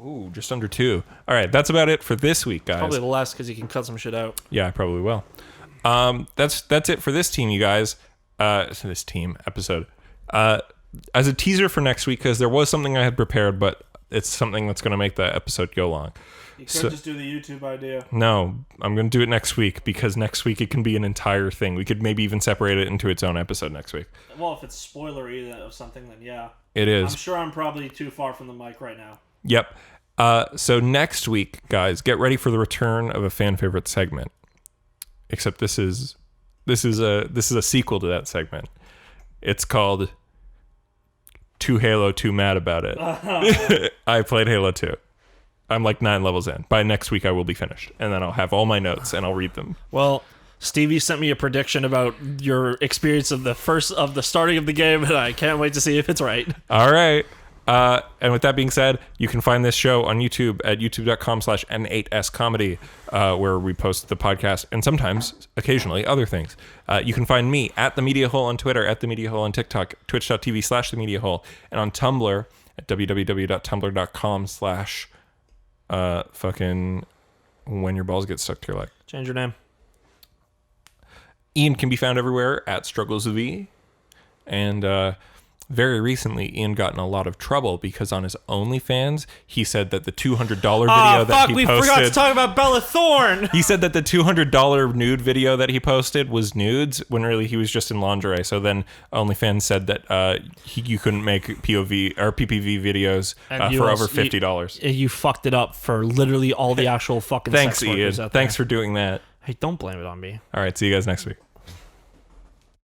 Ooh, just under 2. All right, that's about it for this week, guys. Probably less because you can cut some shit out. Yeah, I probably will. That's it for this team, you guys. This team episode. As a teaser for next week, because there was something I had prepared, but it's something that's going to make the episode go long. You could just do the YouTube idea. No, I'm going to do it next week, because next week it can be an entire thing. We could maybe even separate it into its own episode next week. Well, if it's spoilery of something, then yeah. It is. I'm sure I'm probably too far from the mic right now. Yep. So next week, guys, get ready for the return of a fan favorite segment. Except this is a sequel to that segment. It's called Too Halo, Too Mad About It. I played Halo 2. I'm like 9 levels in. By next week, I will be finished, and then I'll have all my notes and I'll read them. Well, Stevie sent me a prediction about your experience of the starting of the game, and I can't wait to see if it's right. All right. And with that being said, you can find this show on YouTube at youtube.com/N8SComedy, where we post the podcast and sometimes, occasionally, other things. You can find me at The Media Hole on Twitter, at The Media Hole on TikTok, twitch.tv/The Media Hole, and on Tumblr at www.tumblr.com/ fucking when your balls get stuck to your leg. Change your name. Ian can be found everywhere at Struggles of E. And very recently, Ian got in a lot of trouble because on his OnlyFans, he said that the $200 video that he posted... we forgot to talk about Bella Thorne! He said that the $200 nude video that he posted was nudes, when really he was just in lingerie. So then OnlyFans said that you couldn't make POV or PPV videos for over $50. You fucked it up for literally all the actual fucking Thanks, sex workers Ian. out there. Thanks for doing that. Hey, don't blame it on me. All right, see you guys next week.